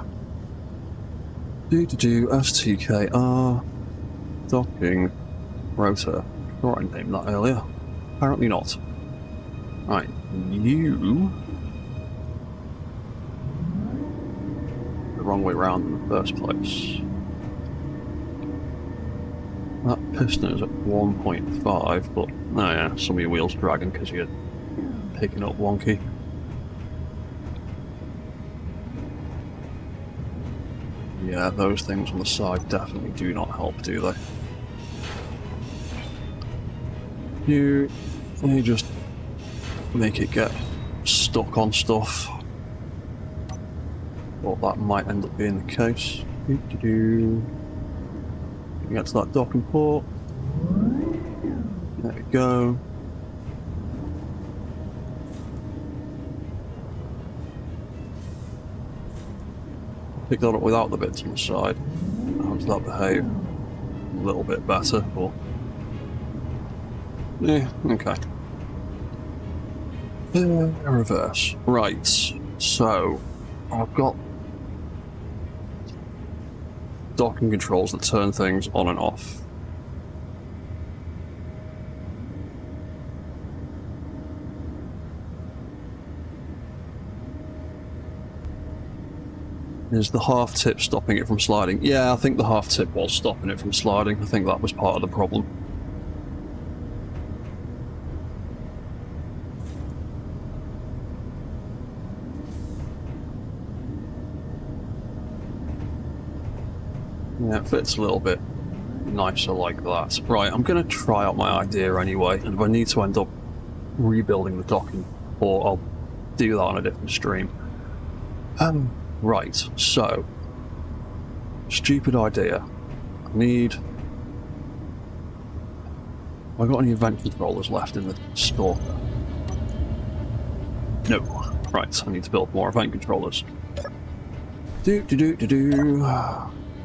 STKR. Docking. Rotor. Thought I named that earlier. Apparently not. Right, you... the wrong way round in the first place. That piston is at 1.5, but... oh yeah, some of your wheels dragging because you're picking up wonky. Yeah, those things on the side definitely do not help, do they? You just make it get stuck on stuff. Well, that might end up being the case. Get to that docking port. There we go. Pick that up without the bits on the side. How does that behave? A little bit better, but... yeah, okay. Reverse. Right, so... I've got... docking controls that turn things on and off. Is the half tip stopping it from sliding? Yeah, I think the half tip was stopping it from sliding. I think that was part of the problem. Yeah, it fits a little bit nicer like that. Right, I'm going to try out my idea anyway, and if I need to end up rebuilding the docking port, I'll do that on a different stream. Right, so stupid idea. I need... Have I got any event controllers left in the store? No. Right, I need to build more event controllers.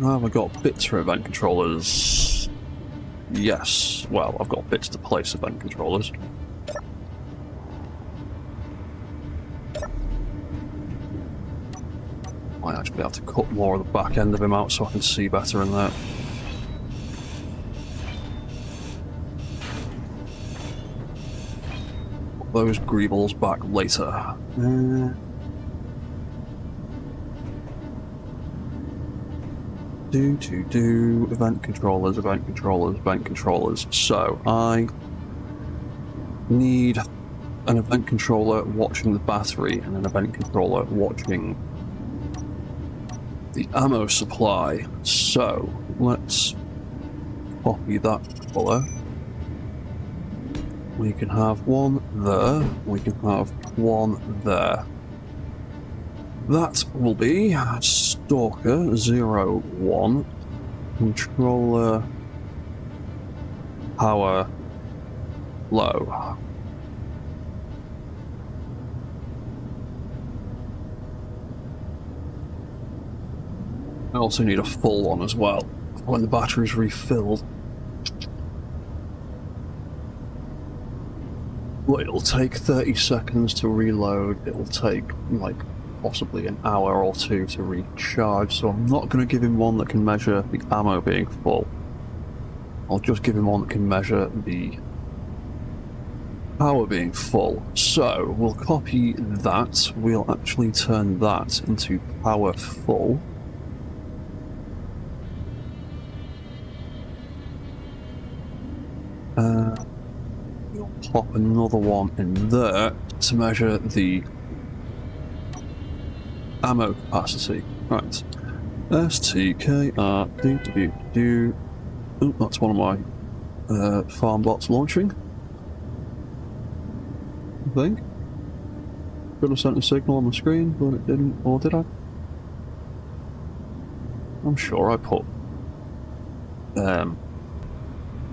Have I got bits for event controllers? Yes. Well, I've got bits to place event controllers. Might actually have to cut more of the back end of him out so I can see better in there. Put those greebles back later. Event controllers, event controllers, event controllers. So I need an event controller watching the battery and an event controller watching the ammo supply. So let's copy that color. We can have one there, we can have one there. That will be Stalker 01, controller power low. I also need a full one as well, when the battery's refilled. Well, it'll take 30 seconds to reload, it'll take like possibly an hour or two to recharge, so I'm not going to give him one that can measure the ammo being full. I'll just give him one that can measure the power being full. So we'll copy that, we'll actually turn that into power full. We'll pop another one in there to measure the ammo capacity. Right. STKR. Oh, that's one of my farm bots launching. I think. Could have sent a signal on the screen, but it didn't. Or did I? I'm sure I put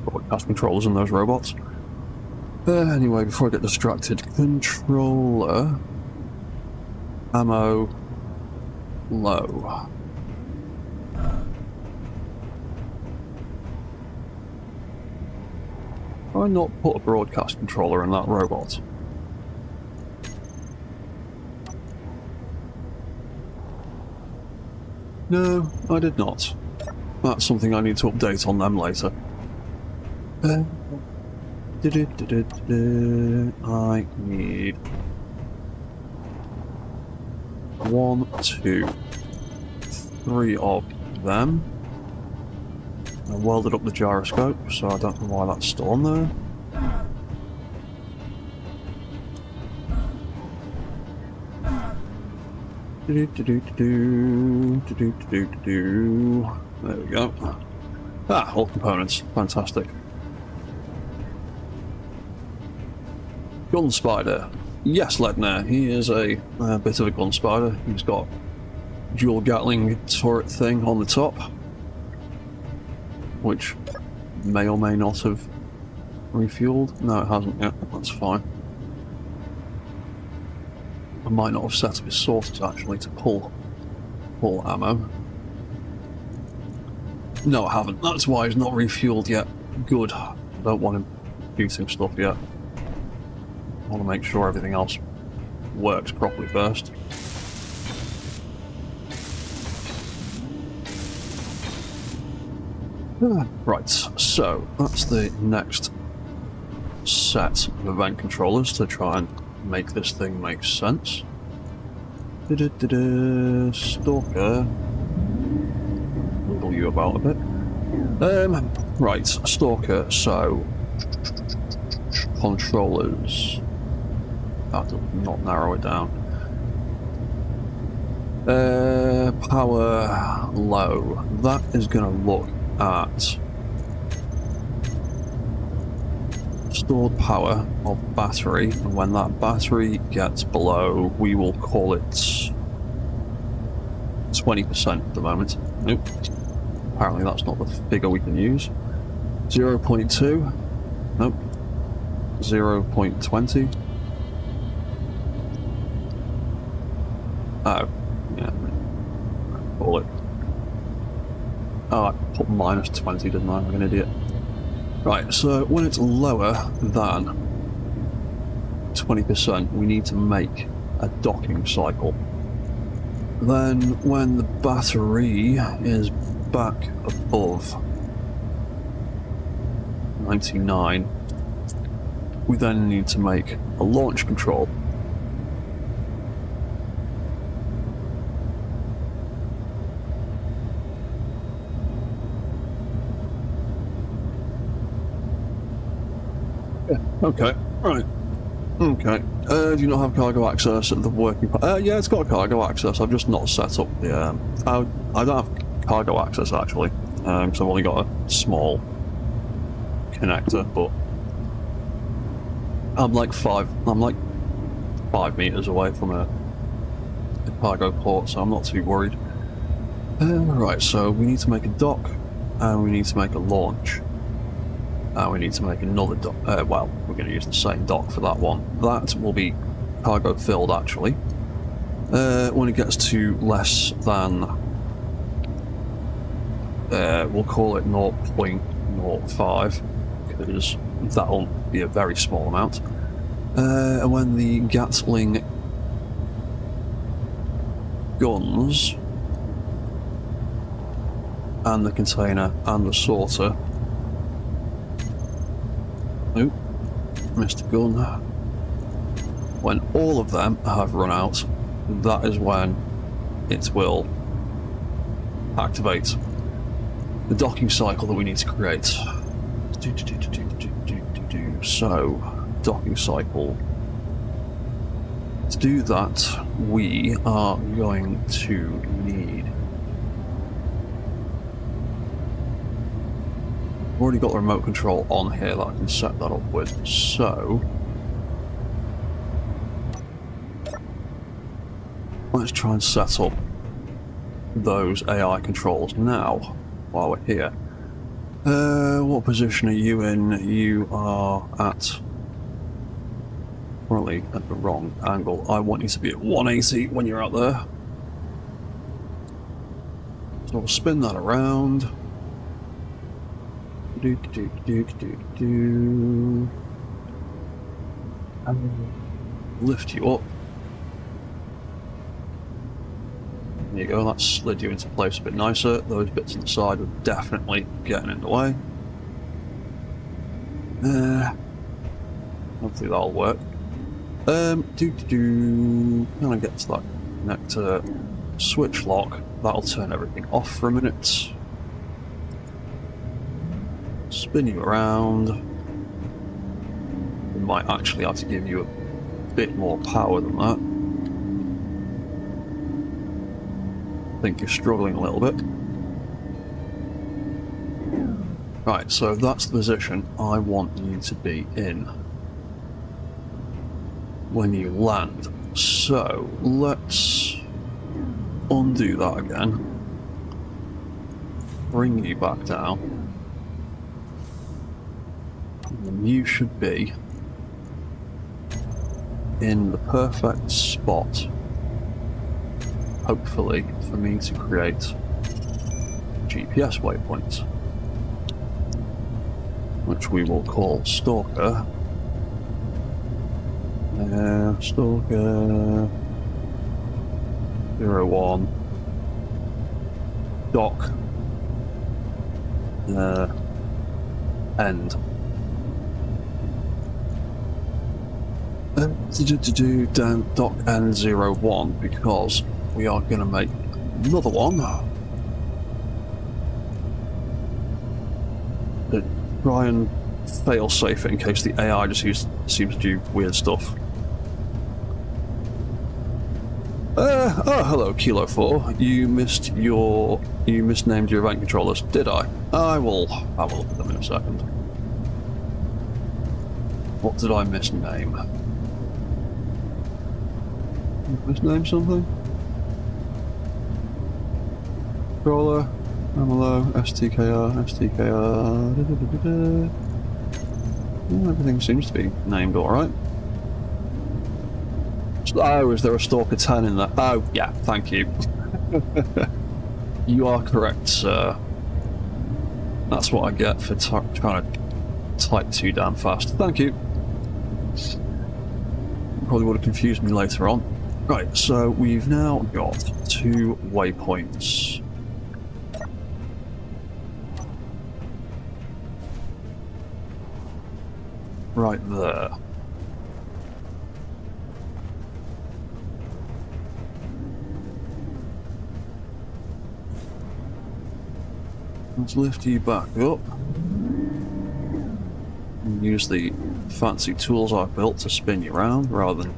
broadcast controllers in those robots. Anyway, before I get distracted, controller ammo low. Why not put a broadcast controller in that robot? No, I did not. That's something I need to update on them later. I need 1, 2, 3 of them. I welded up the gyroscope, so I don't know why that's still on there. There we go. Ah, all components. Fantastic. Gun spider. Yes, Ledner. He is a bit of a gun spider. He's got dual Gatling turret thing on the top, which may or may not have refueled. No, it hasn't yet. That's fine. I might not have set up his sources actually to pull ammo. No, I haven't. That's why he's not refueled yet. Good. I don't want him shooting stuff yet. I want to make sure everything else works properly first. Right, so that's the next set of event controllers to try and make this thing make sense. Stalker. Wiggle you about a bit. Right, Stalker, so controllers. That does not narrow it down. power low. That is going to look at stored power of battery, and when that battery gets below, we will call it 20% at the moment. Nope. Apparently that's not the figure we can use. 0.2. Nope. 0.20. Oh. Yeah. Call it. Oh, I put -20, didn't I? I'm an idiot. Right, so when it's lower than 20%, we need to make a docking cycle. Then when the battery is back above 99, we then need to make a launch control. Okay, right. Okay. Do you not have cargo access at the working part? Yeah, it's got cargo access. I've just not set up the... I don't have cargo access, actually. So I've only got a small connector, but... I'm like 5 meters away from a cargo port, so I'm not too worried. Right, so we need to make a dock, and we need to make a launch. And we need to make another dock. Well, we're going to use the same dock for that one. That will be cargo filled, actually. When it gets to less than... we'll call it 0.05, because that'll be a very small amount. And when the Gatling guns and the container and the sorter... Oop, missed a gun. When all of them have run out, that is when it will activate the docking cycle that we need to create. So, docking cycle. To do that, we are going to need... I've already got the remote control on here that I can set that up with, so... Let's try and set up those AI controls now, while we're here. What position are you in? You are at... Currently at the wrong angle. I want you to be at 180 when you're out there. So we'll spin that around. And lift you up. There you go, that slid you into place a bit nicer. Those bits on the side are definitely getting in the way. Hopefully that'll work. When I get to that connector switch lock, that'll turn everything off for a minute. Spin you around. We might actually have to give you a bit more power than that. I think you're struggling a little bit. Right, so that's the position I want you to be in when you land. So let's undo that again. Bring you back down. And you should be in the perfect spot, hopefully, for me to create GPS waypoints, which we will call Stalker. Stalker 01 dock end. Down dock end 01, because we are going to make another one to try and fail safe it in case the AI just seems to do weird stuff. Oh, hello, Kilo 4. You misnamed your event controllers, did I? I will have a look at them in a second. What did I misname? Misname something? Controller, MLO, STKR, STKR. Well, everything seems to be named alright. Oh, is there a Stalker 10 in there? Oh, yeah, thank you. You are correct, sir. That's what I get for trying to type too damn fast. Thank you. Probably would have confused me later on. Right, so we've now got 2 waypoints. Right there. Let's lift you back up and use the fancy tools I've built to spin you around rather than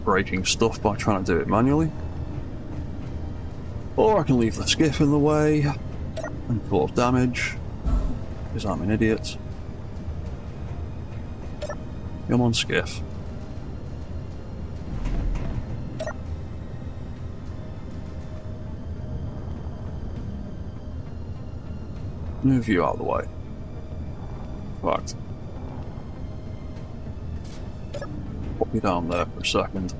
breaking stuff by trying to do it manually. Or I can leave the skiff in the way and cause damage because I'm an idiot. Come on, skiff. Move you out of the way. Right. Put you down there for a second.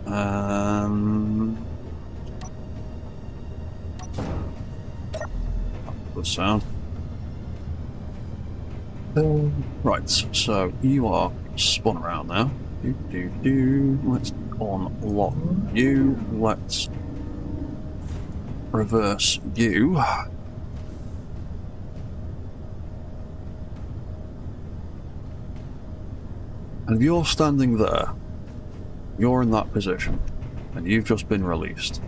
Good sound. Right, so you are spun around now. Let's unlock you. Let's reverse you. And if you're standing there, you're in that position, and you've just been released.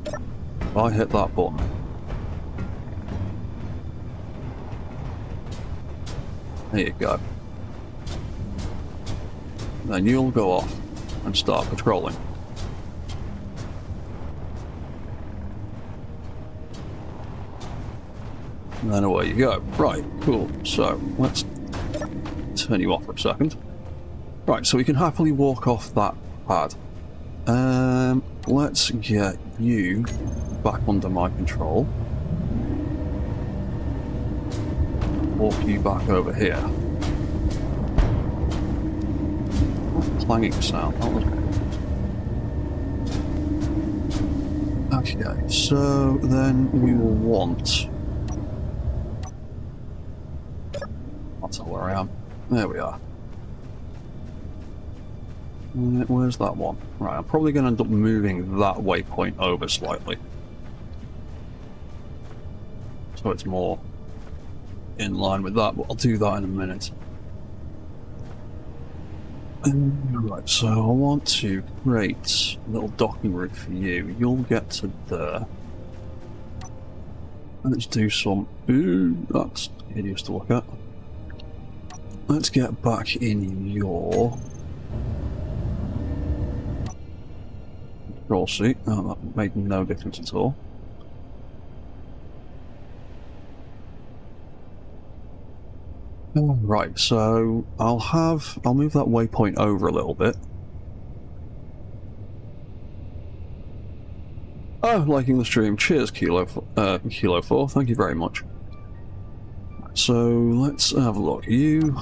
If I hit that button, there you go. Then you'll go off and start patrolling. And then away you go. Right, cool. So, let's turn you off for a second. Right, so we can happily walk off that pad. Let's get you back under my control. Walk you back over here. What clanging sound? That was... Okay, so then we will want... I'll tell where I am. There we are. Where's that one? Right, I'm probably going to end up moving that waypoint over slightly. So it's more in line with that, but I'll do that in a minute. Right, so I want to create a little docking route for you. You'll get to there. Let's do some... Ooh, that's hideous to look at. Let's get back in your control seat. Oh, that made no difference at all. Right, so I'll move that waypoint over a little bit. Oh, liking the stream. Cheers, Kilo 4. Thank you very much. So let's have a look. You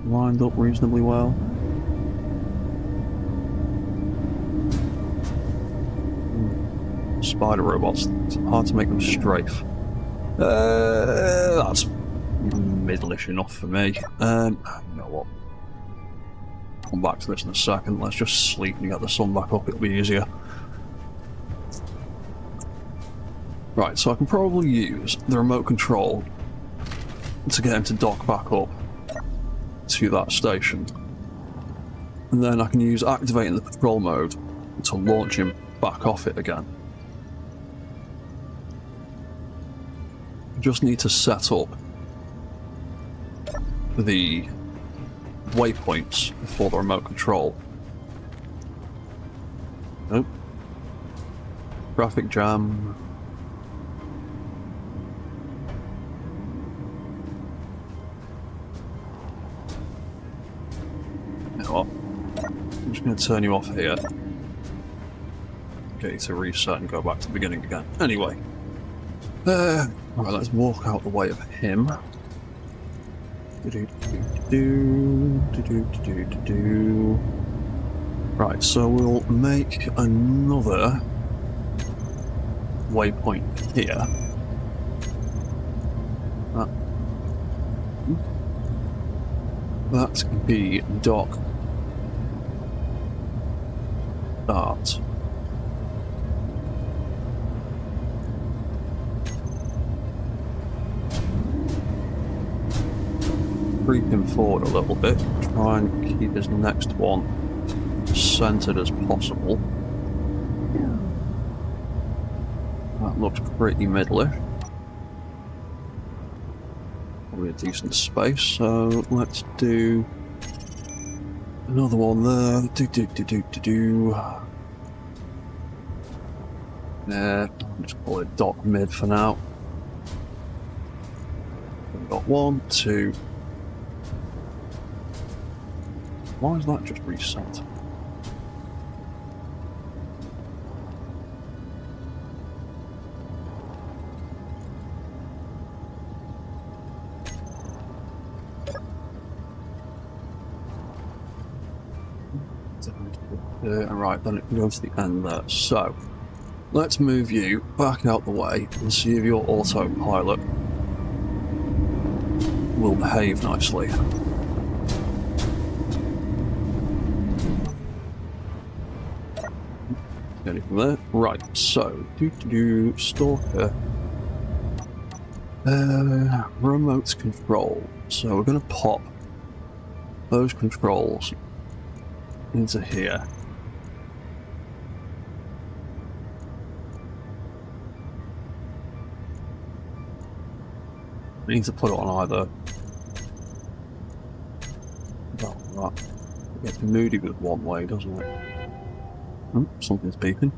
lined up reasonably well. Spider robots. It's hard to make them strafe. That's middle-ish enough for me. You know what? Come back to this in a second. Let's just sleep and get the sun back up. It'll be easier. Right, so I can probably use the remote control to get him to dock back up to that station. And then I can use activating the patrol mode to launch him back off it again. I just need to set up the waypoints for the remote control. Traffic jam. You know what? I'm just going to turn you off here. Get you to reset and go back to the beginning again. Anyway. Right, let's walk out the way of him. Right, so we'll make another waypoint here. That can be dock start. Creep him forward a little bit, try and keep his next one centered as possible. That looks pretty middlish. Probably a decent space, so let's do another one there. Yeah, just call it dock mid for now. We've got 1, 2. Why is that just reset? Right, then it can go to the end there. So, let's move you back out the way and see if your autopilot will behave nicely. Anything there? Right, so, Stalker. Remote control. So we're going to pop those controls into here. I need to put it on either. That. It gets moody with one way, doesn't it? Oh, something's beeping.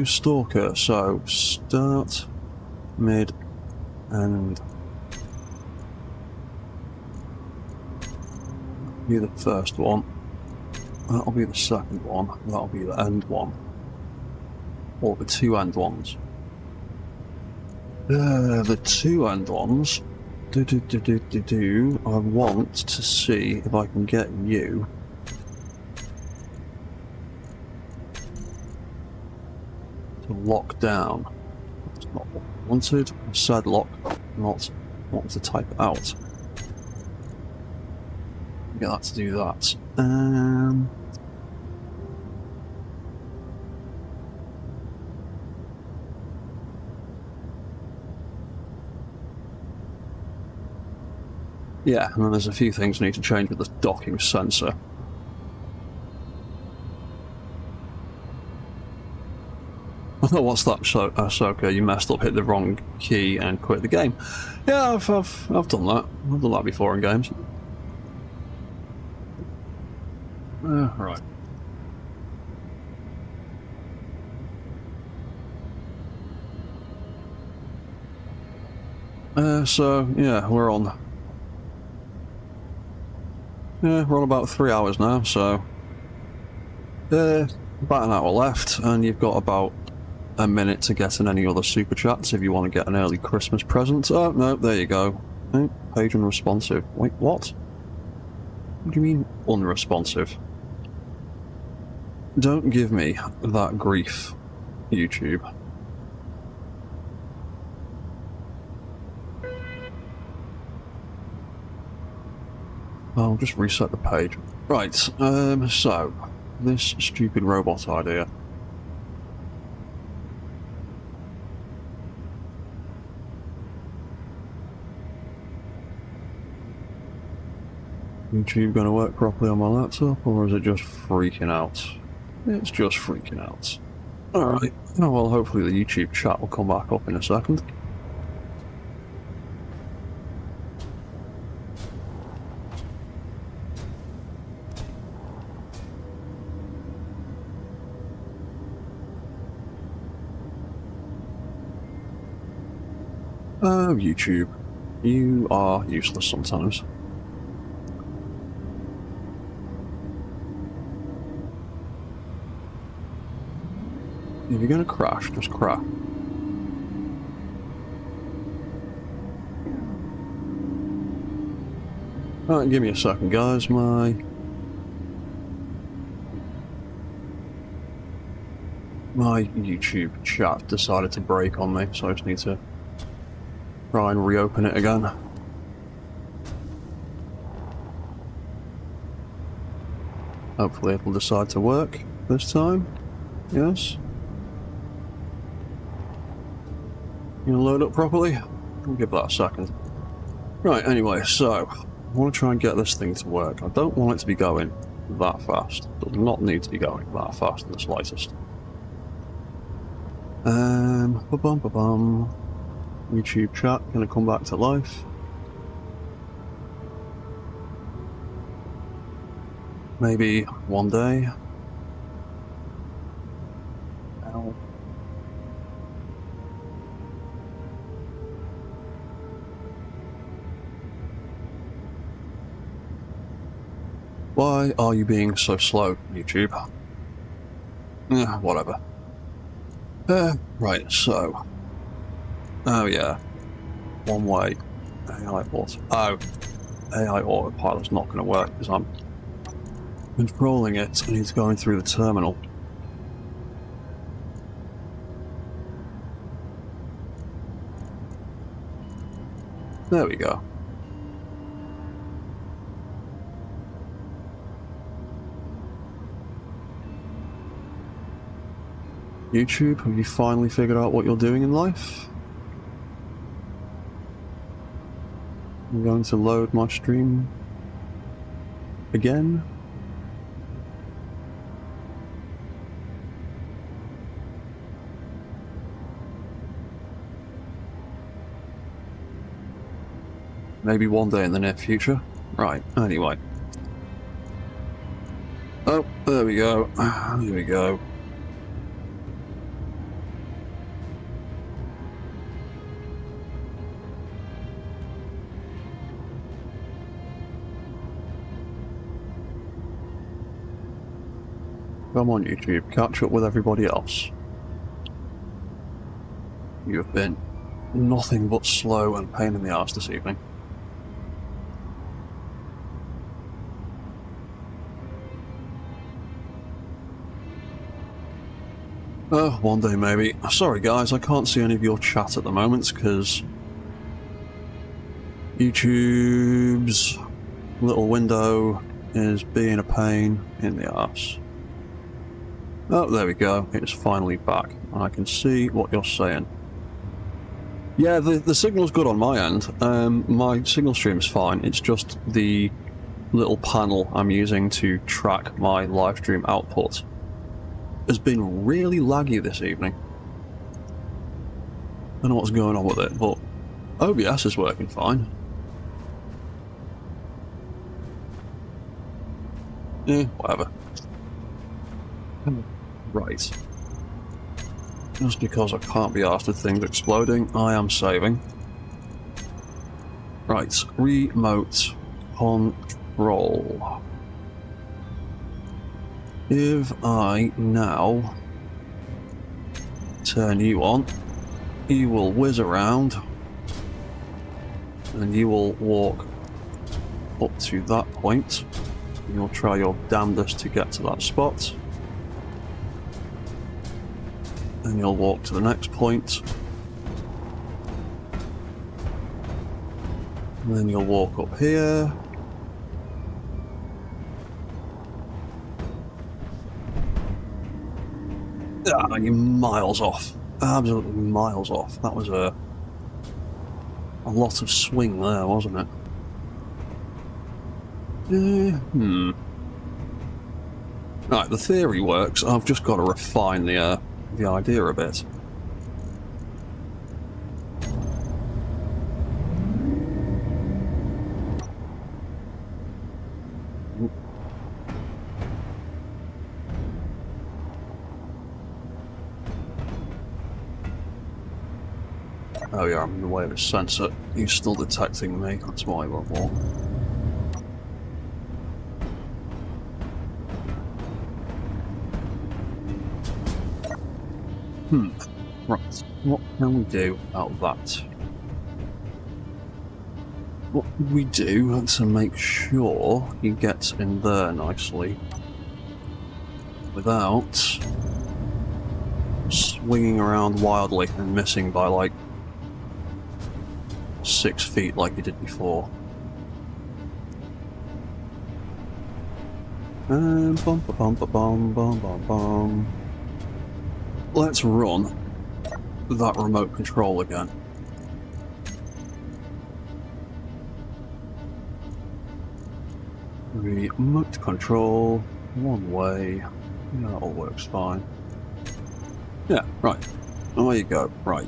Stalker. So start, mid, and be the first one. That'll be the second one. That'll be the end one. Or the two end ones. The two end ones. I want to see if I can get you to lock down. That's not what I wanted. I said lock, not want to type it out. Get that to do that. Yeah, and then there's a few things I need to change with the docking sensor. Oh, what's that, Ahsoka? You messed up, hit the wrong key and quit the game. Yeah, I've done that. I've done that before in games. Right. So, yeah, we're on about 3 hours now, so about an hour left, and you've got about a minute to get in any other super chats if you want to get an early Christmas present. Oh, no, there you go. Oh, page unresponsive. Wait, what? What do you mean unresponsive? Don't give me that grief, YouTube. I'll just reset the page. Right, so, this stupid robot idea. YouTube going to work properly on my laptop, or is it just freaking out? It's just freaking out. Alright, oh well, hopefully the YouTube chat will come back up in a second. Oh, YouTube. You are useless sometimes. If you're gonna crash, just crash. Right, give me a second, guys. My YouTube chat decided to break on me, so I just need to try and reopen it again. Hopefully it'll decide to work this time. Yes. You gonna load up properly? We'll give that a second. Right, anyway, so I want to try and get this thing to work. I don't want it to be going that fast. It does not need to be going that fast in the slightest. Ba-bum. YouTube chat gonna come back to life. Maybe one day. Ow. Why are you being so slow, YouTube? Whatever. Right, so... Oh yeah. One way. AI auto... Oh. AI autopilot's not going to work because I'm controlling it and it's going through the terminal. There we go. YouTube, have you finally figured out what you're doing in life? I'm going to load my stream again. Maybe one day in the near future. Right, anyway. Oh, there we go. Here we go. Come on, YouTube, catch up with everybody else. You have been nothing but slow and pain in the arse this evening. Oh, one day maybe. Sorry guys, I can't see any of your chat at the moment because YouTube's little window is being a pain in the arse. Oh, there we go. It's finally back. I can see what you're saying. Yeah, the signal's good on my end. My signal stream's fine. It's just the little panel I'm using to track my live stream output has been really laggy this evening. I don't know what's going on with it, but OBS is working fine. Whatever. Right. Just because I can't be asked with things exploding, I am saving. Right, remote control. If I now turn you on, you will whiz around and you will walk up to that point. You'll try your damnedest to get to that spot. And you'll walk to the next point. And then you'll walk up here. Ah, you're miles off. Absolutely miles off. That was a lot of swing there, wasn't it? Right, the theory works. I've just got to refine the idea a bit. Oh yeah, I'm in the way of his sensor. He's still detecting me, that's why I won't walk. Right, what can we do about that? What can we do to make sure he gets in there nicely without swinging around wildly and missing by like 6 feet like he did before? And bum ba bum ba bum bum bum bum. Let's run that remote control again. Remote control, one way. Yeah, that all works fine. Yeah, right. There you go. Right.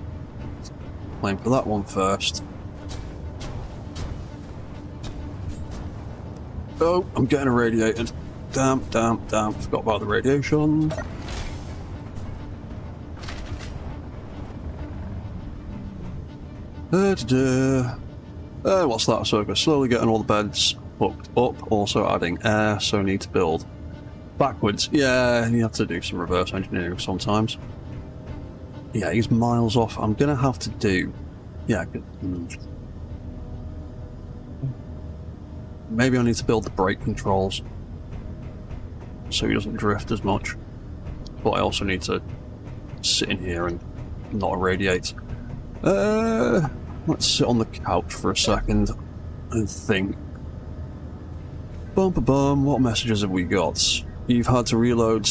Aim for that one first. Oh, I'm getting irradiated. Damn. Forgot about the radiation. What's that? So we're slowly getting all the beds hooked up, also adding air, so need to build backwards. Yeah, you have to do some reverse engineering sometimes. Yeah, he's miles off. I'm gonna have to do... Yeah, maybe I need to build the brake controls so he doesn't drift as much. But I also need to sit in here and not irradiate. Let's sit on the couch for a second and think. Bum, what messages have we got? You've had to reload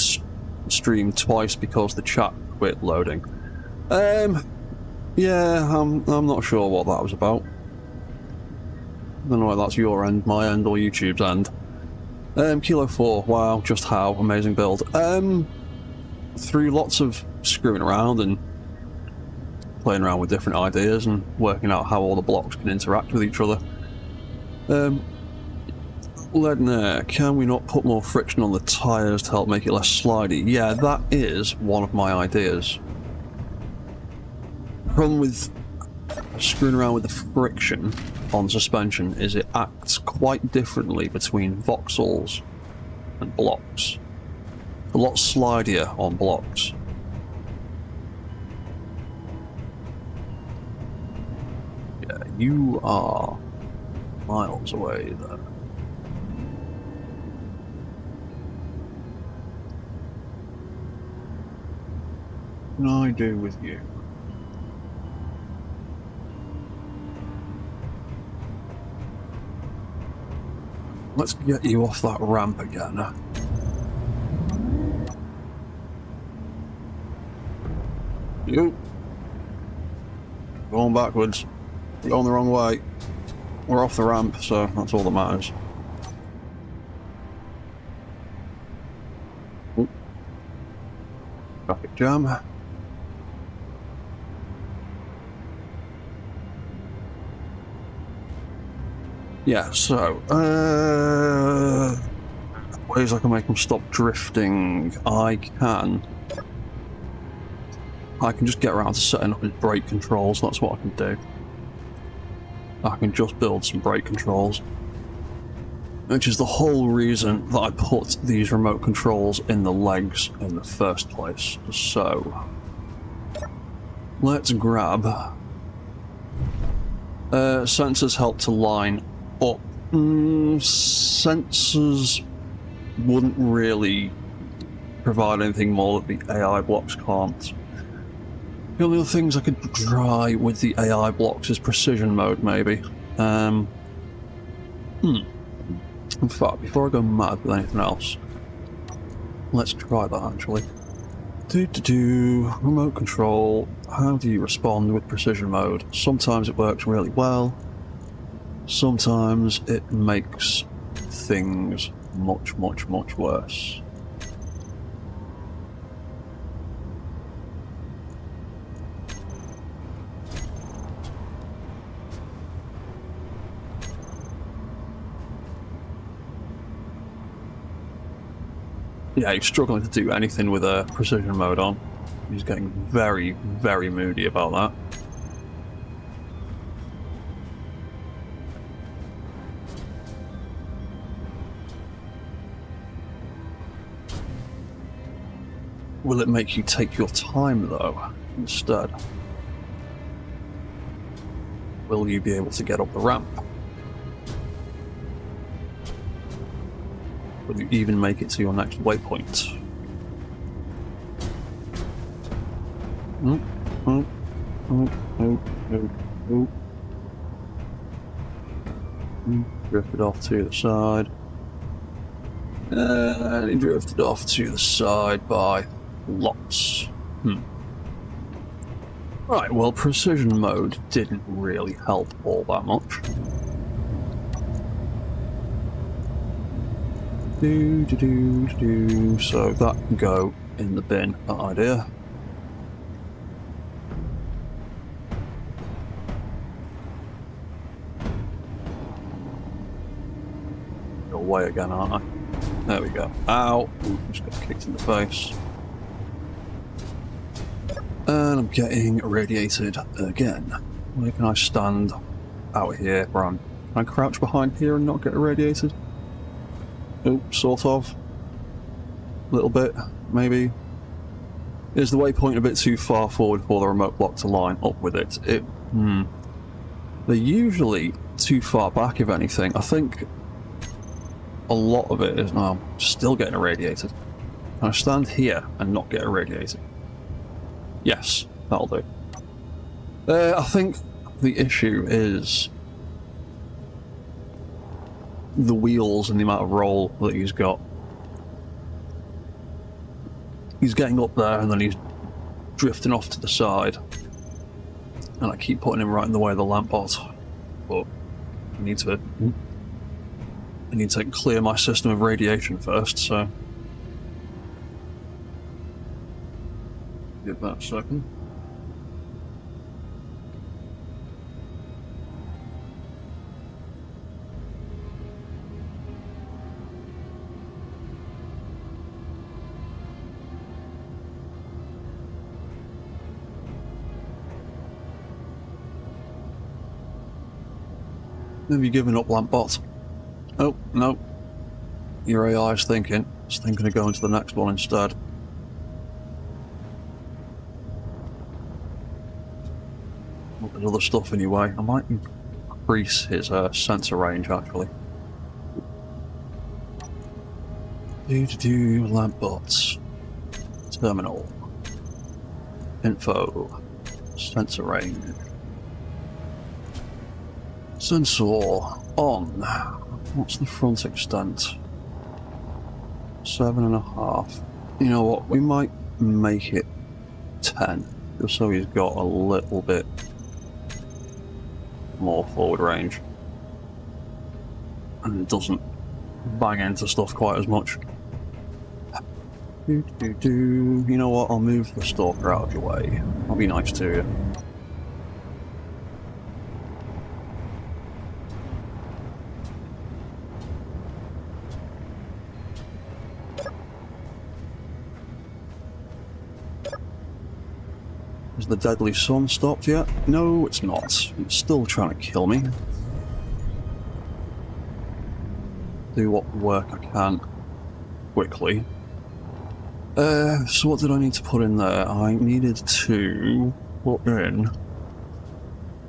stream twice because the chat quit loading. Yeah, I'm not sure what that was about. I don't know whether that's your end, my end, or YouTube's end. Kilo 4, wow, just how, amazing build. Through lots of screwing around and playing around with different ideas and working out how all the blocks can interact with each other. Lead and air, can we not put more friction on the tyres to help make it less slidey? Yeah, that is one of my ideas. The problem with screwing around with the friction on suspension is it acts quite differently between voxels and blocks. A lot slidier on blocks. Yeah, you are miles away there. What can I do with you? Let's get you off that ramp again. You. Going backwards. Going the wrong way. We're off the ramp, so that's all that matters. Ooh. Traffic jam. Yeah, so, ways I can make them stop drifting. I can just get around to setting up his brake controls, that's what I can do. I can just build some brake controls. Which is the whole reason that I put these remote controls in the legs in the first place. So, let's grab... sensors help to line up. Sensors wouldn't really provide anything more that the AI blocks can't. The only other things I could try with the AI blocks is precision mode, maybe. In fact, before I go mad with anything else, let's try that actually. Remote control. How do you respond with precision mode? Sometimes it works really well. Sometimes it makes things much worse. Yeah, he's struggling to do anything with a precision mode on. He's getting very moody about that. Will it make you take your time, though, instead? Will you be able to get up the ramp? Will you even make it to your next waypoint? Drifted off to the side. And he drifted off to the side by lots. Right, well, precision mode didn't really help all that much. So that can go in the bin, that idea. Go away again, aren't I? There we go. Ow! Ooh, just got kicked in the face. And I'm getting irradiated again. Where can I stand out here, Bran? Can I crouch behind here and not get irradiated? Oh, sort of. A little bit, maybe. Is the waypoint a bit too far forward for the remote block to line up with it? They're usually too far back, if anything. I think a lot of it is... No, I'm still getting irradiated. Can I stand here and not get irradiated? Yes, that'll do. I think the issue is the wheels and the amount of roll that he's got. He's getting up there and then he's drifting off to the side. And I keep putting him right in the way of the lamp pot. But I need to clear my system of radiation first, so... Give that a second. Have you given up, Lampbot? Oh, no. Your AI's thinking. It's thinking of going to the next one instead. Well, there's other stuff anyway. I might increase his sensor range, actually. Lampbots. Terminal. Info. Sensor range. Sensor on. What's the front extent? 7.5. You know what? We might make it 10, just so he's got a little bit more forward range and doesn't bang into stuff quite as much. You know what? I'll move the stalker out of your way. I'll be nice to you. Is the deadly sun stopped yet? No, it's not. It's still trying to kill me. Do what work I can quickly. So what did I need to put in there? I needed to put in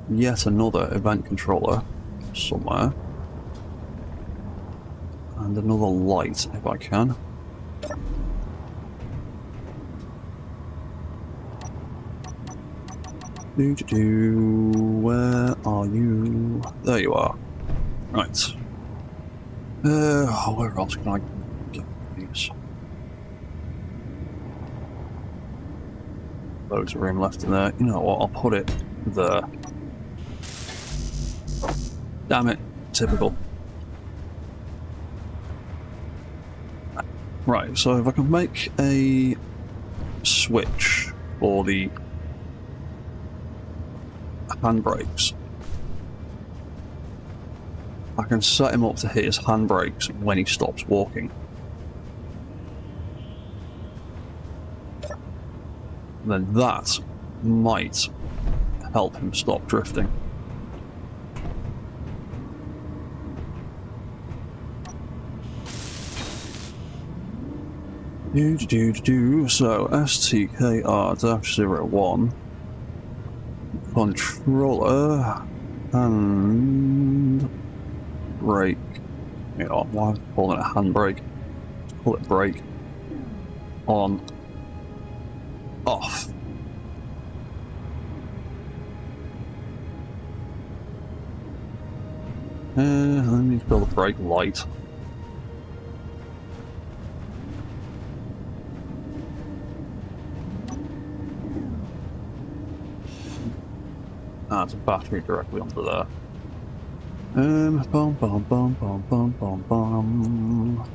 yet another event controller somewhere. And another light, if I can. Where are you? There you are. Right. Where else can I get these? Loads of room left in there. You know what? I'll put it there. Damn it. Typical. Right, so if I can make a switch for the handbrakes, I can set him up to hit his handbrakes when he stops walking. Then that might help him stop drifting. So STKR-01 controller and brake. You know, why am I calling it a handbrake? Call it brake. On. Off. Let me build a brake light. There's a battery directly onto there. Bum bum bum bum bum bum bum.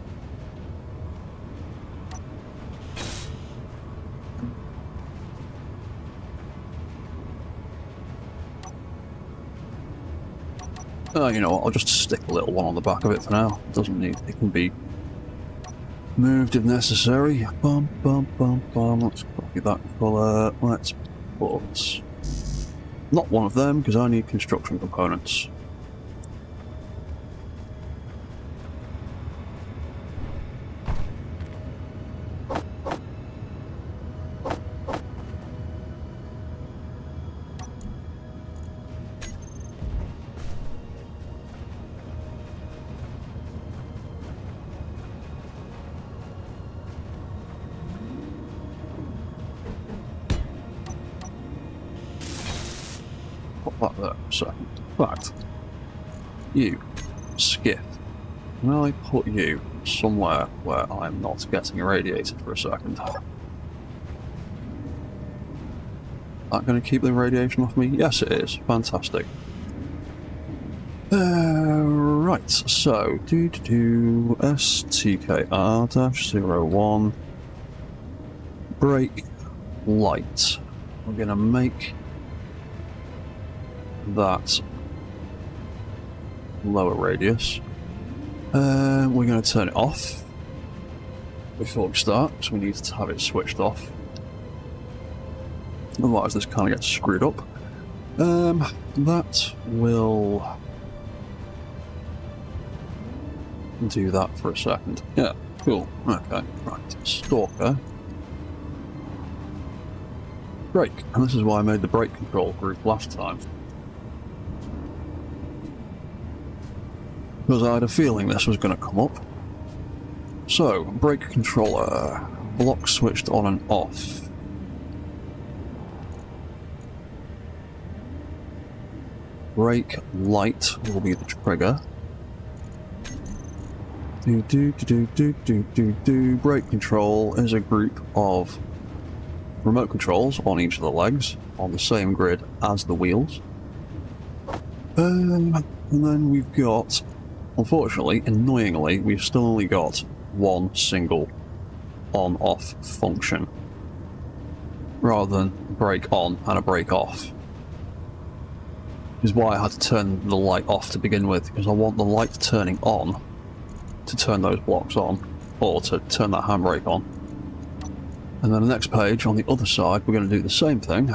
You know what, I'll just stick a little one on the back of it for now. It doesn't need, it can be moved if necessary. Bum bum bum bum. Let's copy that colour. Let's put not one of them because I need construction components. Put that there for a second. In fact, you, skiff, can I put you somewhere where I'm not getting irradiated for a second? That going to keep the radiation off me? Yes, it is. Fantastic. Right, so STKR-01 brake light. We're going to make that lower radius. We're going to turn it off before we start, so we need to have it switched off. Otherwise this kind of gets screwed up. That will do that for a second. Yeah, cool. Okay, right. Stalker. Brake. And this is why I made the brake control group last time. Because I had a feeling this was going to come up. So, brake controller, block switched on and off. Brake light will be the trigger. Brake control is a group of remote controls on each of the legs, on the same grid as the wheels. And then we've got, unfortunately, annoyingly, we've still only got one single on-off function, rather than brake on and a brake off. Which is why I had to turn the light off to begin with, because I want the light turning on to turn those blocks on, or to turn that handbrake on. And then the next page, on the other side, we're going to do the same thing,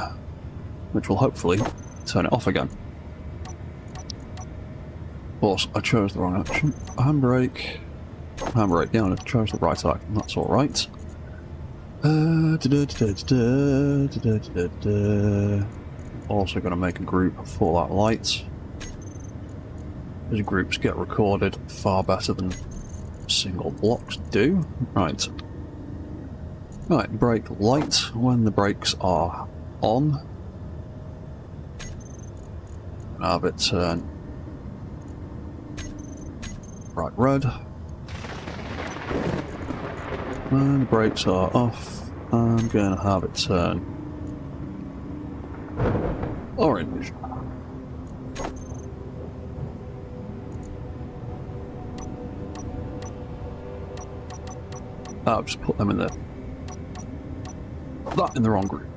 which will hopefully turn it off again. Of course, I chose the wrong action. Handbrake. Handbrake, yeah, I chose the right action, that's alright. Also going to make a group for that light. These groups get recorded far better than single blocks do. Right. Right, brake light when the brakes are on. And have it turn bright red. When the brakes are off, I'm going to have it turn orange. I'll just put them in there. That in the wrong group.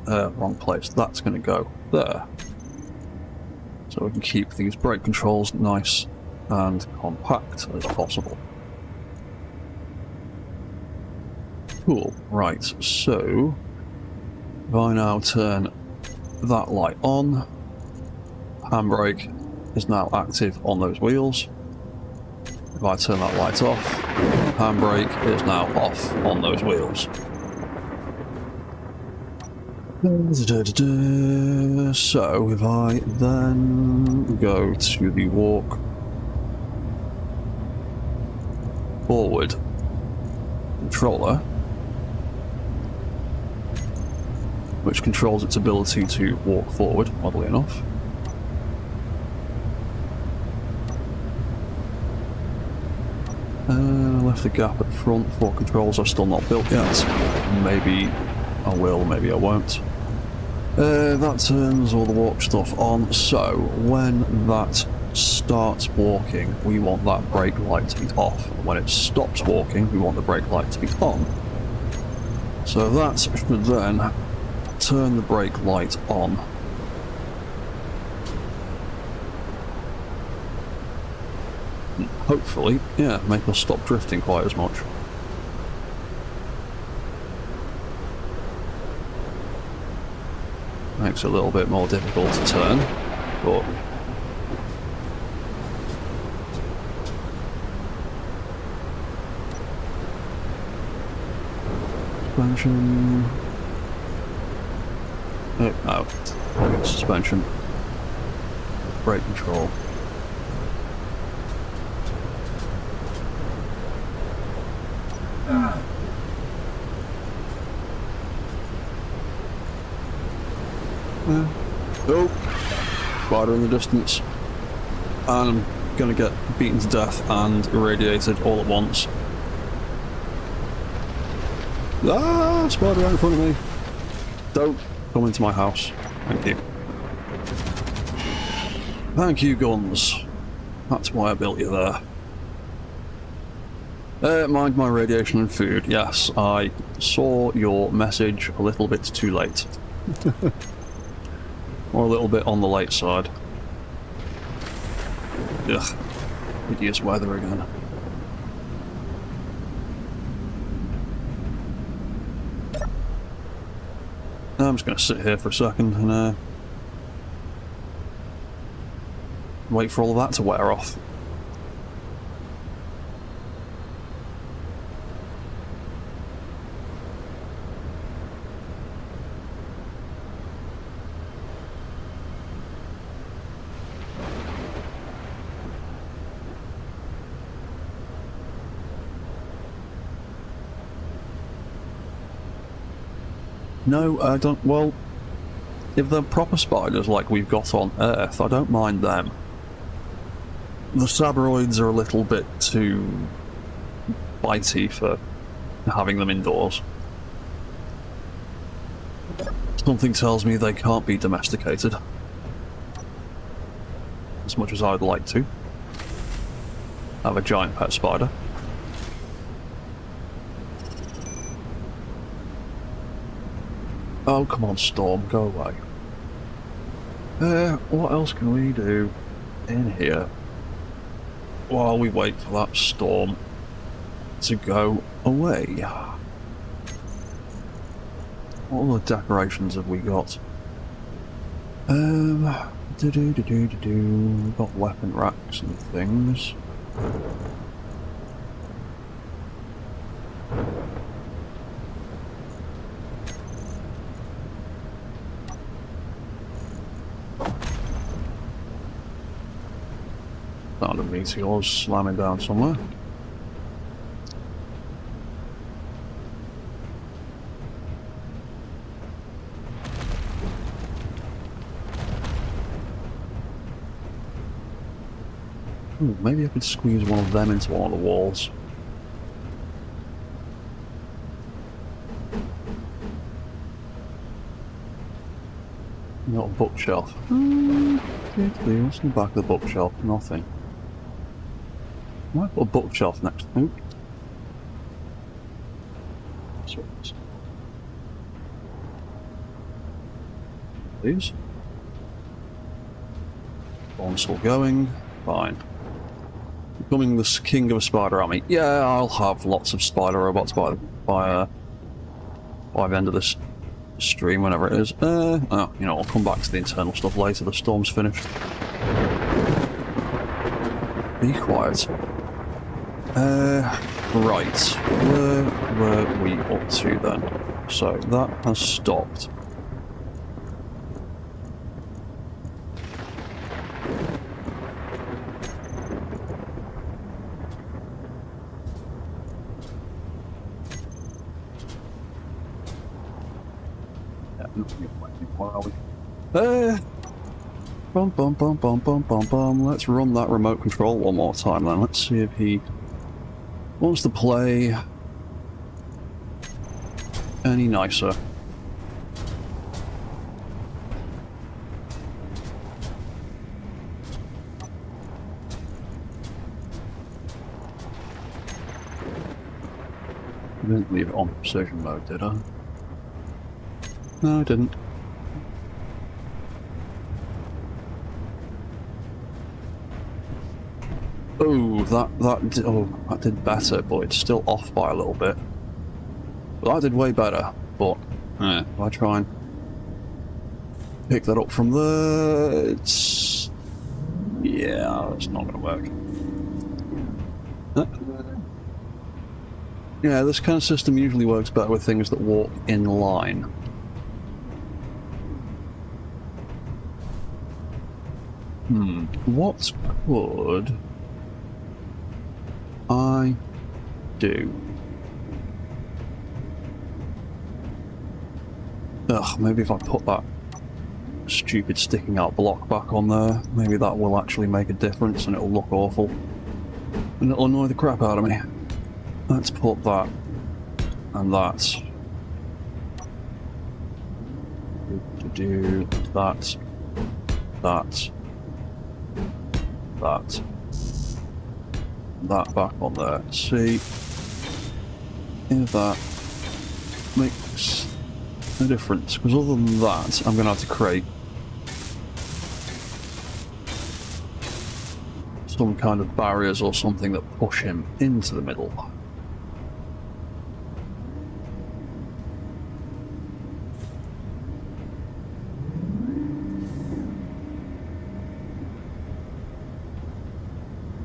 Wrong place. That's going to go there. So we can keep these brake controls nice and compact as possible. Cool. Right, so if I now turn that light on, handbrake is now active on those wheels. If I turn that light off, handbrake is now off on those wheels. So if I then go to the walk forward controller, which controls its ability to walk forward, oddly enough. Left the gap at front for controls I've still not built yet. Maybe I will, maybe I won't. That turns all the walk stuff on, so when that starts walking, we want that brake light to be off. When it stops walking, we want the brake light to be on. So that should then turn the brake light on. Hopefully, yeah, make us stop drifting quite as much. Makes it a little bit more difficult to turn, but suspension. No, suspension. Brake control. Oh, spider in the distance, and I'm gonna get beaten to death and irradiated all at once. Ah, spider right in front of me. Don't come into my house. Thank you. Thank you, guns. That's why I built you there. Mind my radiation and food. Yes, I saw your message a little bit too late. Or a little bit on the late side. Ugh. Hideous weather again. I'm just going to sit here for a second and wait for all of that to wear off. No, I don't. Well, if they're proper spiders like we've got on Earth, I don't mind them. The sabroids are a little bit too bitey for having them indoors. Something tells me they can't be domesticated. As much as I'd like to. Have a giant pet spider. Oh, come on, Storm, go away. What else can we do in here while we wait for that storm to go away? What other decorations have we got? We've got weapon racks and things. Sound of meteors slamming down somewhere. Ooh, maybe I could squeeze one of them into one of the walls. Not a bookshelf. What's in the back of the bookshelf? Nothing. I might put a bookshelf next. Oop. Please. Bomb's still going. Fine. Becoming the king of a spider army. Yeah, I'll have lots of spider robots by the end of this stream, whenever it is. Oh, you know, I'll come back to the internal stuff later. The storm's finished. Be quiet. Right. Where were we up to then? So that has stopped. Bum bum bum bum bum bum bum. Let's run that remote control one more time then. Let's see if he wants to play any nicer. I didn't leave it on precision mode, did I? No, I didn't. Oh, that did better, but it's still off by a little bit. But that did way better, but if I try and pick that up from there, yeah, it's not gonna work. Yeah, this kind of system usually works better with things that walk in line. What could I do? Ugh, maybe if I put that stupid sticking out block back on there, maybe that will actually make a difference and it'll look awful. And it'll annoy the crap out of me. Let's put that and that. To do that, that, that back on there. See if that makes a difference. Because other than that, I'm going to have to create some kind of barriers or something that push him into the middle.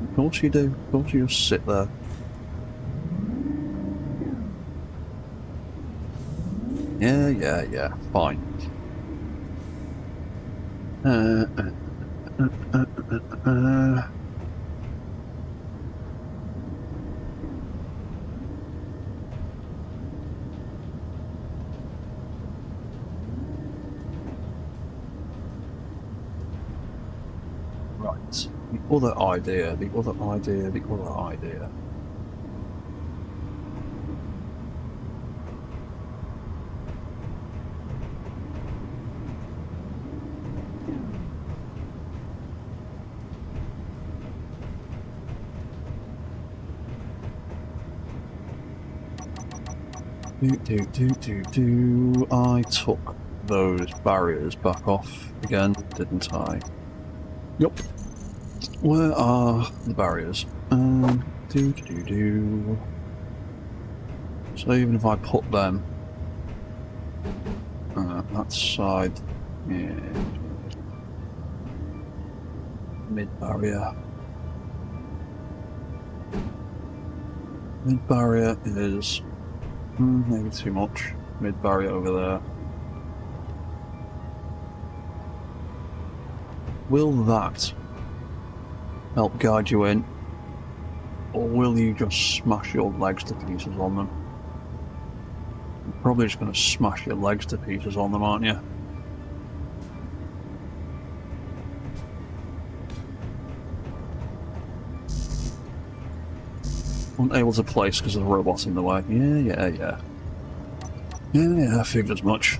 Of course you do. Of course you just sit there. Yeah. Fine. Right. The other idea. I took those barriers back off again, didn't I? Yup. Where are the barriers? So even if I put them that side, yeah, mid barrier. Mid barrier is maybe too much. Mid barrier over there. Will that help guide you in, or will you just smash your legs to pieces on them? You're probably just going to smash your legs to pieces on them, aren't you? Unable to place because of the robots in the way. Yeah, I figured as much.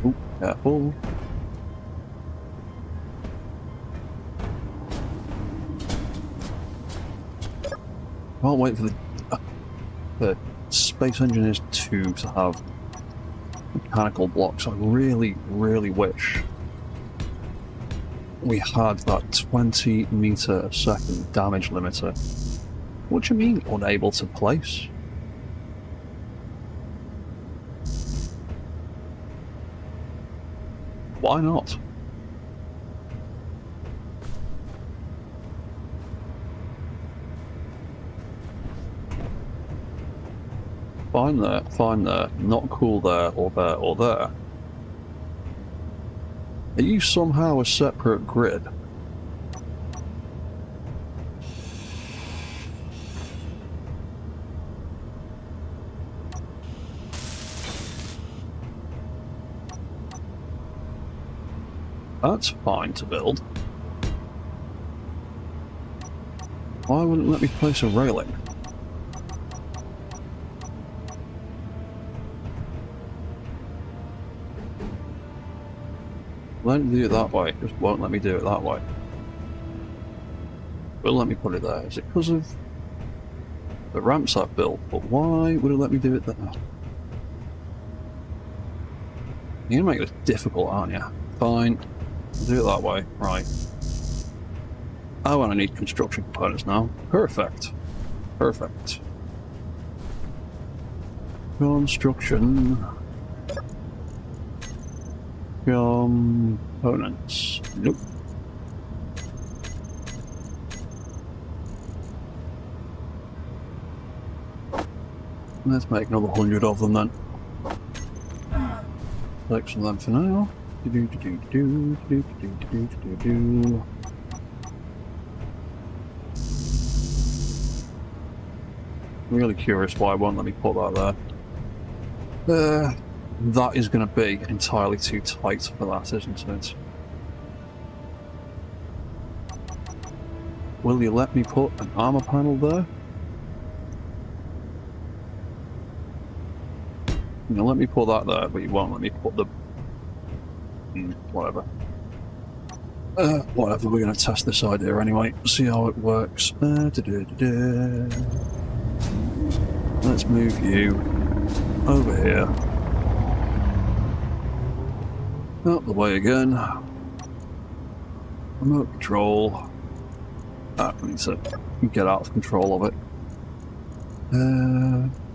Ooh, careful. Can't wait for the Space Engineers 2 to have mechanical blocks. I really wish we had that 20 meter a second damage limiter What do you mean, unable to place? Why not? Fine there, not cool there, or there, or there. Are you somehow a separate grid? That's fine to build. Why wouldn't it let me place a railing? Let me do it that way, just won't let me do it that way. Will let me put it there. Is it because of the ramps I've built? But why would it let me do it there? You're gonna make this difficult, aren't you? Fine. Do it that way. Right. Oh, and I need construction components now. Perfect. Perfect. Construction. Components. Nope. Let's make another 100 of them then. Selection them for now. Really curious why it won't let me put that there. That is going to be entirely too tight for that, isn't it? Will you let me put an armor panel there? You'll let me put that there, but you won't let me put the... whatever. Whatever, we're going to test this idea anyway, see how it works. Let's move you over here. Out the way again. Remote control. I need to get out of control of it.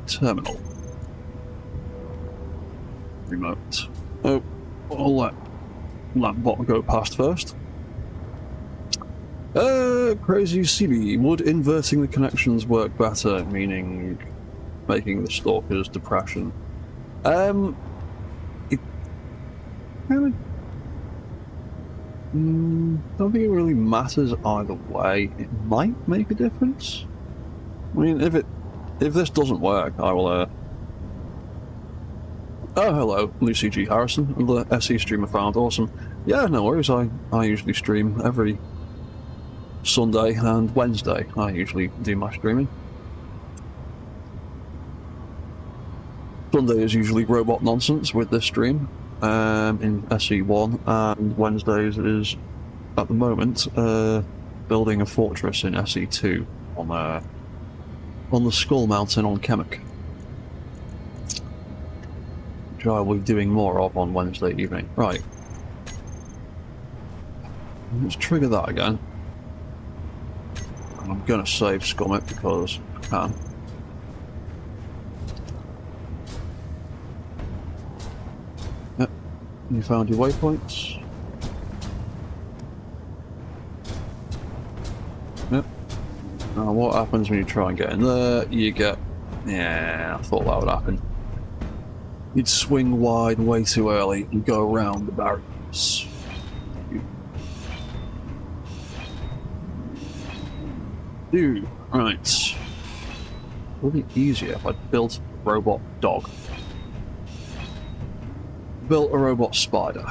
Terminal. Remote. Oh, I'll let that bot go past first. Crazy CB. Would inverting the connections work better, meaning making the stalker's depression? It kind of... don't think it really matters either way. It might make a difference. I mean, if this doesn't work, I will, Oh, hello, Lucy G. Harrison, the SE streamer found. Awesome. Yeah, no worries, I usually stream every Sunday and Wednesday. I usually do my streaming. Sunday is usually robot nonsense with this stream in SE1, and Wednesdays is, at the moment, building a fortress in SE2 on the Skull Mountain on Chemic. Which I will be doing more of on Wednesday evening. Right. Let's trigger that again. And I'm gonna save scum it because I can. Yep. You found your waypoints. Yep. Now what happens when you try and get in there? You get... yeah, I thought that would happen. You'd swing wide way too early and go around the barriers. Dude, right. Would it be easier if I built a robot dog? Built a robot spider.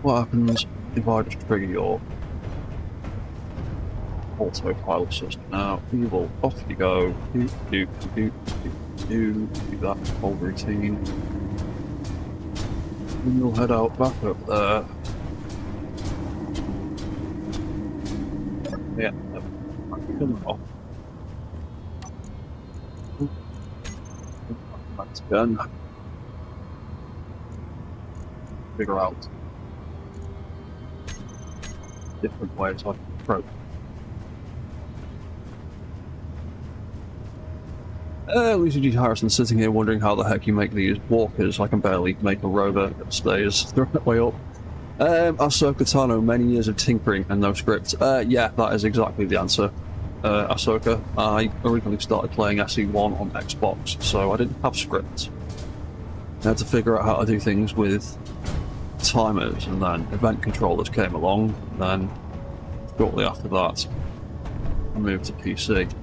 What happens if I just trigger your autopilot system? Now, you will, off you go, do that whole routine. And you'll head out back up there. Yeah, come off. Once again, figure out different ways I can approach. Lucy G. Harrison sitting here wondering how the heck you make these walkers. I can barely make a rover that stays the right way up. Ahsoka Tano, many years of tinkering and no script. Yeah, that is exactly the answer. Ahsoka, I originally started playing SE1 on Xbox, so I didn't have script. I had to figure out how to do things with timers, and then event controllers came along, and then shortly after that, I moved to PC.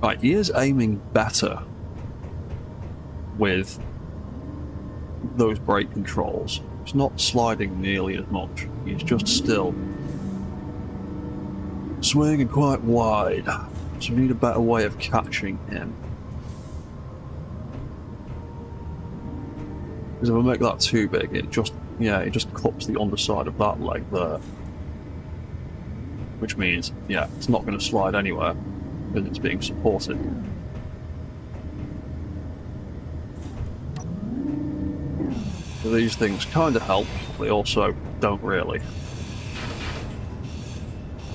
Right, he is aiming better with those brake controls. He's not sliding nearly as much. He's just still swinging quite wide. So we need a better way of catching him. Because if I make that too big, it just cups the underside of that leg there. Which means, yeah, it's not going to slide anywhere because it's being supported. So these things kind of help, but they also don't really.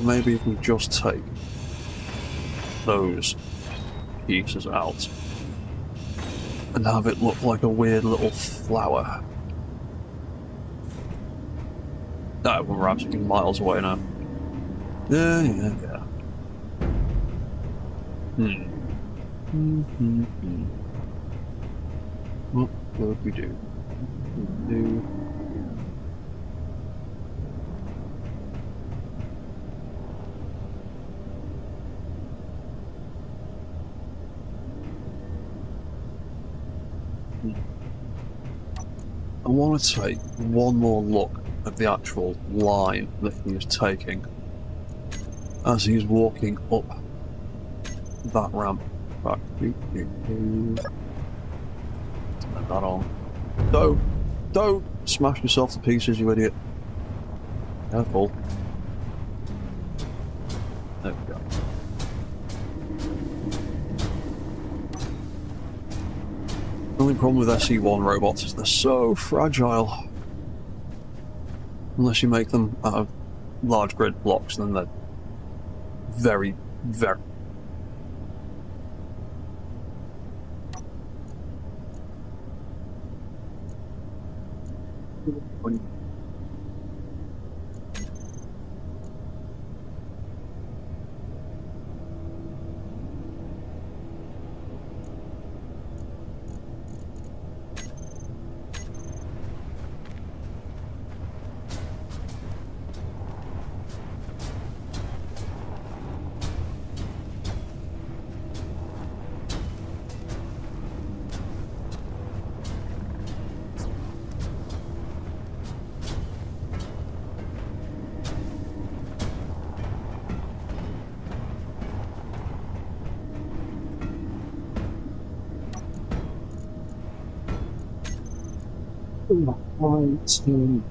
Maybe if we just take those pieces out and have it look like a weird little flower. That we're absolutely miles away now. Yeah. What would we do? I want to take one more look at the actual line that he is taking as he's walking up that ramp. Back. Turn that on. Don't smash yourself to pieces, you idiot. Careful. There we go. The only problem with SE1 robots is they're so fragile. Unless you make them out of large grid blocks, then they're very, very...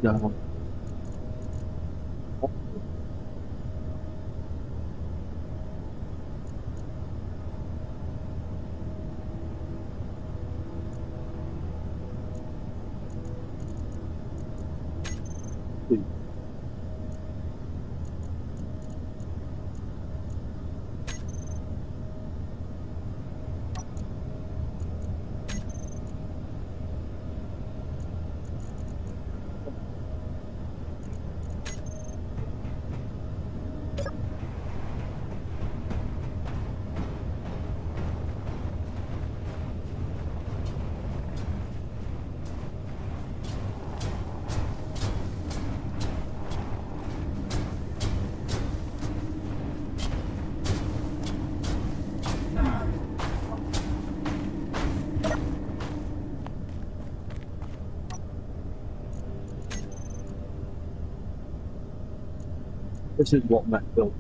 down. This is what Mech built.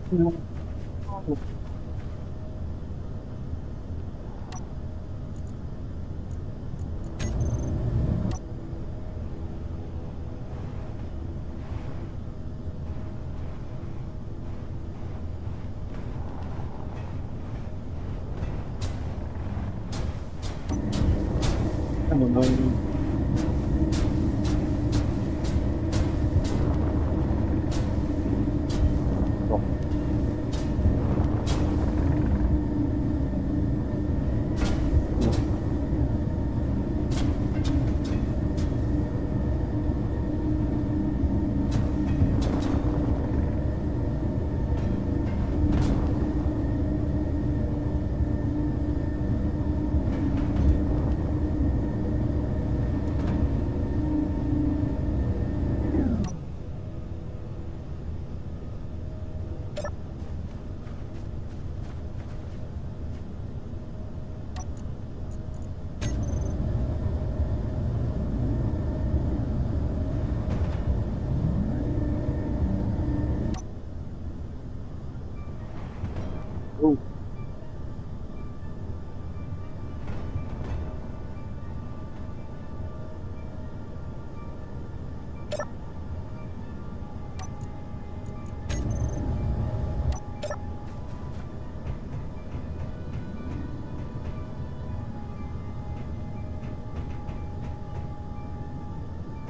Oh.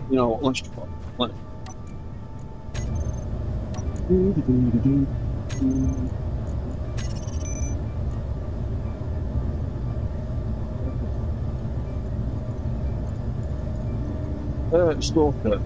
You know what, let's try. Stalker.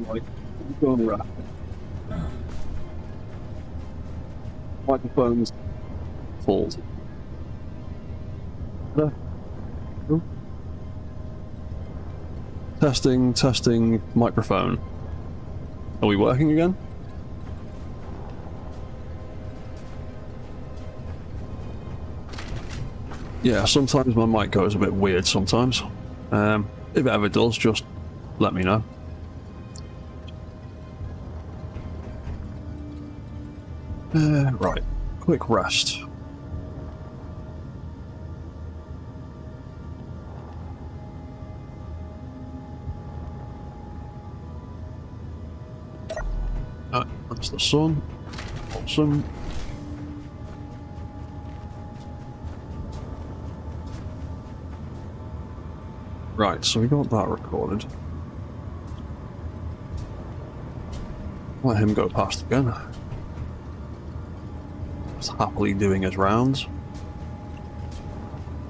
Like, going around. Microphone's fault. Testing, testing, microphone. Are we working again? Yeah, sometimes my mic goes a bit weird sometimes. If it ever does, just let me know. Right, quick rest. That's the sun. Awesome. Right, so we got that recorded. Let him go past again. Just happily doing his rounds.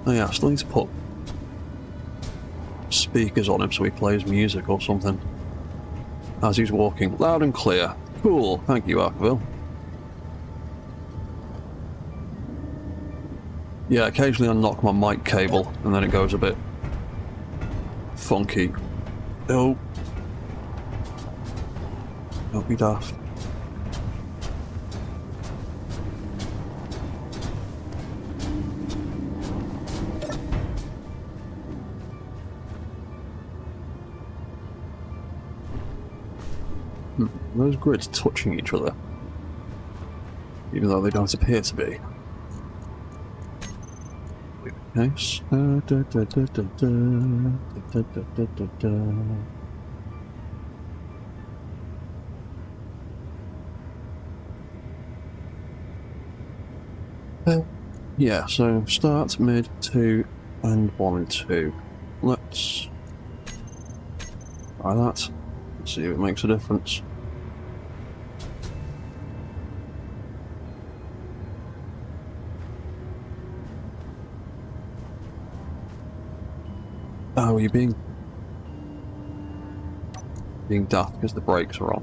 Oh yeah, I still need to put speakers on him so he plays music or something as he's walking. Loud and clear. Cool, thank you, Arkville. Yeah, occasionally I knock my mic cable and then it goes a bit funky. Oh. Don't be daft. Those grids touching each other, even though they don't appear to be. Nice. Yeah, so start, mid, 2, and 1 and 2. Let's try that. Let's see if it makes a difference. Oh, you're being being daft because the brakes are on.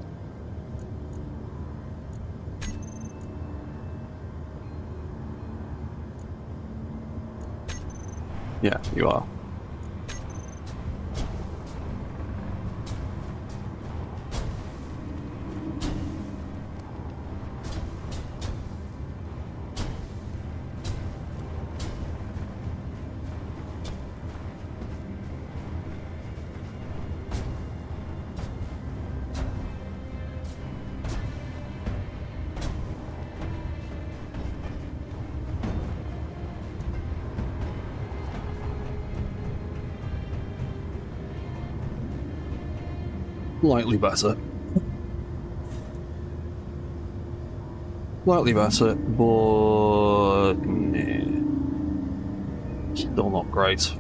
Yeah, you are. Slightly better. Slightly better, but nah, still not great.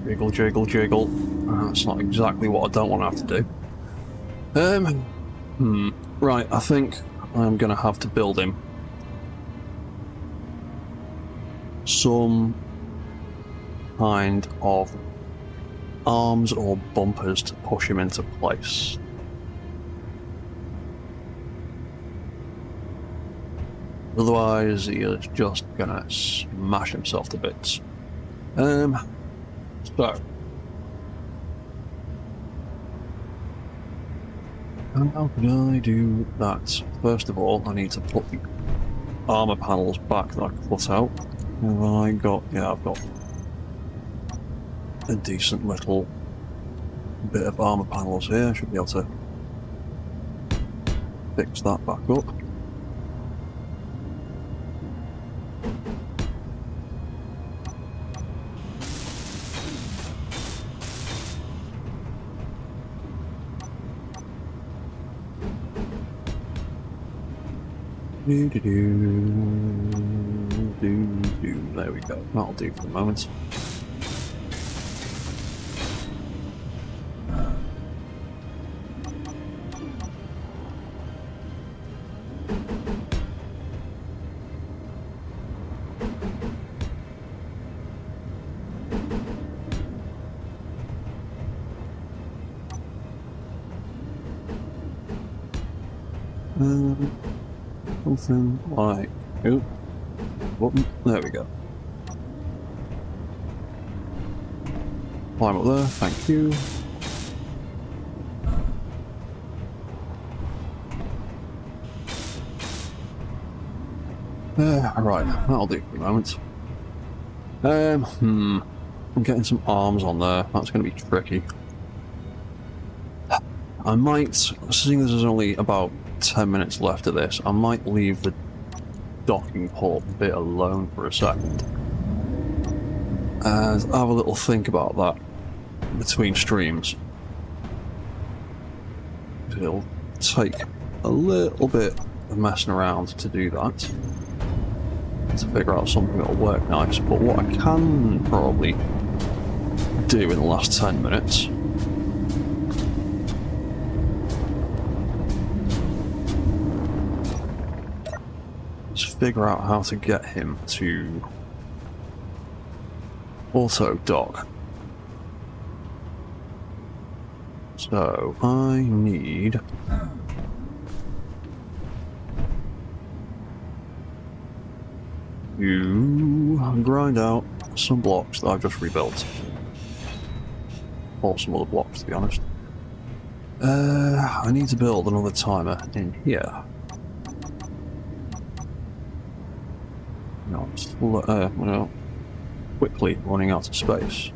Jiggle, jiggle, jiggle. That's not exactly what I don't want to have to do. Right, I think I'm gonna have to build him some kind of arms or bumpers to push him into place. Otherwise, he is just gonna smash himself to bits. So how can I do that? First of all, I need to put the armor panels back that I cut out. Have I got? Yeah, I've got a decent little bit of armor panels here. I should be able to fix that back up. There we go. That'll do for the moment. Something like, oh, button, there we go. Climb up there, thank you. Right, that'll do for the moment. I'm getting some arms on there, that's going to be tricky. I might, seeing as there's only about 10 minutes left of this, I might leave the docking port bit alone for a second and have a little think about that between streams. It'll take a little bit of messing around to do that, to figure out something that'll work nice, but what I can probably do in the last 10 minutes figure out how to get him to auto dock. So I need to grind out some blocks that I've just rebuilt, or some other blocks to be honest. I need to build another timer in here. Well, quickly running out of space.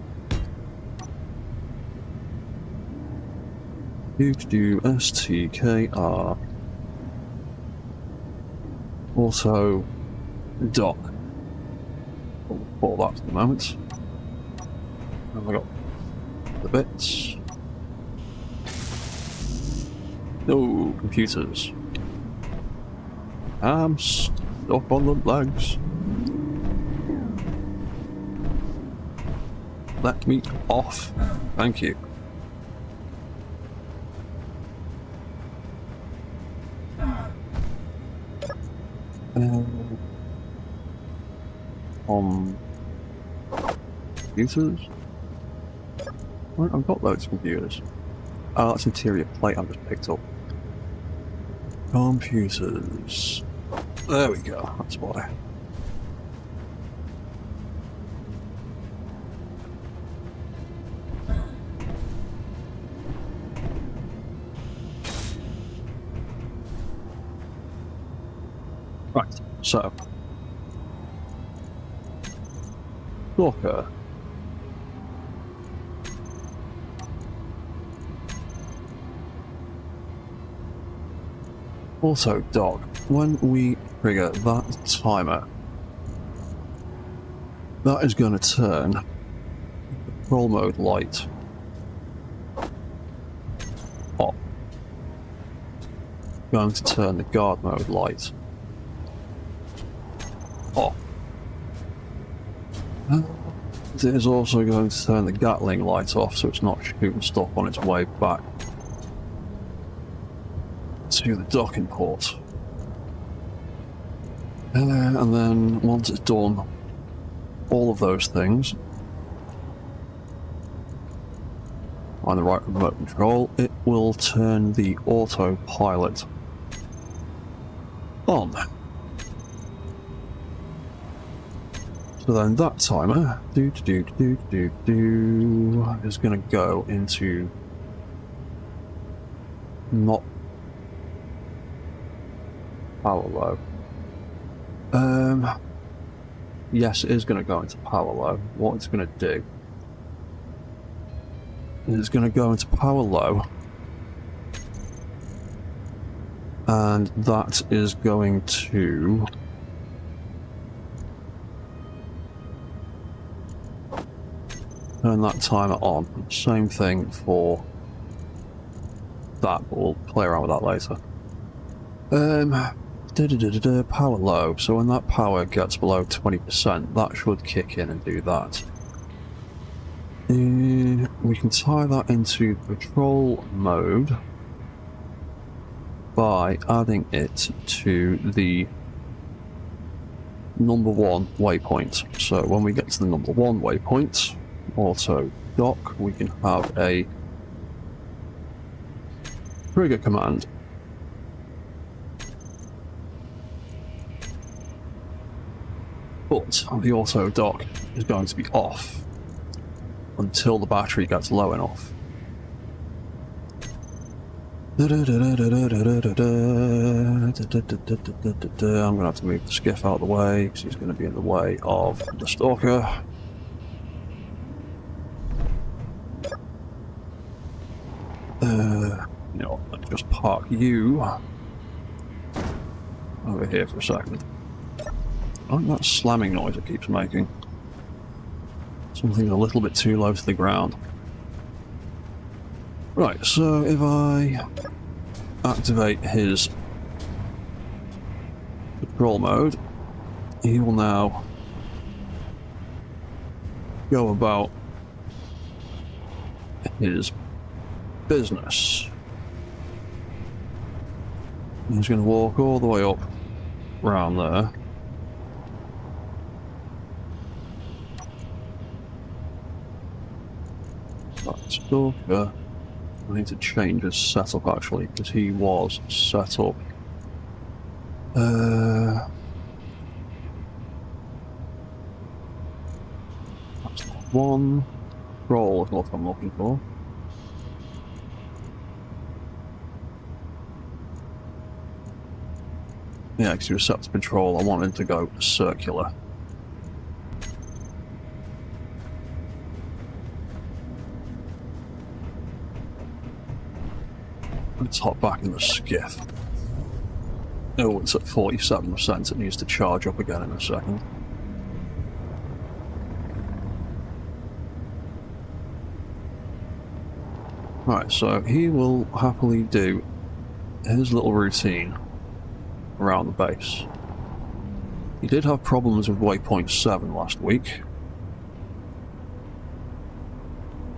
Do STKR auto dock. We'll put that for the moment. And I got the bits. No computers. I'm stuck on the legs. Let me off. Thank you. Computers. Right, I've got loads of computers. Oh, that's interior plate I've just picked up. Computers. There we go, that's why. Right, so. Stalker. Also, dog, when we trigger that timer, that is going to turn the control mode light off. Going to turn the guard mode light off. It is also going to turn the Gatling light off so it's not shooting stuff on its way back to the docking port. And then once it's done all of those things on the right remote control, it will turn the autopilot on. So then that timer is going to go into not power low. Yes, it is going to go into power low. What it's going to do is it's going to go into power low, and that is going to turn that timer on. Same thing for that, but we'll play around with that later. Power low, so when that power gets below 20%, that should kick in and do that. We can tie that into patrol mode by adding it to the number 1 waypoint. So when we get to the number 1 waypoint, auto dock, we can have a trigger command. But the auto dock is going to be off until the battery gets low enough. I'm going to have to move the skiff out of the way because he's going to be in the way of the stalker. You know, let's just park you over here for a second. I like that slamming noise it keeps making. Something a little bit too low to the ground. Right, so if I activate his patrol mode, he will now go about his business. He's going to walk all the way up around there. Stalker. I need to change his setup actually, because he was set up. That's not one. Roll is what I'm looking for. Yeah, because he was set to patrol. I want him to go circular. Let's hop back in the skiff. Oh, it's at 47%. It needs to charge up again in a second. Right, so he will happily do his little routine around the base. He did have problems with waypoint 7 last week.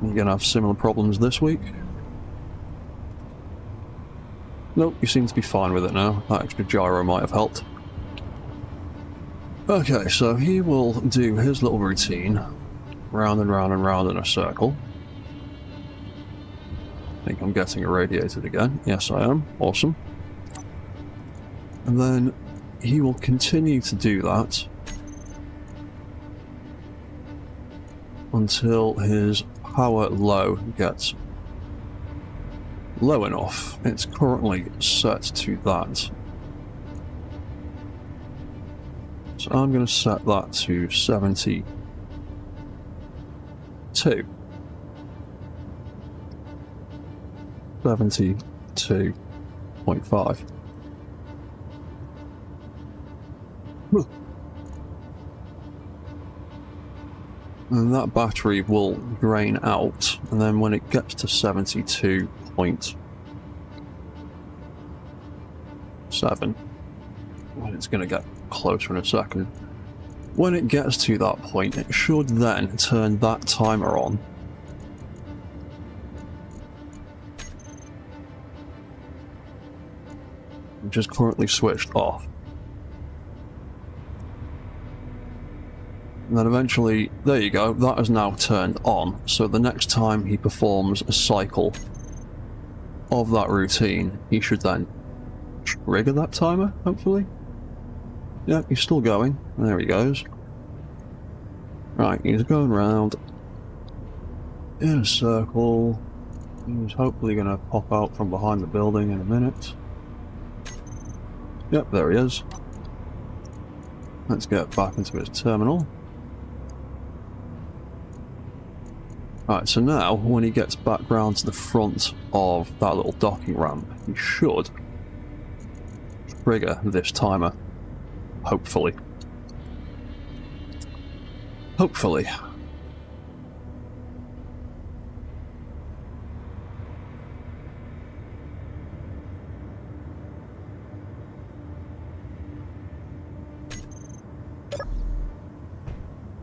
You're going to have similar problems this week? Nope, you seem to be fine with it now. That extra gyro might have helped. Okay, so he will do his little routine, round and round and round in a circle. I think I'm getting irradiated again. Yes, I am. Awesome. And then he will continue to do that until his power low gets low enough. It's currently set to that. So I'm going to set that to 72. 72.5. And that battery will drain out, and then when it gets to 72.7, when it's going to get closer in a second, when it gets to that point, it should then turn that timer on. Which is currently switched off. And then eventually, there you go, that is now turned on. So the next time he performs a cycle of that routine, he should then trigger that timer, hopefully. Yeah, he's still going. There he goes. Right, he's going round in a circle. He's hopefully going to pop out from behind the building in a minute. Yep, there he is. Let's get back into his terminal. Right, so now, when he gets back round to the front of that little docking ramp, he should trigger this timer. Hopefully. Hopefully.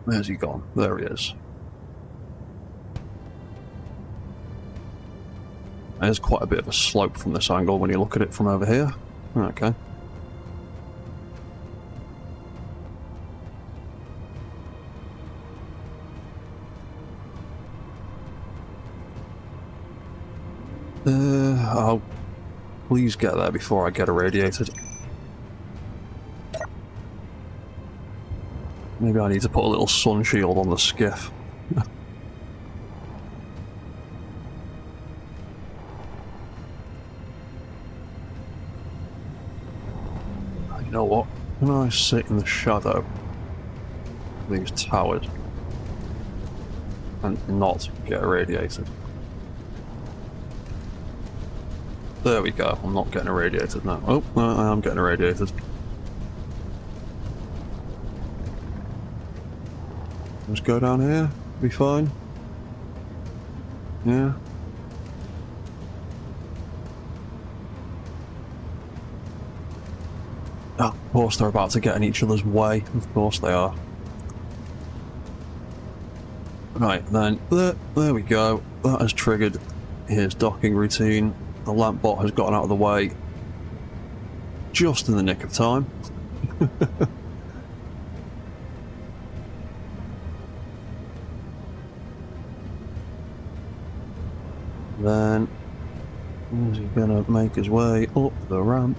Where's he gone? There he is. There's quite a bit of a slope from this angle when you look at it from over here. Okay. Oh, please get there before I get irradiated. Maybe I need to put a little sun shield on the skiff. You know what? Can I sit in the shadow of these towers and not get irradiated? There we go. I'm not getting irradiated now. Oh, no, I am getting irradiated. Just go down here. Be fine. Yeah. Oh, of course they're about to get in each other's way. Of course they are. Right, then, there we go. That has triggered his docking routine. The lamp bot has gotten out of the way just in the nick of time. Then, is he gonna make his way up the ramp?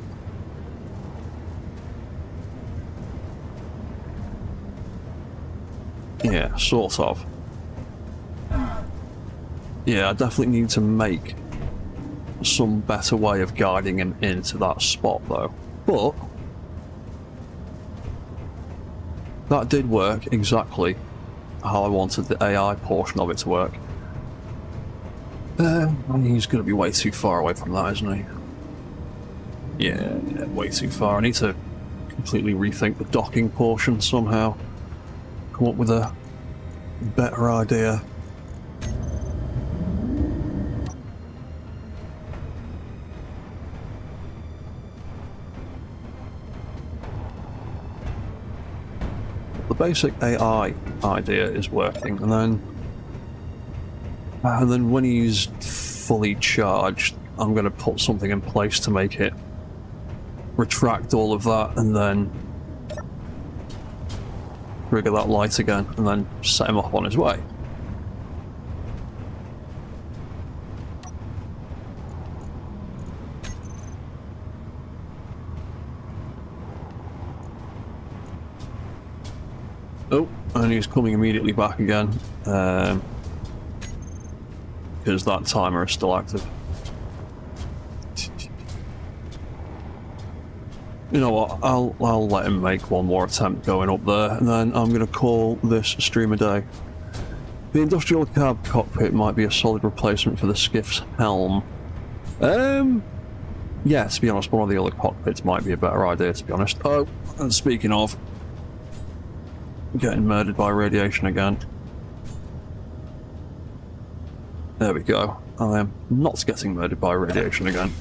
Yeah, sort of. Yeah, I definitely need to make some better way of guiding him into that spot though. But that did work exactly how I wanted the AI portion of it to work. He's going to be way too far away from that, isn't he? Yeah, way too far. I need to completely rethink the docking portion somehow. Come up with a better idea. The basic AI idea is working, and then when he's fully charged, I'm going to put something in place to make it retract all of that, and then trigger that light again, and then set him off on his way. and he's coming immediately back again, because that timer is still active. You know what, I'll let him make one more attempt going up there, and then I'm going to call this stream a day. The industrial cab cockpit might be a solid replacement for the skiff's helm. Yeah, to be honest, one of the other cockpits might be a better idea, to be honest. Oh, and speaking of, getting murdered by radiation again. There we go. I am not getting murdered by radiation again.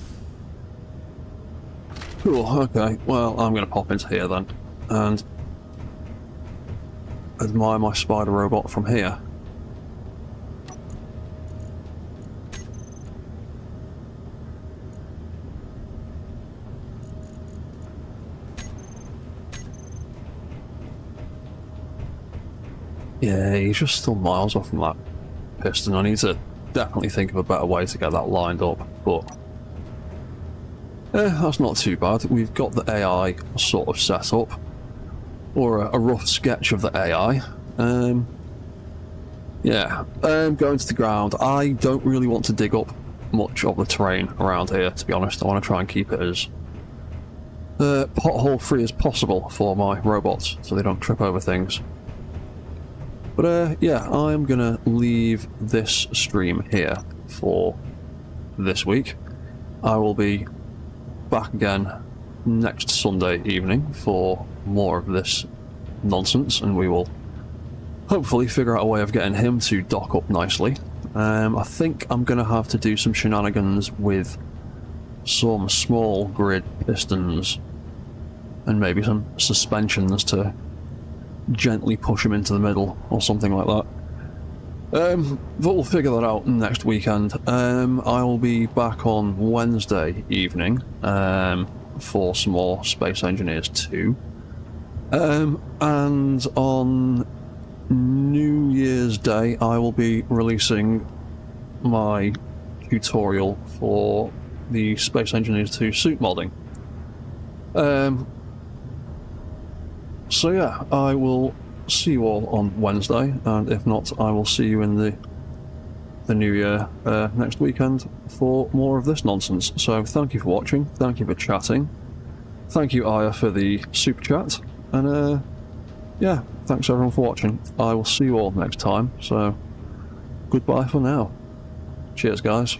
Cool, okay. Well, I'm going to pop into here then, and admire my spider robot from here. Yeah, he's just still miles off from that piston. I need to definitely think of a better way to get that lined up, but that's not too bad. We've got the AI sort of set up, or a rough sketch of the AI. Yeah, going to the ground. I don't really want to dig up much of the terrain around here, to be honest. I want to try and keep it as pothole free as possible for my robots, so they don't trip over things. But yeah, I'm gonna leave this stream here for this week. I will be back again next Sunday evening for more of this nonsense, and we will hopefully figure out a way of getting him to dock up nicely. I think I'm gonna have to do some shenanigans with some small grid pistons and maybe some suspensions to gently push him into the middle or something like that. But we'll figure that out next weekend. I will be back on Wednesday evening for some more Space Engineers 2. And on New Year's Day I will be releasing my tutorial for the Space Engineers 2 suit modding. So yeah, I will see you all on Wednesday, and if not, I will see you in the new year next weekend for more of this nonsense. So thank you for watching, thank you for chatting, thank you Aya for the super chat, and yeah, thanks everyone for watching. I will see you all next time, so goodbye for now. Cheers guys.